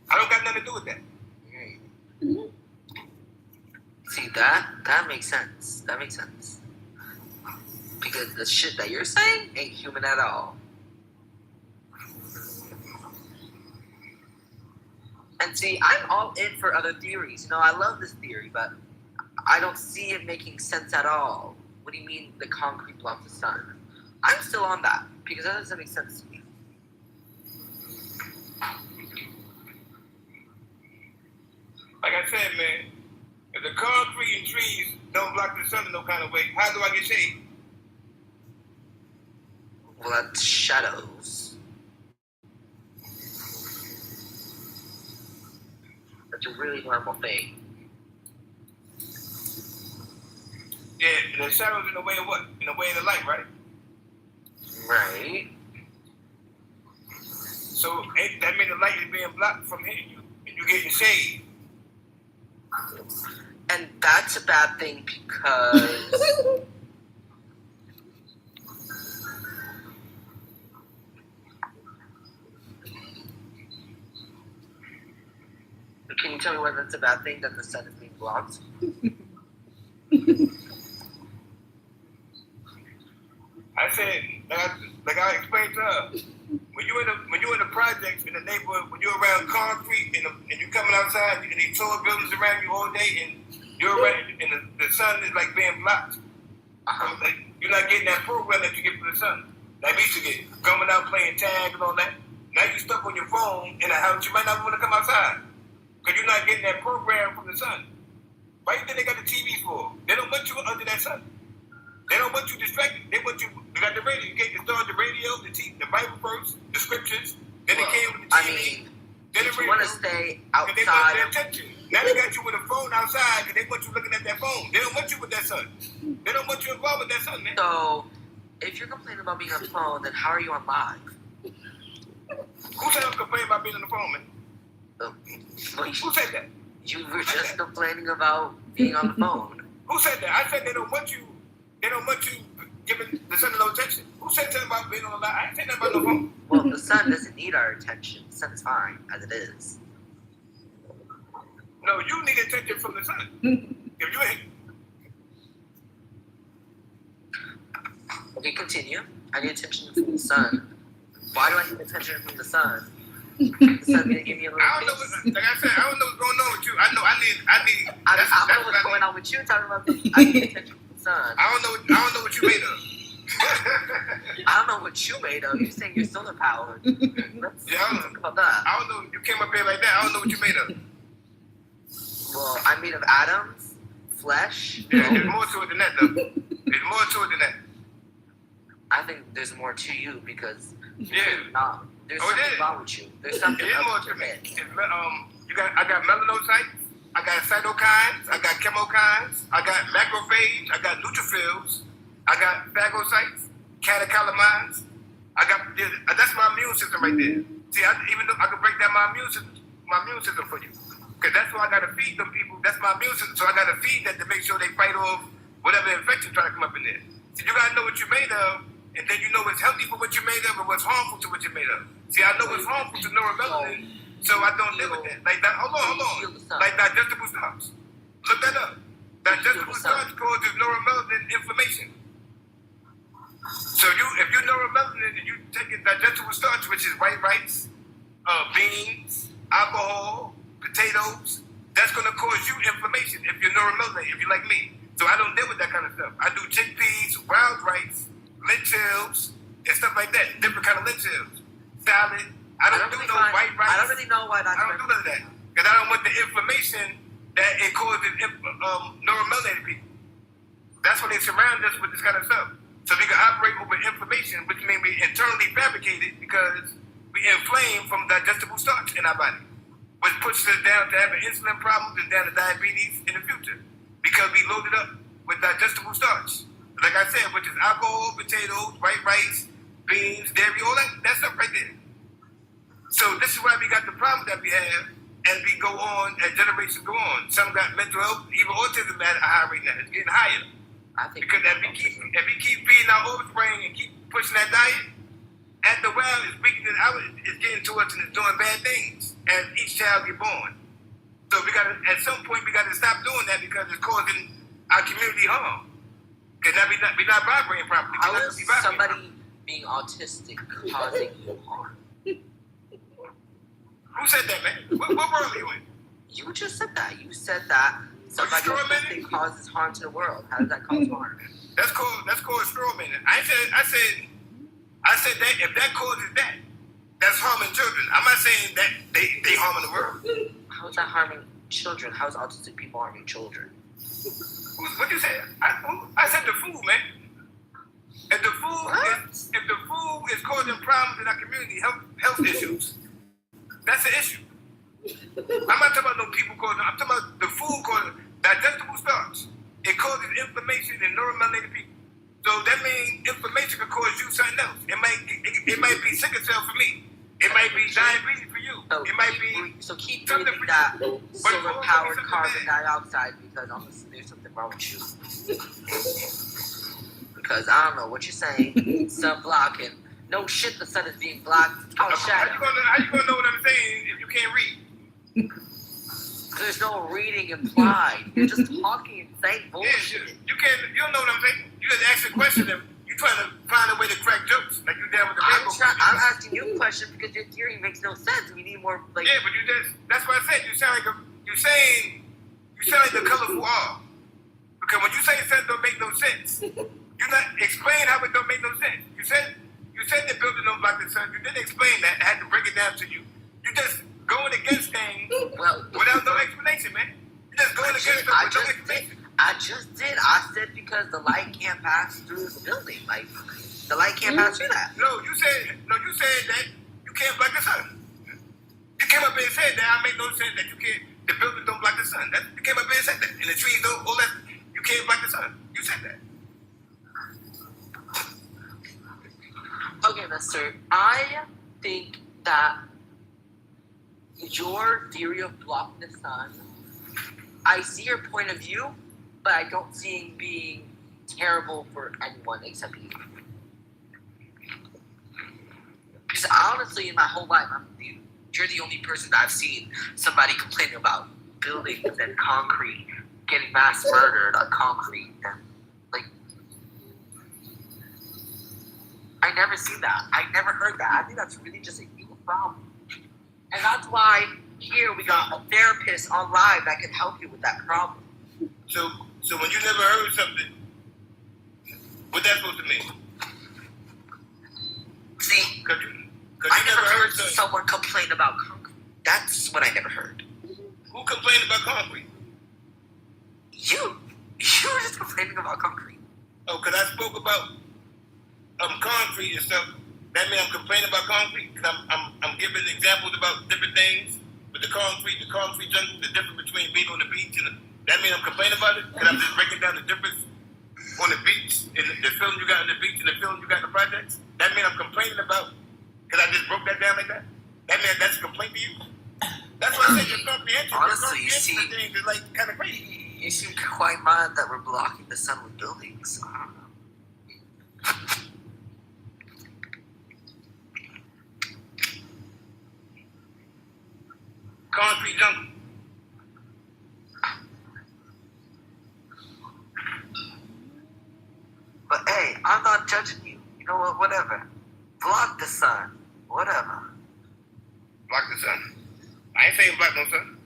I don't got nothing to do with that. See, that makes sense. That makes sense. Because the shit that you're saying ain't human at all. And see, I'm all in for other theories. You know, I love this theory, but I don't see it making sense at all. What do you mean the concrete blocks the sun? I'm still on that, because that doesn't make sense to me. Like I said, man, if the concrete and trees don't block the sun in no kind of way, how do I get shade? Well, that's shadows. That's a really normal thing. Yeah, the shadows in the way of what? In the way of the light, right? Right. So that means the light is being blocked from hitting you, and you getting shade. And that's a bad thing because can you tell me why that's a bad thing that the sun is being blocked? I said, like I explained to her, when you in the projects in the neighborhood, when you're around concrete and you coming outside and these tall buildings around you all day and you're around and the sun is like being blocked. Like, you're not getting that program that you get from the sun. Like we used to get coming out playing tag and all that. Now you stuck on your phone in a house. You might not want to come outside because you're not getting that program from the sun. Why you think they got the TV for? They don't want you under that sun. They don't want you distracted. They want you. You got the radio. You get started the radio, the Bible first, the scriptures. Then they came with the TV. I mean, then if you want to stay Because they want outside their of attention. Now they got you with a phone outside because they want you looking at that phone. They don't want you with that sun. They don't want you involved with that sun, man. So, if you're complaining about being on the phone, then how are you on live? Who said I'm complaining about being on the phone, man? Well, Who said that? you were just complaining about being on the phone. Who said that? I said they don't want you. They don't want you giving the sun no attention. Who said something about being on the line? I ain't saying nothing about no phone. Well, the sun doesn't need our attention. The sun's fine as it is. No, you need attention from the sun. If you ain't, Okay, continue. I need attention from the sun. Why do I need attention from the sun? The sun's gonna give me a little I don't know. piece. Like I said, I don't know what's going on with you. I know. I need. I that's don't know what what's I going need. on with you talking about this. I need attention from the sun. I don't know what you made of. I don't know what you made of. You're saying you're solar powered. Let's Yeah, I don't talk about that. I don't know. You came up here like that. I don't know what you made of. Well, I'm made of atoms, flesh. Yeah, there's bones. more to it than that, though. There's more to it than that. I think there's more to you because Yeah. there's Oh, it something is. wrong with you. There's something It is more up to with me. your head. I got melanocytes. I got cytokines. I got chemokines. I got macrophage. I got neutrophils. I got phagocytes, catecholamines. That's my immune system right there. See, even though I can break down my immune system for you, because that's why I gotta feed them people. That's my immune system, so I gotta feed that to make sure they fight off whatever infection trying to come up in there. So you gotta know what you're made of, and then you know what's healthy for what you're made of and what's harmful to what you're made of. See, I know what's harmful to neuromelanin, so I don't deal with that. Like that. Hold on. Like digestible starch. Look that up. Digestible starch causes neuromelanin inflammation. So if you neuromelanin and you taking digestible starch, which is white rice, beans, alcohol, potatoes, that's gonna cause you inflammation if you're neuromelanin, if you're like me. So I don't deal with that kind of stuff. I do chickpeas, wild rice, lentils, and stuff like that. Different kind of lentils. Salad. I don't do no white rice. I don't really know why that's. I don't do none of that. Because I don't want the inflammation that it causes neuromelanated people. That's when they surround us with this kind of stuff. So we can operate over inflammation, which means we internally fabricated because we inflame from digestible starch in our body, which pushes us down to having insulin problems and down to diabetes in the future because we loaded up with digestible starch. Like I said, which is alcohol, potatoes, white rice, beans, dairy, all that stuff right there. So this is why we got the problem that we have as we go on, as generations go on. Some got mental health, even autism at a high rate now. It's getting higher. I think Because if we keep feeding our offspring and keep pushing that diet, after a while it's weakening out, it's getting to us and it's doing bad things as each child get born. So at some point we gotta stop doing that because it's causing our community harm. Because now we're not vibrating properly. how is somebody being autistic causing you harm? Who said that, man? What world are you in? You just said that. You said that somebody straw man? autistic causes harm to the world. How does that cause harm? That's called straw man. I said that if that causes that, that's harming children. I'm not saying that they harming the world. How is that harming children? How is autistic people harming children? What you say? I said the food, man. If the food is causing problems in our community, health issues, that's an issue. I'm not talking about no people causing. I'm talking about the food causing digestible starch. It causes inflammation in neuromelanated people. So that means inflammation could cause you something else. It might be sickle cell for me. It might be diabetes for you. So It might be keep something breathing for that you. solar powered Something carbon bad. dioxide because honestly there's something wrong with you. Because I don't know what you're saying. Sun blocking. No shit, the sun is being blocked. How Outshadow. you gonna know what I'm saying if you can't read? There's no reading implied. You're just talking and saying Yeah, bullshit. you don't know what I'm saying. You just ask a question and you trying to find a way to crack jokes like you down with the rainbow. I'm asking you a question because your theory makes no sense. We need more like. Yeah, but that's what I said. You sound like the colorful R. Because when you say something don't make no sense, you're not explain how it don't make no sense. You said the building don't block the sun. You didn't explain that. I had to break it down to you. You just going against things Well, without no explanation, man. You just going against them with no information. I just did. I said because the light can't pass through the building. Like, the light can't pass through that. No, you said that you can't block the sun. You came up here and said that. I made no sense that you can't. The building don't block the sun. That you came up here and said that. And the trees don't. All that. You can't block the sun. You said that. Okay, mister. I think that your theory of blocking the sun, I see your point of view, but I don't see it being terrible for anyone except you. Because honestly, in my whole life, you're the only person that I've seen somebody complaining about buildings and concrete, getting mass murdered on concrete, and like, I never seen that. I never heard that. I think that's really just a you problem. And that's why here we got a therapist on live that can help you with that problem. So when you never heard something, what that supposed to mean? See, Cause you I never heard something. someone complain about concrete. That's what I never heard. Who complained about concrete? You were just complaining about concrete. Oh, cause I spoke about concrete and stuff. That means I'm complaining about concrete. Cause I'm giving examples about different things with the concrete jungle, the difference between being on the beach and that means I'm complaining about it. Cause I'm just breaking down the difference on the beach and the film you got on the beach and the film you got in the projects. That means I'm complaining about. Cause I just broke that down like that. That means that's a complaint to you. That's why I said your comprehension. Honestly, your you see, comprehension of things is like kind of crazy. you seem quite mad that we're blocking the sun with buildings. I don't know. Concrete jungle. But hey, I'm not judging you. You know what? Whatever. Block the sun. Whatever. Block the sun. I ain't saying block no sun.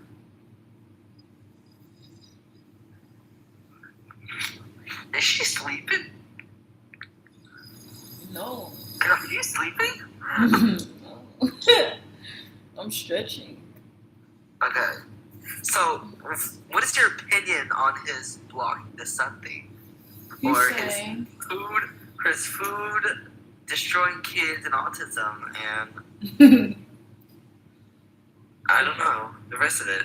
Is she sleeping? No. Girl, are you sleeping? No. I'm stretching. Okay. So, what is your opinion on his blocking the sun thing? He's Or saying, his food destroying kids and autism and I don't know, the rest of it.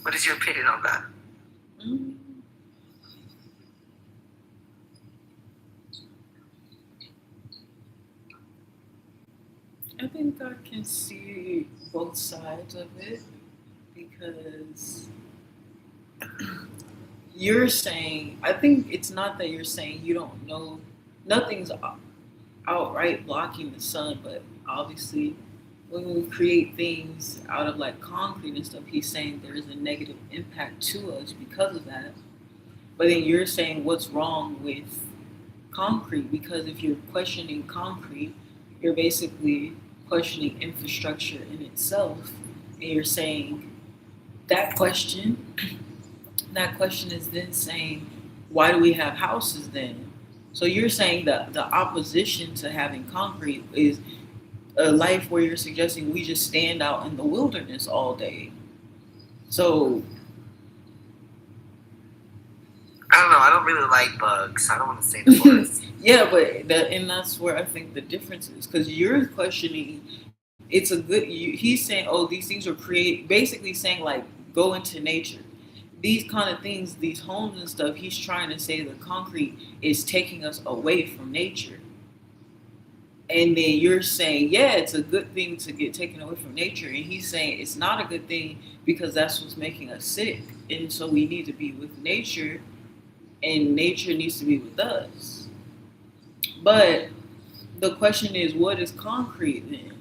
What is your opinion on that? I think I can see both sides of it because you're saying, I think it's not that you're saying you don't know, nothing's outright blocking the sun, but obviously when we create things out of like concrete and stuff, he's saying there is a negative impact to us because of that. But then you're saying what's wrong with concrete, because if you're questioning concrete, you're basically questioning infrastructure in itself, and you're saying that question is then saying, why do we have houses then? So you're saying that the opposition to having concrete is a life where you're suggesting we just stand out in the wilderness all day. So I don't know, I don't really like bugs. I don't want to stay in the forest. yeah, but that's where I think the difference is, because you're questioning. It's a good. He's saying, oh, these things are basically saying like go into nature. These kind of things, these homes and stuff. He's trying to say the concrete is taking us away from nature. And then you're saying, yeah, it's a good thing to get taken away from nature, and he's saying it's not a good thing because that's what's making us sick, and so we need to be with nature. And nature needs to be with us. But the question is, what is concrete then?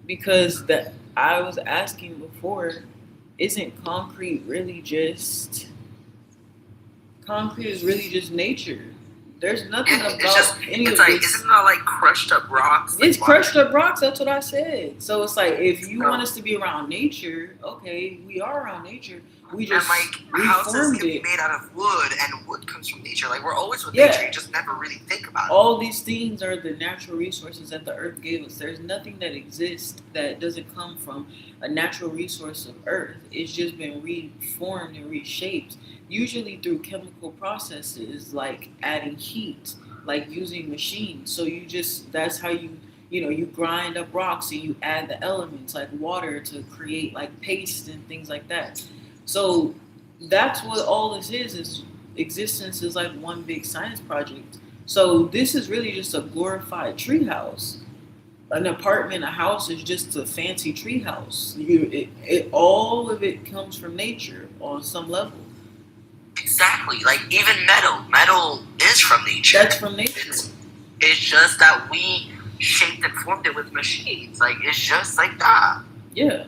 Because I was asking before, isn't concrete really just... Concrete is really just nature. There's nothing about any of this. Isn't that like crushed up rocks? It's crushed up rocks, that's what I said. So it's like, if you want us to be around nature, okay, we are around nature, We And just houses reformed can be it. made out of wood, and wood comes from nature. Like, we're always with Yeah. nature. You just never really think about it. All these things are the natural resources that the earth gave us. There's nothing that exists that doesn't come from a natural resource of earth. It's just been reformed and reshaped, usually through chemical processes like adding heat, like using machines. So that's how you grind up rocks and you add the elements like water to create like paste and things like that. So that's what all this is existence is like one big science project. So this is really just a glorified treehouse. An apartment, a house is just a fancy treehouse. All of it comes from nature on some level. Exactly. Like, even metal. Metal is from nature. That's from nature. It's just that we shaped and formed it with machines. Like, it's just like that. Yeah.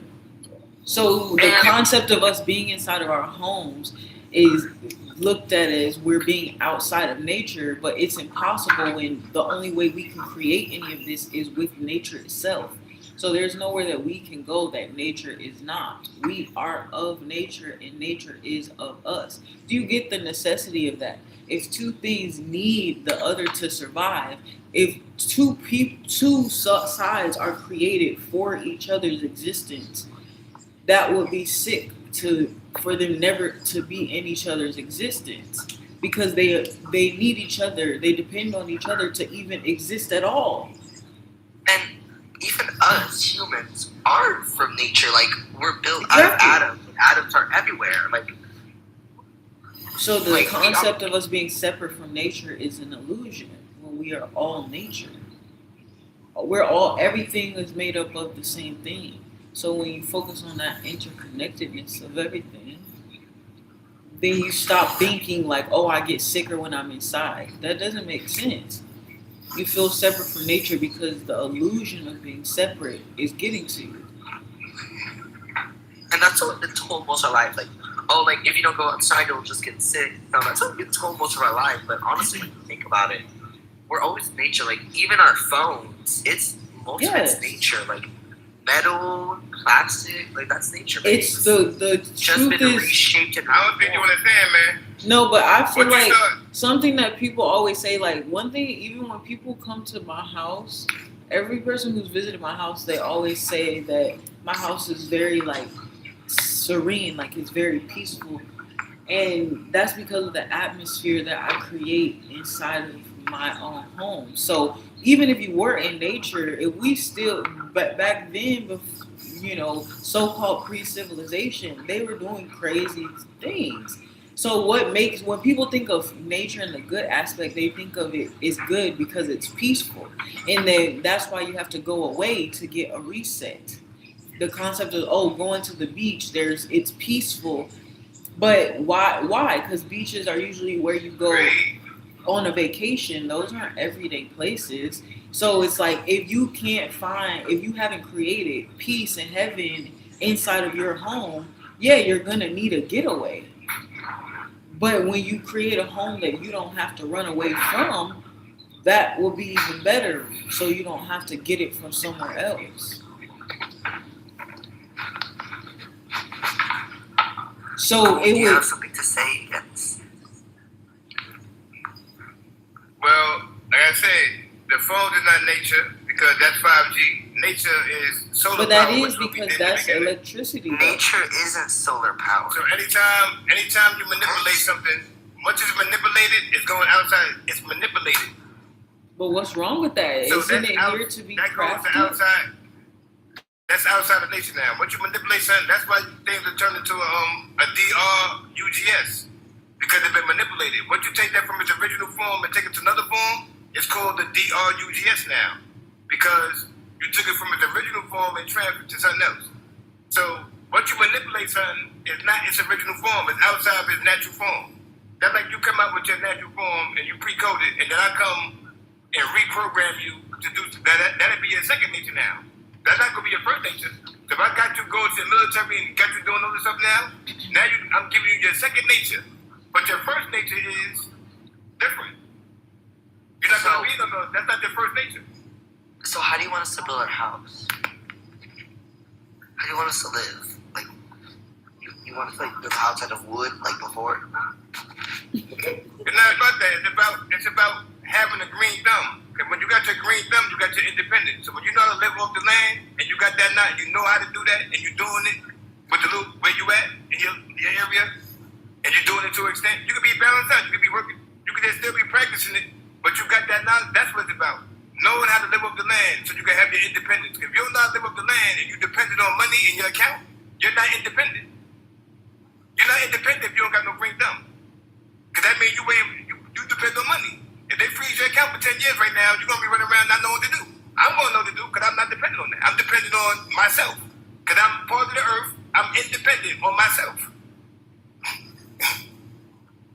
So the concept of us being inside of our homes is looked at as we're being outside of nature, but it's impossible when the only way we can create any of this is with nature itself. So there's nowhere that we can go that nature is not. We are of nature and nature is of us. Do you get the necessity of that? If two things need the other to survive, if two sides are created for each other's existence, that would be sick for them never to be in each other's existence, because they need each other. They depend on each other to even exist at all. And even us humans are from nature. Like, we're built Exactly. out of atoms. Atoms are everywhere. Like, so the concept of us being separate from nature is an illusion when we are all nature. Everything is made up of the same thing. So when you focus on that interconnectedness of everything, then you stop thinking like, oh, I get sicker when I'm inside. That doesn't make sense. You feel separate from nature because the illusion of being separate is getting to you. and that's what we've been told most of our life. Like, oh, like, if you don't go outside, you'll just get sick. No, that's what we've been told most of our life. But honestly, when you think about it, we're always nature. Like, even our phones, it's most of it's nature. Like, metal, plastic, like, that's nature. It's the just truth been is, reshaped and I don't think you understand, man. no, but I feel What you like start? something that people always say, like one thing, even when people come to my house, every person who's visited my house, they always say that my house is very like serene, like it's very peaceful. And that's because of the atmosphere that I create inside of my own home. So even if you were in nature, if we still, but back then, so-called pre-civilization, they were doing crazy things. So when people think of nature in the good aspect, they think of it as good because it's peaceful. And then that's why you have to go away to get a reset. The concept of, going to the beach, it's peaceful. But why? Because beaches are usually where you go on a vacation. Those aren't everyday places. So it's like, if you haven't created peace and heaven inside of your home, yeah, you're gonna need a getaway. But when you create a home that you don't have to run away from, that will be even better. So you don't have to get it from somewhere else. So it you would. have something to say? Yes. Well, like I said, the phone is not nature because that's 5G. Nature is solar But that power. is because that's electricity. Nature isn't solar power. So anytime you manipulate something, once it's manipulated, it's going outside. It's manipulated. But what's wrong with that? So Isn't that's it here to be that goes to crafted? outside. That's outside of nature now. Once you manipulate something, that's why things are turned into a DRUGS because they've been manipulated. Once you take that from its original form and take it to another form, it's called the DRUGS now because you took it from its original form and transferred it to something else. So once you manipulate something, it's not its original form. It's outside of its natural form. That's like you come out with your natural form and you pre-code it, and then I come and reprogram you to do that. That'd be your second nature now. That's not gonna be your first nature. So if I got you going to the military and got you doing all this stuff now I'm giving you your second nature. But your first nature is different. You're not gonna be that's not your first nature. So how do you want us to build our house? How do you want us to live? Like, you want to play the house out of wood like before? It's not about that. It's about having a green thumb. Because when you got your green thumb, you got your independence. So when you know how to live off the land, and you got that knot, you know how to do that, and you're doing it with the little where you at in your area, and you're doing it to an extent, you can be balanced out. You can be working. You can still be practicing it, but you got that knowledge. That's what it's about. Knowing how to live off the land so you can have your independence. If you don't know how to live off the land and you dependent on money in your account, you're not independent. You're not independent if you don't got no green thumb. Because that means you depend on money. If they freeze your account for 10 years right now, you're going to be running around not knowing what to do. I'm going to know what to do because I'm not dependent on that. I'm dependent on myself. Because I'm part of the earth, I'm independent on myself.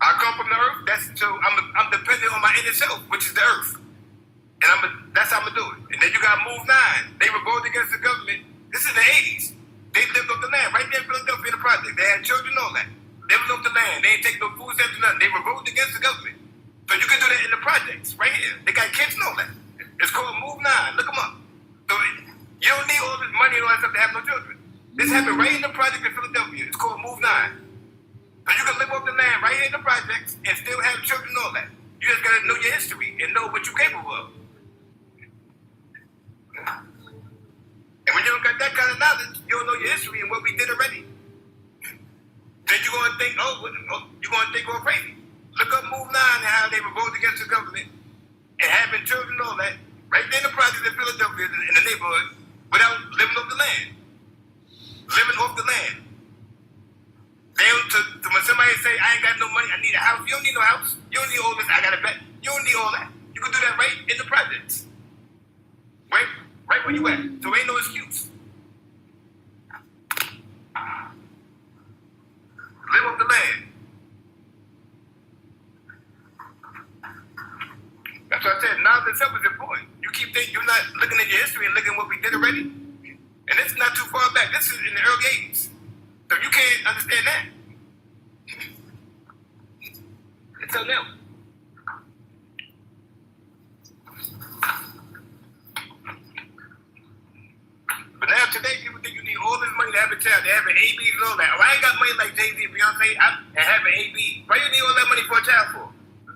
I come from the earth, so I'm dependent on my inner self, which is the earth. And that's how I'm going to do it. And then you got Move 9. They revolted against the government. This is the 80s. They lived off the land right there in Philadelphia in the project. They had children and all that. They lived off the land. They ain't take no food stamps or nothing. They revolted against the government. So you can do that in the projects right here. They got kids and all that. It's called Move 9. Look them up. So you don't need all this money and all that stuff to have no children. This happened right in the project in Philadelphia. It's called Move 9. So you can live off the land right here in the projects and still have children and all that. You just got to know your history and know what you're capable of. And when you don't got that kind of knowledge, you don't know your history and what we did already. Then you're going to think, you're going to think all crazy. Look up Move 9 and how they revolted against the government and having children and all that right there in the project in Philadelphia in the neighborhood without living off the land. Living off the land. When somebody say, I ain't got no money, I need a house. You don't need no house. You don't need all this, I got a bet. You don't need all that. You can do that right in the projects. Right where you at. So ain't no excuse. Live off the land. That's what I said. Knowledge itself is important. You keep thinking you're not looking at your history and looking at what we did already. And it's not too far back. This is in the early 80s. So you can't understand that. It's so new. But now today, people think you need all this money to have a child. They have an ABs and all that. Oh, I ain't got money like Jay-Z and Beyonce. I have an AB. Why you need all that money for a child for?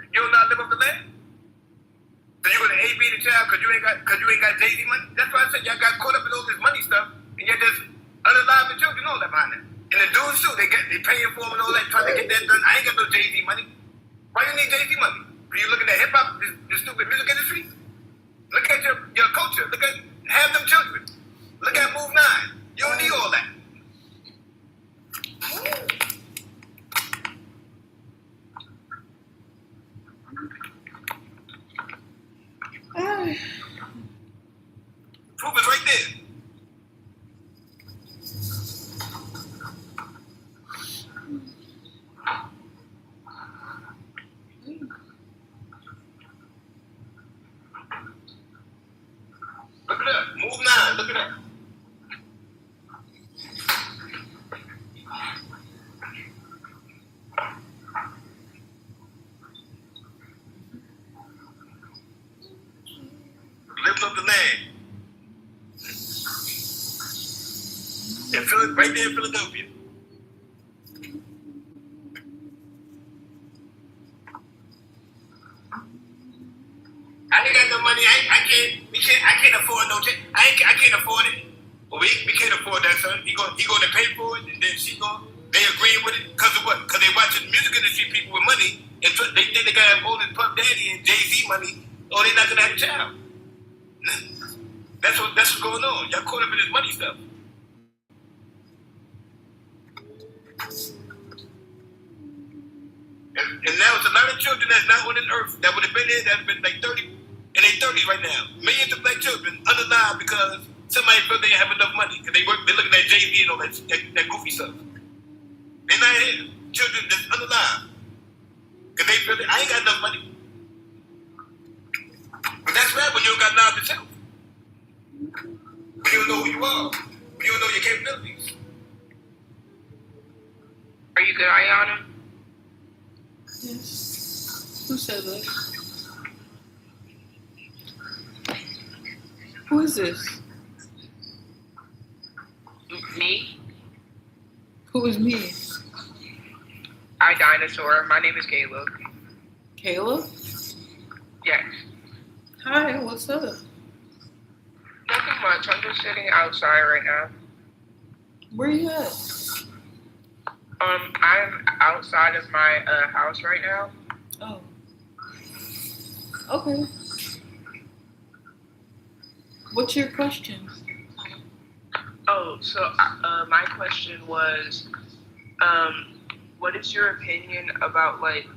You don't know how to live off the land? So you're gonna AB the child because you ain't got Jay-Z money? That's why I said y'all got caught up in all this money stuff and you're just unalive the children and all that behind it. And the dudes too, they paying for them and all that, trying to get that done. I ain't got no Jay-Z money. Why you need Jay-Z money? Are you looking at hip-hop, the stupid music industry? Look at your culture. Look at, have them children. Look at Move 9. You don't need all that. Proof is right there. Look it up. Move 9. Look it up. Lives off the land. Right there in Philadelphia. I ain't got no money. I can't afford no check. I can't afford it. Well, we can't afford that, son. He going to pay for it, and then they agree with it because of what? Because they watching music industry people with money, and they think they got all this Puff Daddy and Jay-Z money, or they not gonna have a child. That's what's going on. Y'all caught up in this money stuff. And now it's a lot of children that's not on this earth that would have been here that have been like 30 in their 30s right now. Millions of black children unalive because somebody felt they didn't have enough money because they're looking at Jay-Z and all that goofy stuff. They're not here. Children that's unalive because they feel I ain't got enough money. But that's bad when you don't got knowledge yourself. When you don't know who you are. When you don't know your capabilities. Are you good, Ayana? Yes. Who said that? Who is this? Me? Who is me? Hi, Dinosaur. My name is Caleb. Caleb? Yes. Hi, what's up? Nothing much. I'm just sitting outside right now. Where you at? I'm outside of my house right now. Oh. Okay. What's your question? Oh, so my question was, what is your opinion about like,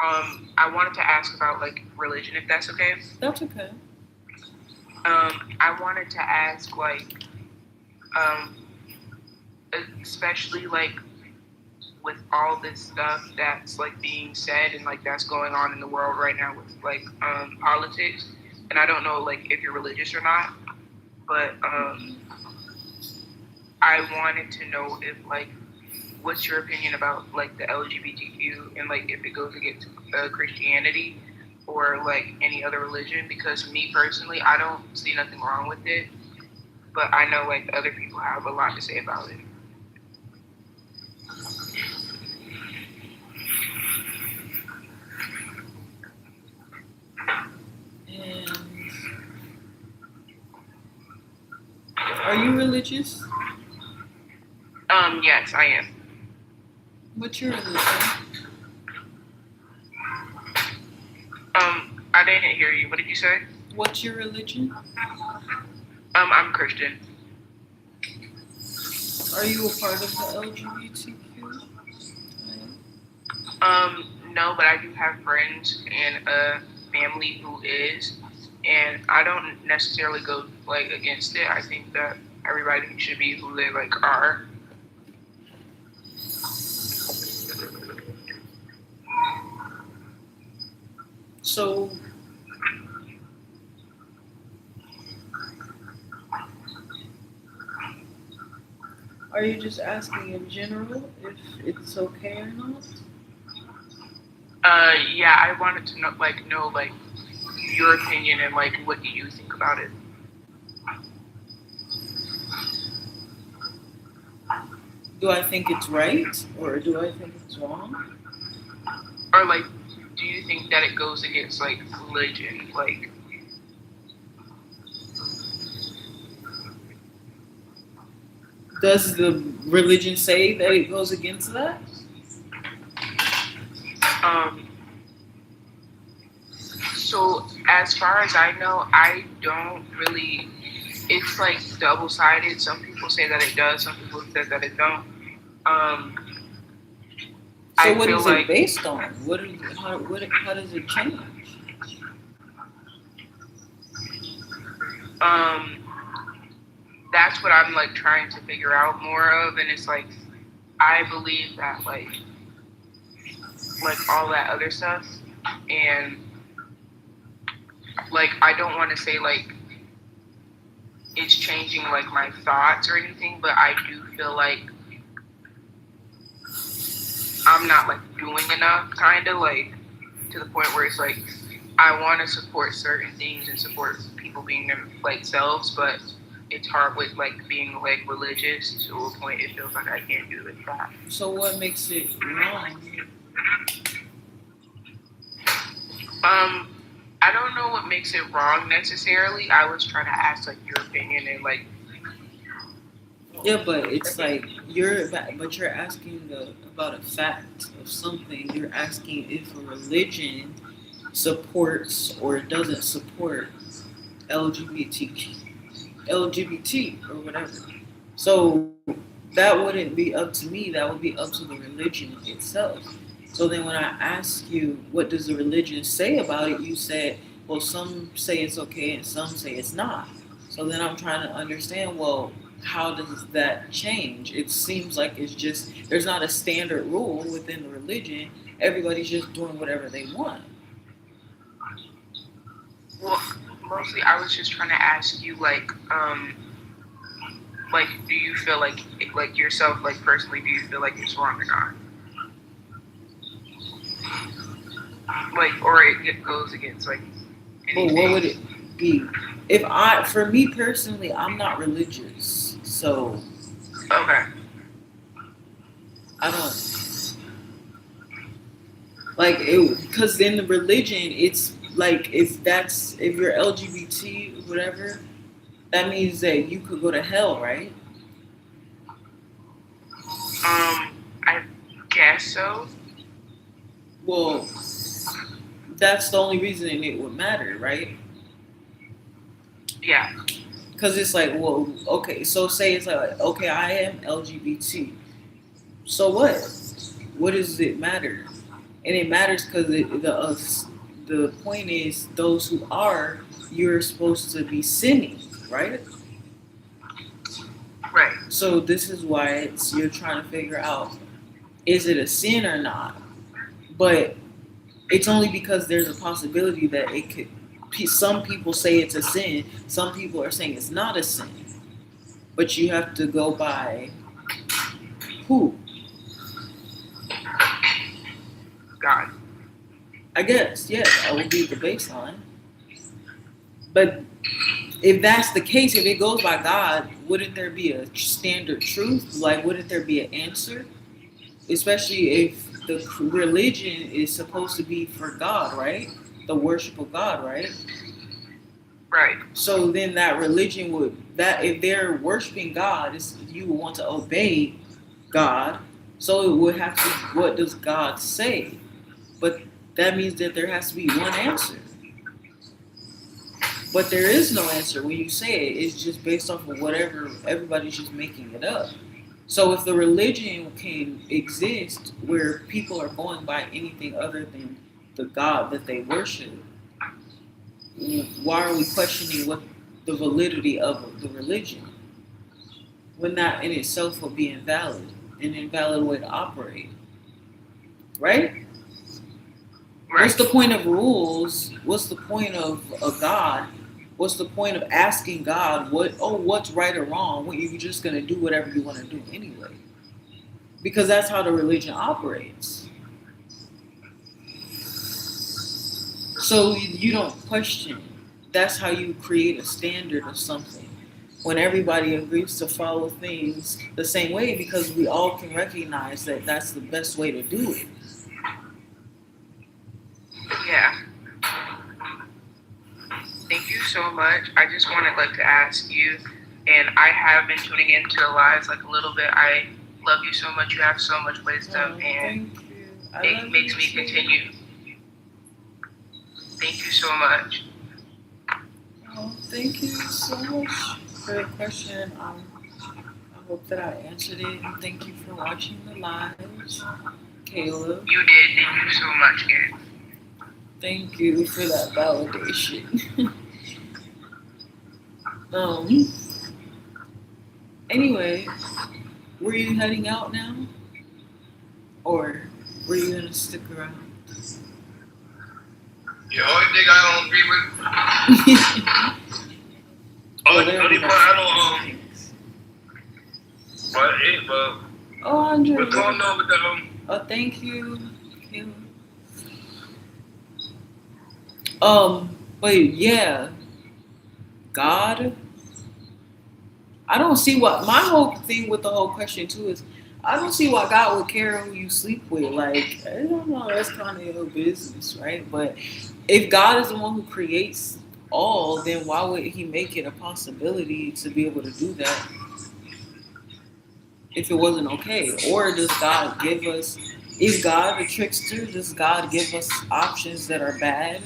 I wanted to ask about like religion, if that's okay. That's okay. I wanted to ask like, especially like with all this stuff that's like being said and like that's going on in the world right now with like politics, and I don't know like if you're religious or not, but I wanted to know if like what's your opinion about like the LGBTQ and like if it goes against Christianity or like any other religion, because me personally I don't see nothing wrong with it, but I know like other people have a lot to say about it. And are you religious? Yes, I am. What's your religion? I didn't hear you. What did you say? What's your religion? I'm Christian. Are you a part of the LGBTQ? No, but I do have friends and a family who is, and I don't necessarily go like against it. I think that everybody should be who they like are. So, are you just asking in general if it's okay or not? Yeah, I wanted to know like your opinion and like what do you think about it? Do I think it's right or do I think it's wrong? Or like, do you think that it goes against like religion? Like, Does the religion say that it goes against that? um, so as far as I know, I don't really. It's like double-sided. Some people say that it does. Some people say that it don't. Um, So I what feel is like it based on? How does it change? um, that's what I'm like trying to figure out more of, and it's like I believe that like all that other stuff, and like I don't want to say like it's changing like my thoughts or anything, but I do feel like I'm not like doing enough, kind of like to the point where it's like I want to support certain things and support people being their like selves, but it's hard with like being like religious to a point it feels like I can't do it that. So what makes it wrong? I don't know what makes it wrong necessarily. I was trying to ask like your opinion and like Yeah, but it's like but you're asking about a fact of something. You're asking if a religion supports or doesn't support LGBT or whatever. So that wouldn't be up to me. That would be up to the religion itself. So then when I ask you, what does the religion say about it? You said, well, some say it's okay and some say it's not. So then I'm trying to understand, well, how does that change? It seems like it's just, there's not a standard rule within the religion. Everybody's just doing whatever they want. well, mostly I was just trying to ask you like do you feel like yourself like personally do you feel like it's wrong or not? Like or it goes against like But anything. what would it be? For me personally, I'm not religious. So Okay. I don't, Like it, because in the religion, it's like if you're LGBT, whatever, that means that you could go to hell, right? I guess so. Well, that's the only reason it would matter, right? Yeah. Because it's like, well, okay, so say it's like, okay, I am LGBT. So what? What does it matter? And it matters because the point is, those who are, you're supposed to be sinning, right? Right. So this is why you're trying to figure out, is it a sin or not? But it's only because there's a possibility that it could. Some people say it's a sin. Some people are saying it's not a sin. But you have to go by who? God. I guess, yeah, that would be the baseline. But if that's the case, if it goes by God, wouldn't there be a standard truth? Like, wouldn't there be an answer? Especially if the religion is supposed to be for God, right? The worship of God, right? Right. So then that religion if they're worshiping God, you would want to obey God. So it would have to, what does God say? But that means that there has to be one answer. But there is no answer when you say it. It's just based off of whatever, everybody's just making it up. So if the religion can exist where people are going by anything other than the God that they worship, why are we questioning what the validity of the religion? When that in itself would be invalid, an invalid way to operate. Right? What's the point of rules? What's the point of God? What's the point of asking God what's right or wrong when you're just gonna do whatever you want to do anyway? Because that's how the religion operates. So you don't question. That's how you create a standard of something. When everybody agrees to follow things the same way, because we all can recognize that that's the best way to do it. Yeah. Thank you so much. I just wanted to ask you, and I have been tuning into the lives a little bit. I love you so much. You have so much wisdom, and Thank you. it makes me continue. Thank you so much. Oh, thank you so much for the question. I hope that I answered it. And thank you for watching the lives, Caleb. You did. Thank you so much, kid. Thank you for that validation. Anyway, were you heading out now? Or were you gonna stick around? The only thing I don't agree with. Only part I don't but Oh, Andre. what's going on with the Oh, thank you, Caleb. But yeah, God. I don't see what my whole thing with the whole question too is. I don't see why God would care who you sleep with. Like, I don't know, that's kind of your business, right? But if God is the one who creates all, then why would He make it a possibility to be able to do that if it wasn't okay? Or does God give us? Is God a trickster? Does God give us options that are bad